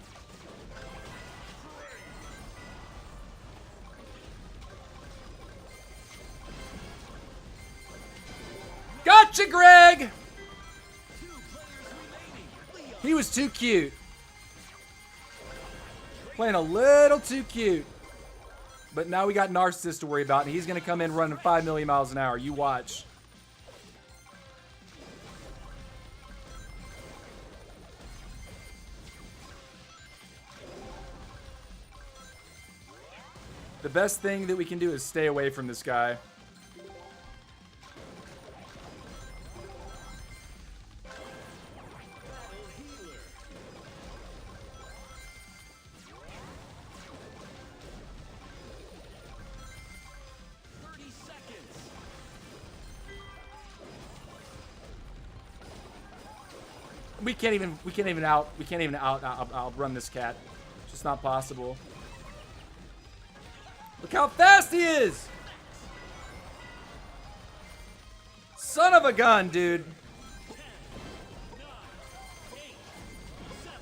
Gotcha, Greg! 2 players remaining. Leon. He was too cute. Playing a little too cute. But now we got Narcissus to worry about, and he's going to come in running 5 million miles an hour. You watch. The best thing that we can do is stay away from this guy. Battle Healer. 30 seconds. We can't even outrun this cat. It's just not possible. Look how fast he is! Son of a gun, dude. 10, 9, 8, 7,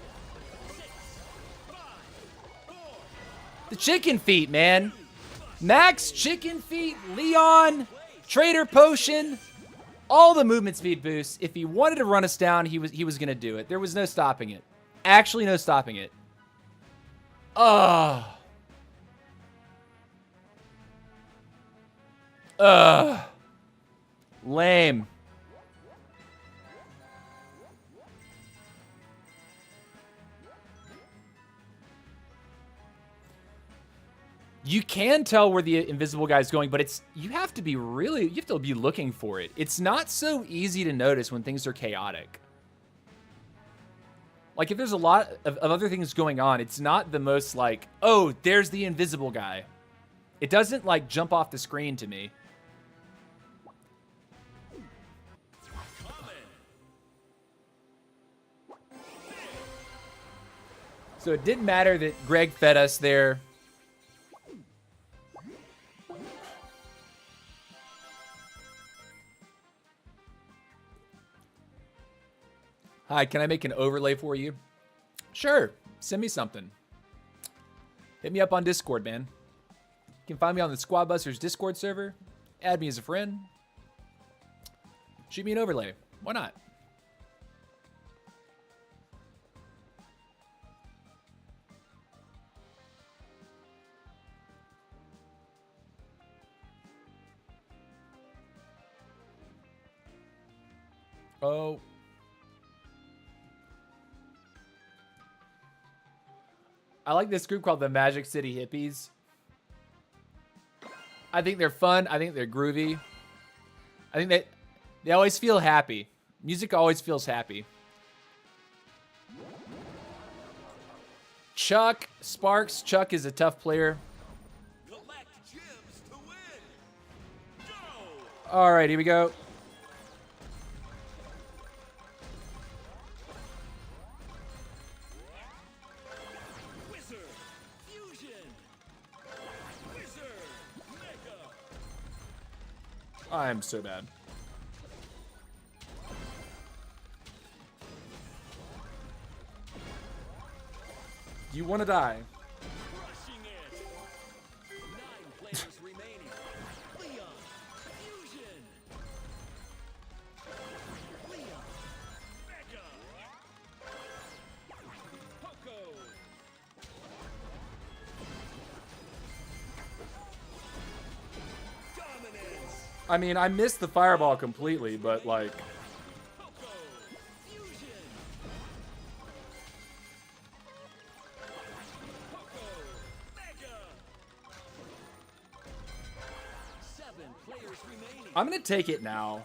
6, 5, 4, The chicken feet, man. Max chicken feet, Leon, Trader Potion, all the movement speed boosts. If he wanted to run us down, he was gonna do it. There was no stopping it. Actually, no stopping it. Ugh. Ugh. Lame. You can tell where the invisible guy's going, but you have to be looking for it. It's not so easy to notice when things are chaotic. Like, if there's a lot of other things going on, it's not the most like, oh, there's the invisible guy. It doesn't, like, jump off the screen to me. So it didn't matter that Greg fed us there. Hi, can I make an overlay for you? Sure. Send me something. Hit me up on Discord, man. You can find me on the Squad Busters Discord server. Add me as a friend. Shoot me an overlay. Why not? Oh. I like this group called the Magic City Hippies. I think they're fun. I think they're groovy. I think they always feel happy. Music always feels happy. Chuck Sparks. Chuck is a tough player. Collect gems to win. Go. All right, here we go. Wizard. Fusion. Wizard. Mega. I'm so bad. You want to die? Crushing it. 9 players remaining. Leon. Fusion. Leon. Mega. Poco. Dominance. I mean, I missed the fireball completely, but like, Poco. Fusion. Poco. Mega. 7 players remaining. I'm gonna take it now.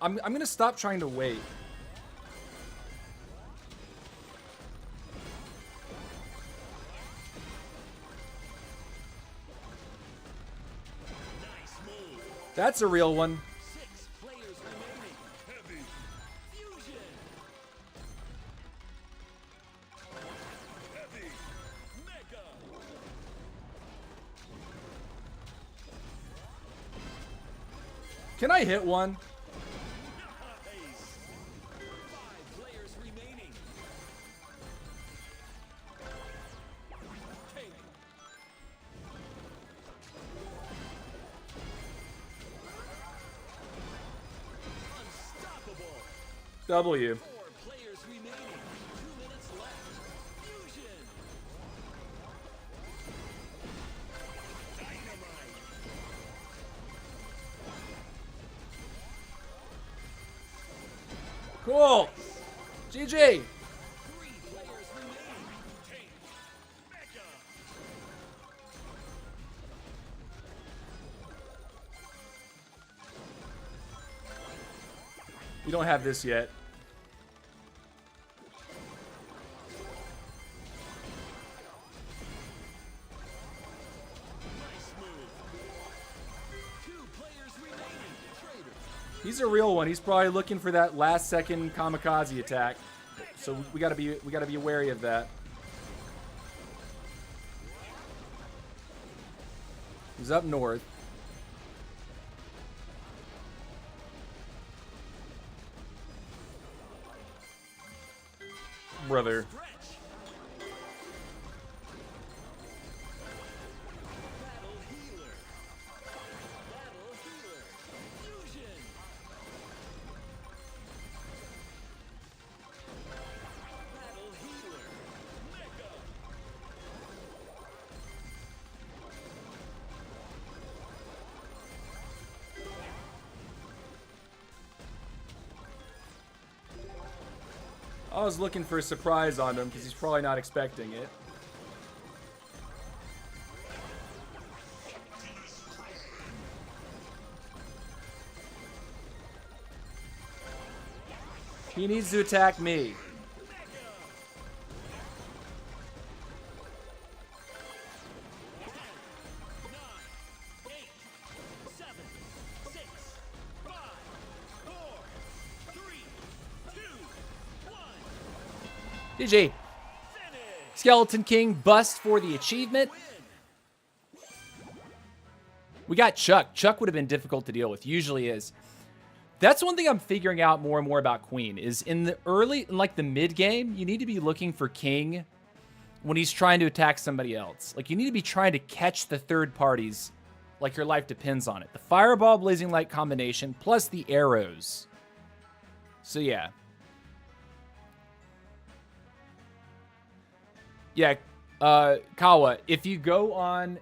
I'm gonna stop trying to wait. Nice move. That's a real one. 6 players remaining. Heavy. Fusion. Heavy. Mega. Can I hit one? Nice. 5 players remaining. Take. Unstoppable. W. 4 players remaining. 2 minutes left. Fusion. Dynamite. Cool. GG. 3 players remaining. Take. Mega. We don't have this yet. Nice move. 2 players remaining. Trader. He's a real one. He's probably looking for that last second kamikaze attack. So we gotta be wary of that. He's up north. Brother. Stretch. Battle healer. Battle healer. Fusion. Battle healer. Mega. I was looking for a surprise on him because he's probably not expecting it. He needs to attack me. GG. Skeleton King bust for the achievement. We got Chuck. Chuck would have been difficult to deal with. Usually is. That's one thing I'm figuring out more and more about Queen is in the early, like the mid game, you need to be looking for King when he's trying to attack somebody else. Like you need to be trying to catch the third parties like your life depends on it. The Fireball Blazing Light combination plus the arrows. So yeah. Yeah, Kawa, if you go on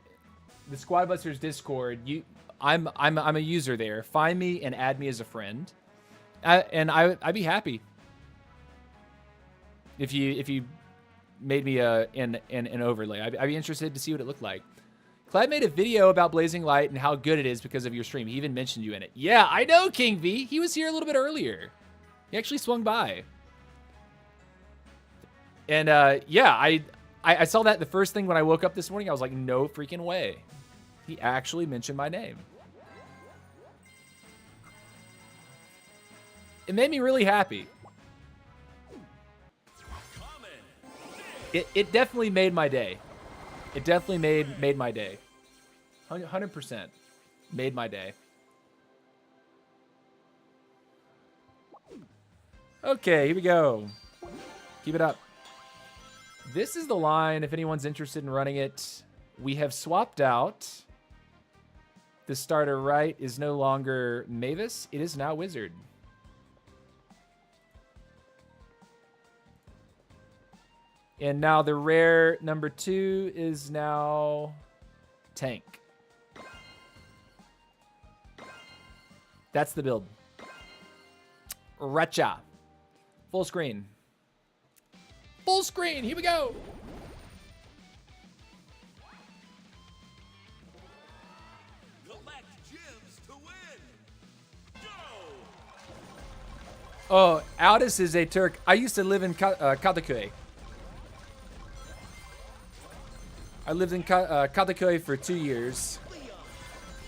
the Squad Busters Discord, I'm a user there. Find me and add me as a friend, I'd be happy if you made me an overlay. I'd be interested to see what it looked like. Clyde made a video about Blazing Light and how good it is because of your stream. He even mentioned you in it. Yeah, I know, King V. He was here a little bit earlier. He actually swung by. And yeah, I saw that the first thing when I woke up this morning. I was like, no freaking way. He actually mentioned my name. It made me really happy. It definitely made my day. It definitely made my day. 100% made my day. Okay, here we go. Keep it up. This is the line, if anyone's interested in running it. We have swapped out. The starter right is no longer Mavis. It is now Wizard. And now the rare number 2 is now Tank. That's the build. Racha. Full screen. Full screen. Here we go. Collect gems to win. Go. Oh, Aldous is a Turk. I used to live in Kadıköy. I lived in Kadıköy for 2 years.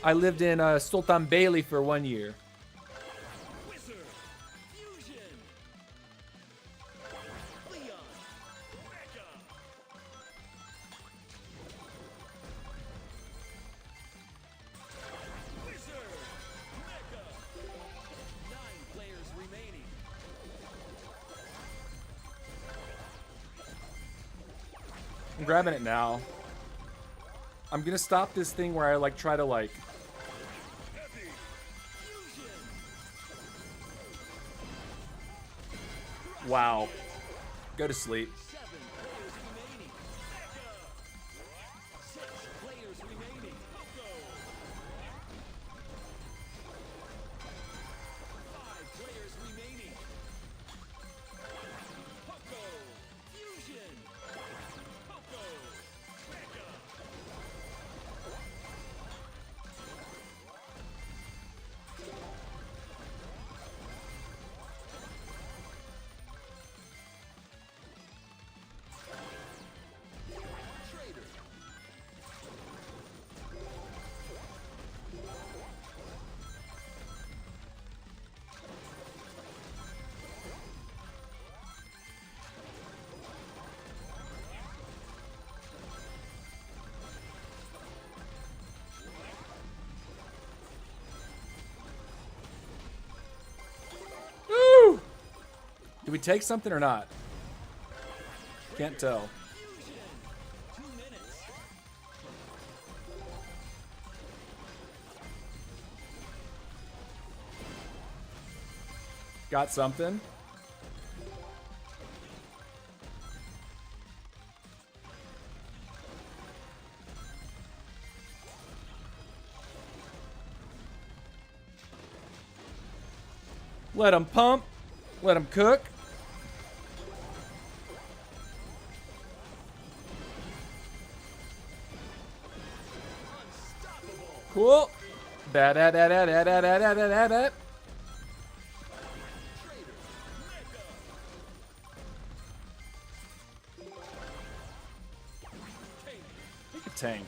I lived in Sultanbeyli for 1 year. Wizard. Fusion. Leon. Mega. Wizard. Mega. 9 players remaining. I'm grabbing it now. I'm gonna stop this thing where I like try to like. Heavy. Fusion. Wow. Go to sleep. 7 players remaining. Mega. 6 players remaining. Go. 5 players remaining. Poco. Fusion. Poco. Mega. Trader. Woo! Do we take something or not? Can't tell. Fusion. 2 minutes. Got something. Let them pump. Let them cook. Unstoppable. Cool. Ba-da-da-da-da-da-da-da-da-da. Trader. Mega. Tank. Take a tank.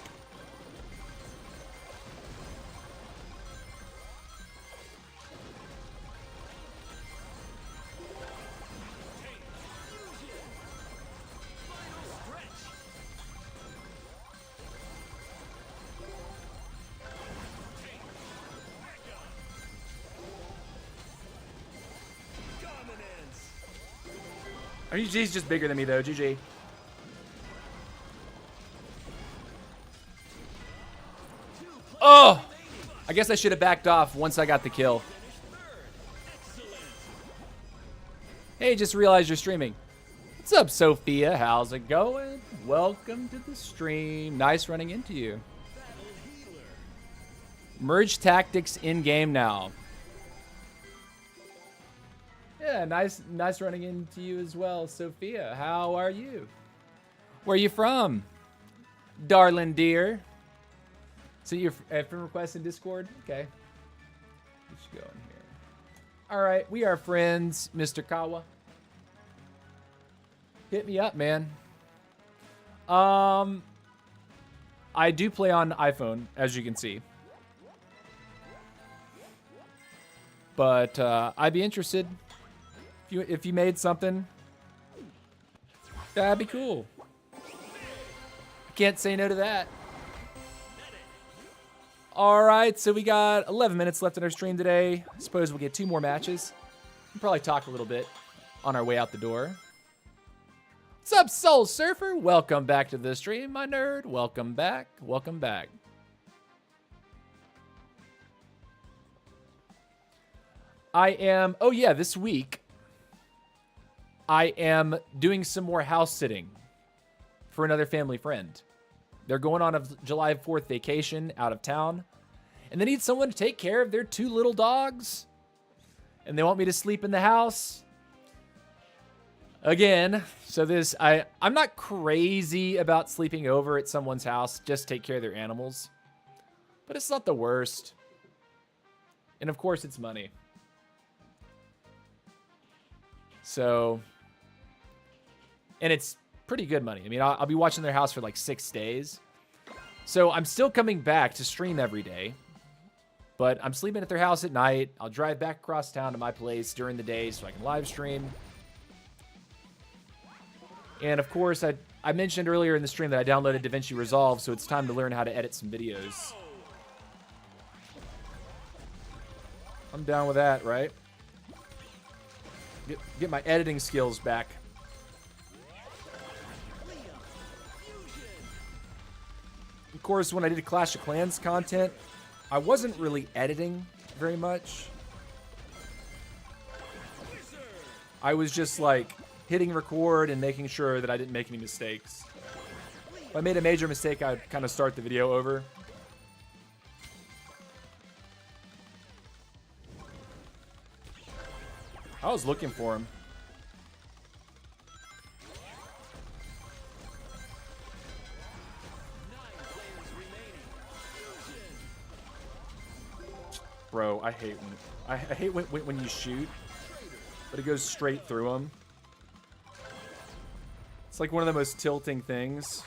He's just bigger than me, though. GG. Oh! I guess I should have backed off once I got the kill. Hey, just realized you're streaming. What's up, Sophia? How's it going? Welcome to the stream. Nice running into you. Merge tactics in-game now. Yeah, nice running into you as well, Sophia. How are you? Where are you from? Darling dear. So your friend request in Discord? Okay. Get you going here. All right, we are friends, Mr. Kawa. Hit me up, man. I do play on iPhone, as you can see. But I'd be interested if you made something. That'd be cool. I can't say no to that. All right, so we got 11 minutes left in our stream today. I suppose we'll get 2 more matches. We'll probably talk a little bit on our way out the door. What's up, Soul Surfer? Welcome back to the stream, my nerd. Welcome back. Welcome back. Oh yeah, this week, I am doing some more house sitting for another family friend. They're going on a July 4th vacation out of town, and they need someone to take care of their 2 little dogs, and they want me to sleep in the house. Again, so I'm not crazy about sleeping over at someone's house, just take care of their animals, but it's not the worst. And of course, it's money. So, and it's pretty good money. I mean, I'll be watching their house for like 6 days. So I'm still coming back to stream every day, but I'm sleeping at their house at night. I'll drive back across town to my place during the day so I can live stream. And of course, I mentioned earlier in the stream that I downloaded DaVinci Resolve, so it's time to learn how to edit some videos. I'm down with that, right? Get my editing skills back. Of course, when I did Clash of Clans content, I wasn't really editing very much. I was just like hitting record and making sure that I didn't make any mistakes. If I made a major mistake, I'd kind of start the video over. I was looking for him. Bro, I hate when you shoot, but it goes straight through him. It's like one of the most tilting things.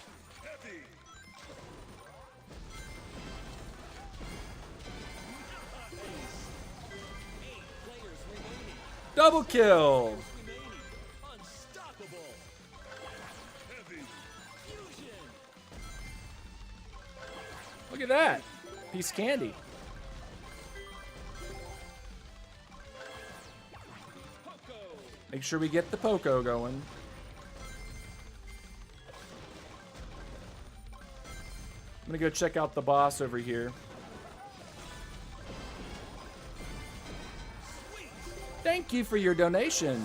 Double kill! Look at that! Piece of candy. Make sure we get the Poco going. I'm gonna go check out the boss over here. Thank you for your donation.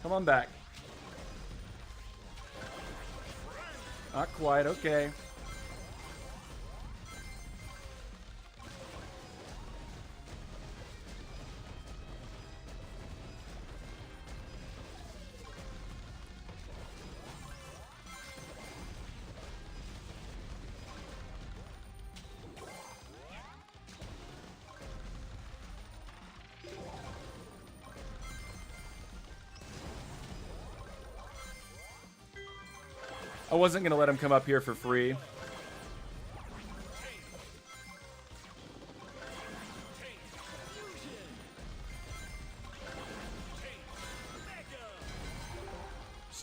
Come on back. Not quite, okay. I wasn't gonna let him come up here for free.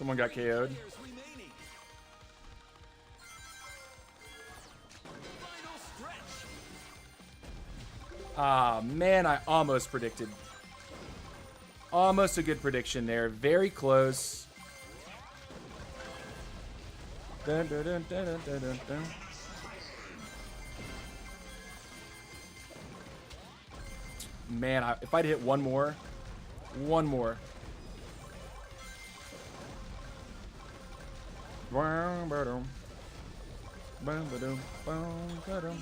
Someone got KO'd. Players remaining. Final stretch. Ah, man, I almost predicted. Almost a good prediction there. Very close. Dun, dun, dun, dun, dun, dun, dun, dun. Man, if I'd hit one more. One more. Boom, ba-dum. Boom, ba-dum, boom, ba-dum.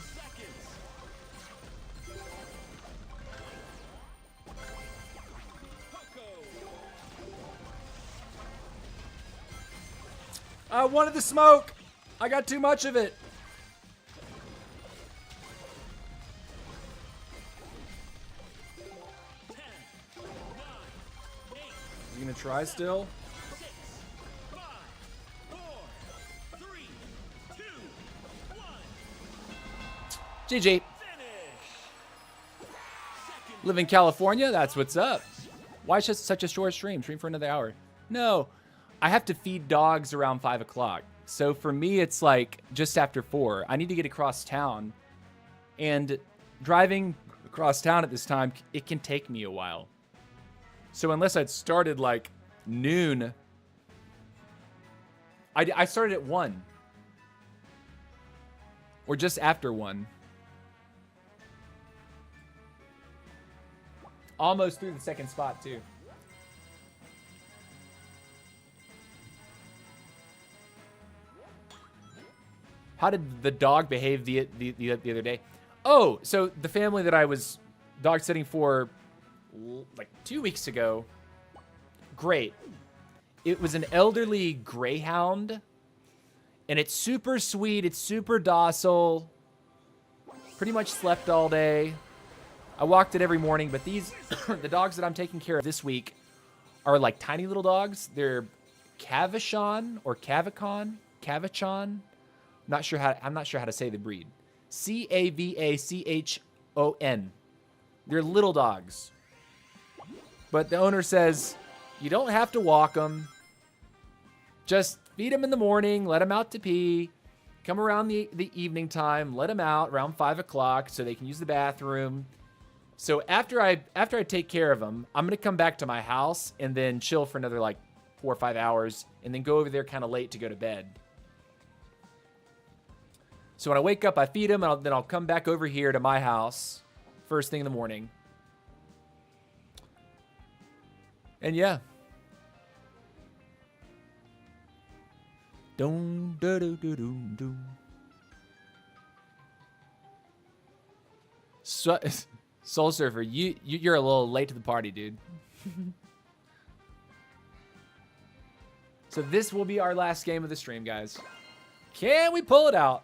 I wanted the smoke. I got too much of it. Is he gonna try still? 6, 5, 4, 3, 2, 1. GG. Finish. Live in California? That's what's up. Why just such a short stream? Stream for another hour. No, I have to feed dogs around 5 o'clock. So for me, it's like just after 4. I need to get across town. And driving across town at this time, it can take me a while. So unless I'd started like noon, I started at 1. Or just after 1. Almost through the second spot, too. How did the dog behave the other day? Oh, so the family that I was dog sitting for like 2 weeks ago, great. It was an elderly greyhound, and it's super sweet. It's super docile. Pretty much slept all day. I walked it every morning, but these, the dogs that I'm taking care of this week are like tiny little dogs. They're Cavachon or Cavachon. I'm not sure how to say the breed. Cavachon. They're little dogs. But the owner says, you don't have to walk them. Just feed them in the morning, let them out to pee. Come around the evening time, let them out around 5 o'clock so they can use the bathroom. So after I take care of them, I'm going to come back to my house and then chill for another like 4 or 5 hours and then go over there kind of late to go to bed. So when I wake up, I feed them, and then I'll come back over here to my house first thing in the morning. And yeah. Dun, da, do, do, do, do. Soul Surfer, you're a little late to the party, dude. So this will be our last game of the stream, guys. Can we pull it out?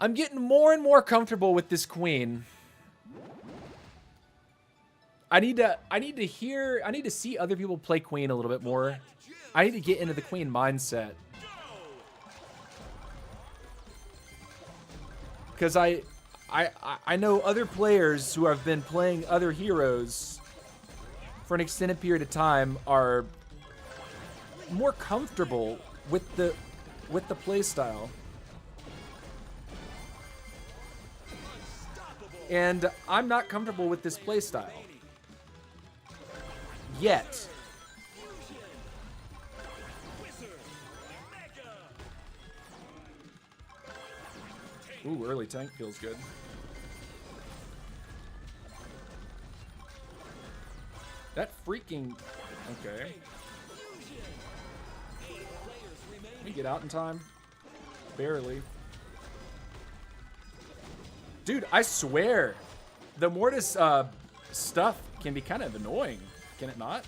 I'm getting more and more comfortable with this queen. I need to see other people play queen a little bit more. I need to get into the queen mindset. Because I know other players who have been playing other heroes for an extended period of time are more comfortable with the play style. And I'm not comfortable with this play style. Yet. Ooh, early tank feels good. That freaking... Okay. Can we get out in time? Barely. Dude, I swear, the Mortis stuff can be kind of annoying. Can it not?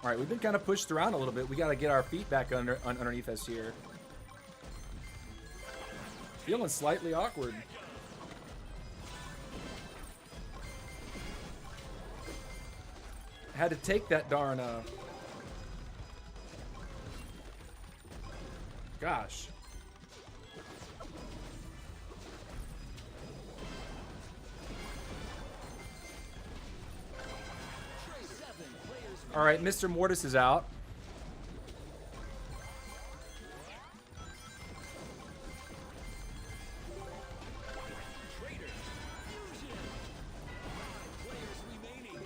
All right, we've been kind of pushed around a little bit. We got to get our feet back underneath us here. Feeling slightly awkward. I had to take that darn... Gosh. All right, Mr. Mortis is out. Traitor. Fusion. 5 players remaining.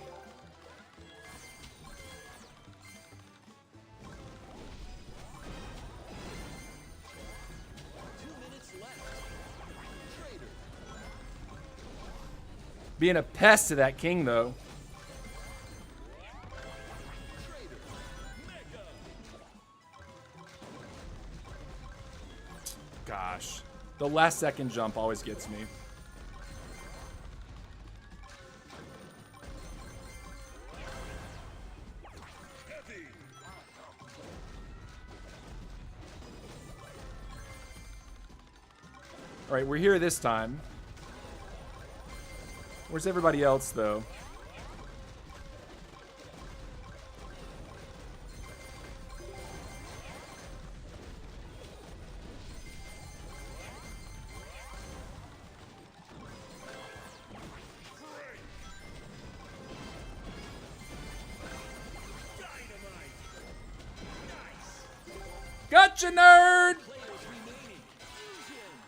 Traitor. Being a pest to that king, though. Traitor. Mega. Gosh. The last second jump always gets me. Heavy. All right, we're here this time. Where's everybody else, though? Dynamite. Nice. Gotcha, nerd! Players remaining. Fusion.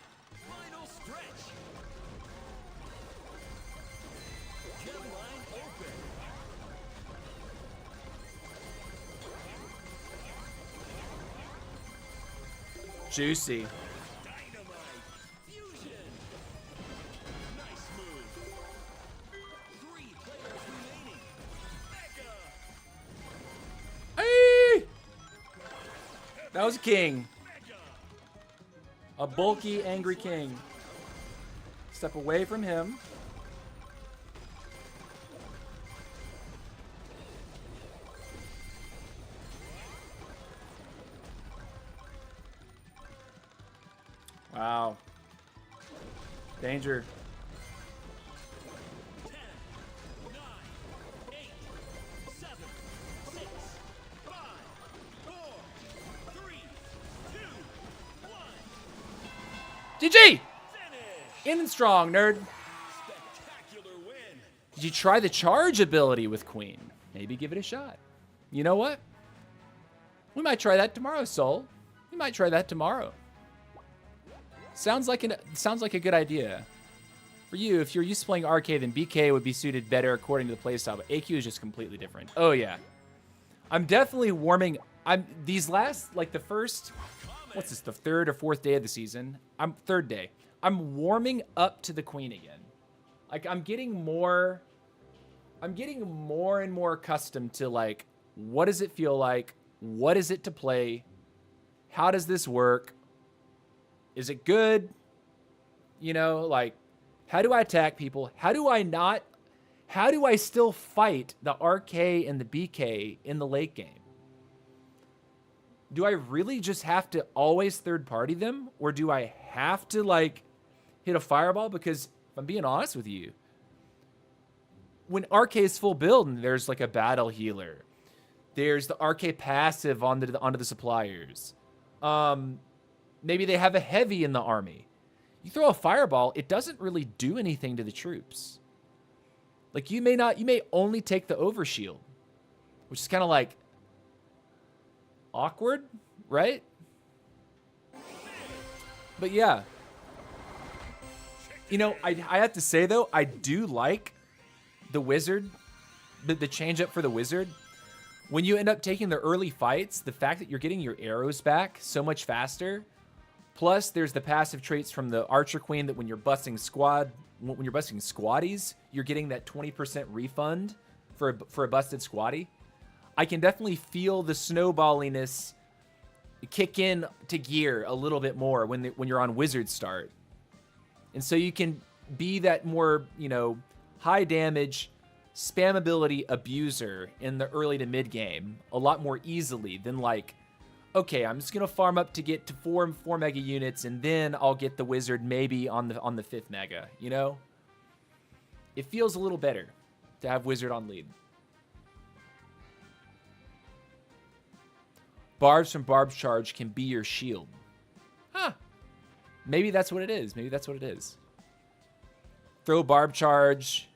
Final stretch. Gem line open. Juicy. Dynamite. Fusion. Nice move. 3 players remaining. Mega. Hey! That was a king. Mega. A bulky, angry king. Step away from him. Wow. Danger. 10, 9, 8, 7, 6, 5, 4, 3, 2, 1. GG! Finish. In and strong, nerd. Spectacular win. Did you try the charge ability with Queen? Maybe give it a shot. You know what? We might try that tomorrow, Soul. We might try that tomorrow. Sounds like a good idea. For you, if you're used to playing arcade, then BK would be suited better according to the playstyle, but AQ is just completely different. Oh yeah. I'm definitely warming. These last, like the first, what's this, the 3rd or 4th day of the season? Third day. I'm warming up to the Queen again. Like I'm getting more and more accustomed to like, what does it feel like? What is it to play? How does this work? Is it good? You know, like, how do I attack people? How do I still fight the RK and the BK in the late game? Do I really just have to always third party them? Or do I have to like hit a fireball? Because if I'm being honest with you, when RK is full build and there's like a battle healer, there's the RK passive onto the suppliers. Maybe they have a heavy in the army. You throw a fireball, it doesn't really do anything to the troops. Like you may only take the overshield, which is kind of like awkward, right? But yeah. You know, I have to say though, I do like the wizard, the change up for the wizard. When you end up taking the early fights, the fact that you're getting your arrows back so much faster. Plus, there's the passive traits from the Archer Queen that when you're busting squaddies, you're getting that 20% refund for a busted squaddie. I can definitely feel the snowballiness kick in to gear a little bit more when you're on Wizard start. And so you can be that more, you know, high damage, spamability abuser in the early to mid game a lot more easily than like, okay, I'm just gonna farm up to get to four mega units, and then I'll get the wizard maybe on the 5th mega. You know, it feels a little better to have wizard on lead. Barbs from Barb's Charge can be your shield. Huh? Maybe that's what it is. Maybe that's what it is. Throw Barb Charge,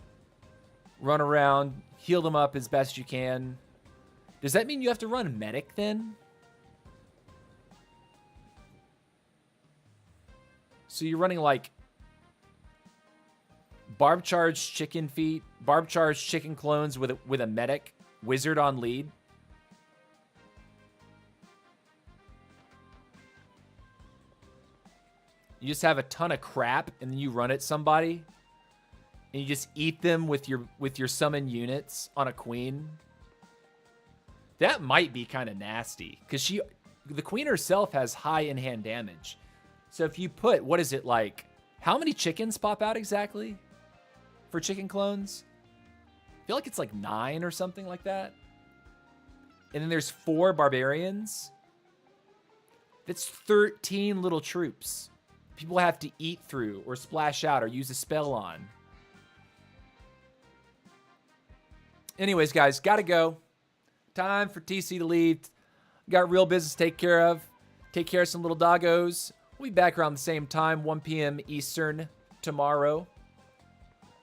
run around, heal them up as best you can. Does that mean you have to run medic then? So you're running like barb charged chicken feet, barb charged chicken clones with a medic, wizard on lead. You just have a ton of crap and then you run at somebody and you just eat them with your summon units on a queen. That might be kind of nasty because the queen herself has high in-hand damage. So if you put, what is it like? How many chickens pop out exactly for chicken clones? I feel like it's like 9 or something like that. And then there's 4 barbarians. That's 13 little troops. People have to eat through or splash out or use a spell on. Anyways, guys, gotta go. Time for TC to leave. Got real business to take care of. Take care of some little doggos. We'll be back around the same time, 1 p.m. Eastern tomorrow.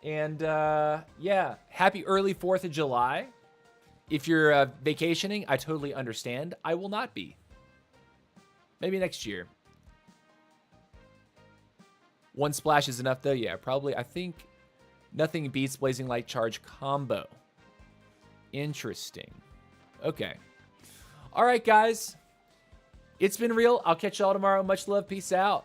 And yeah, happy early 4th of July. If you're vacationing, I totally understand. I will not be. Maybe next year. 1 splash is enough though. Yeah, probably. I think nothing beats Blazing Light Charge combo. Interesting. Okay. All right, guys. It's been real. I'll catch y'all tomorrow. Much love. Peace out.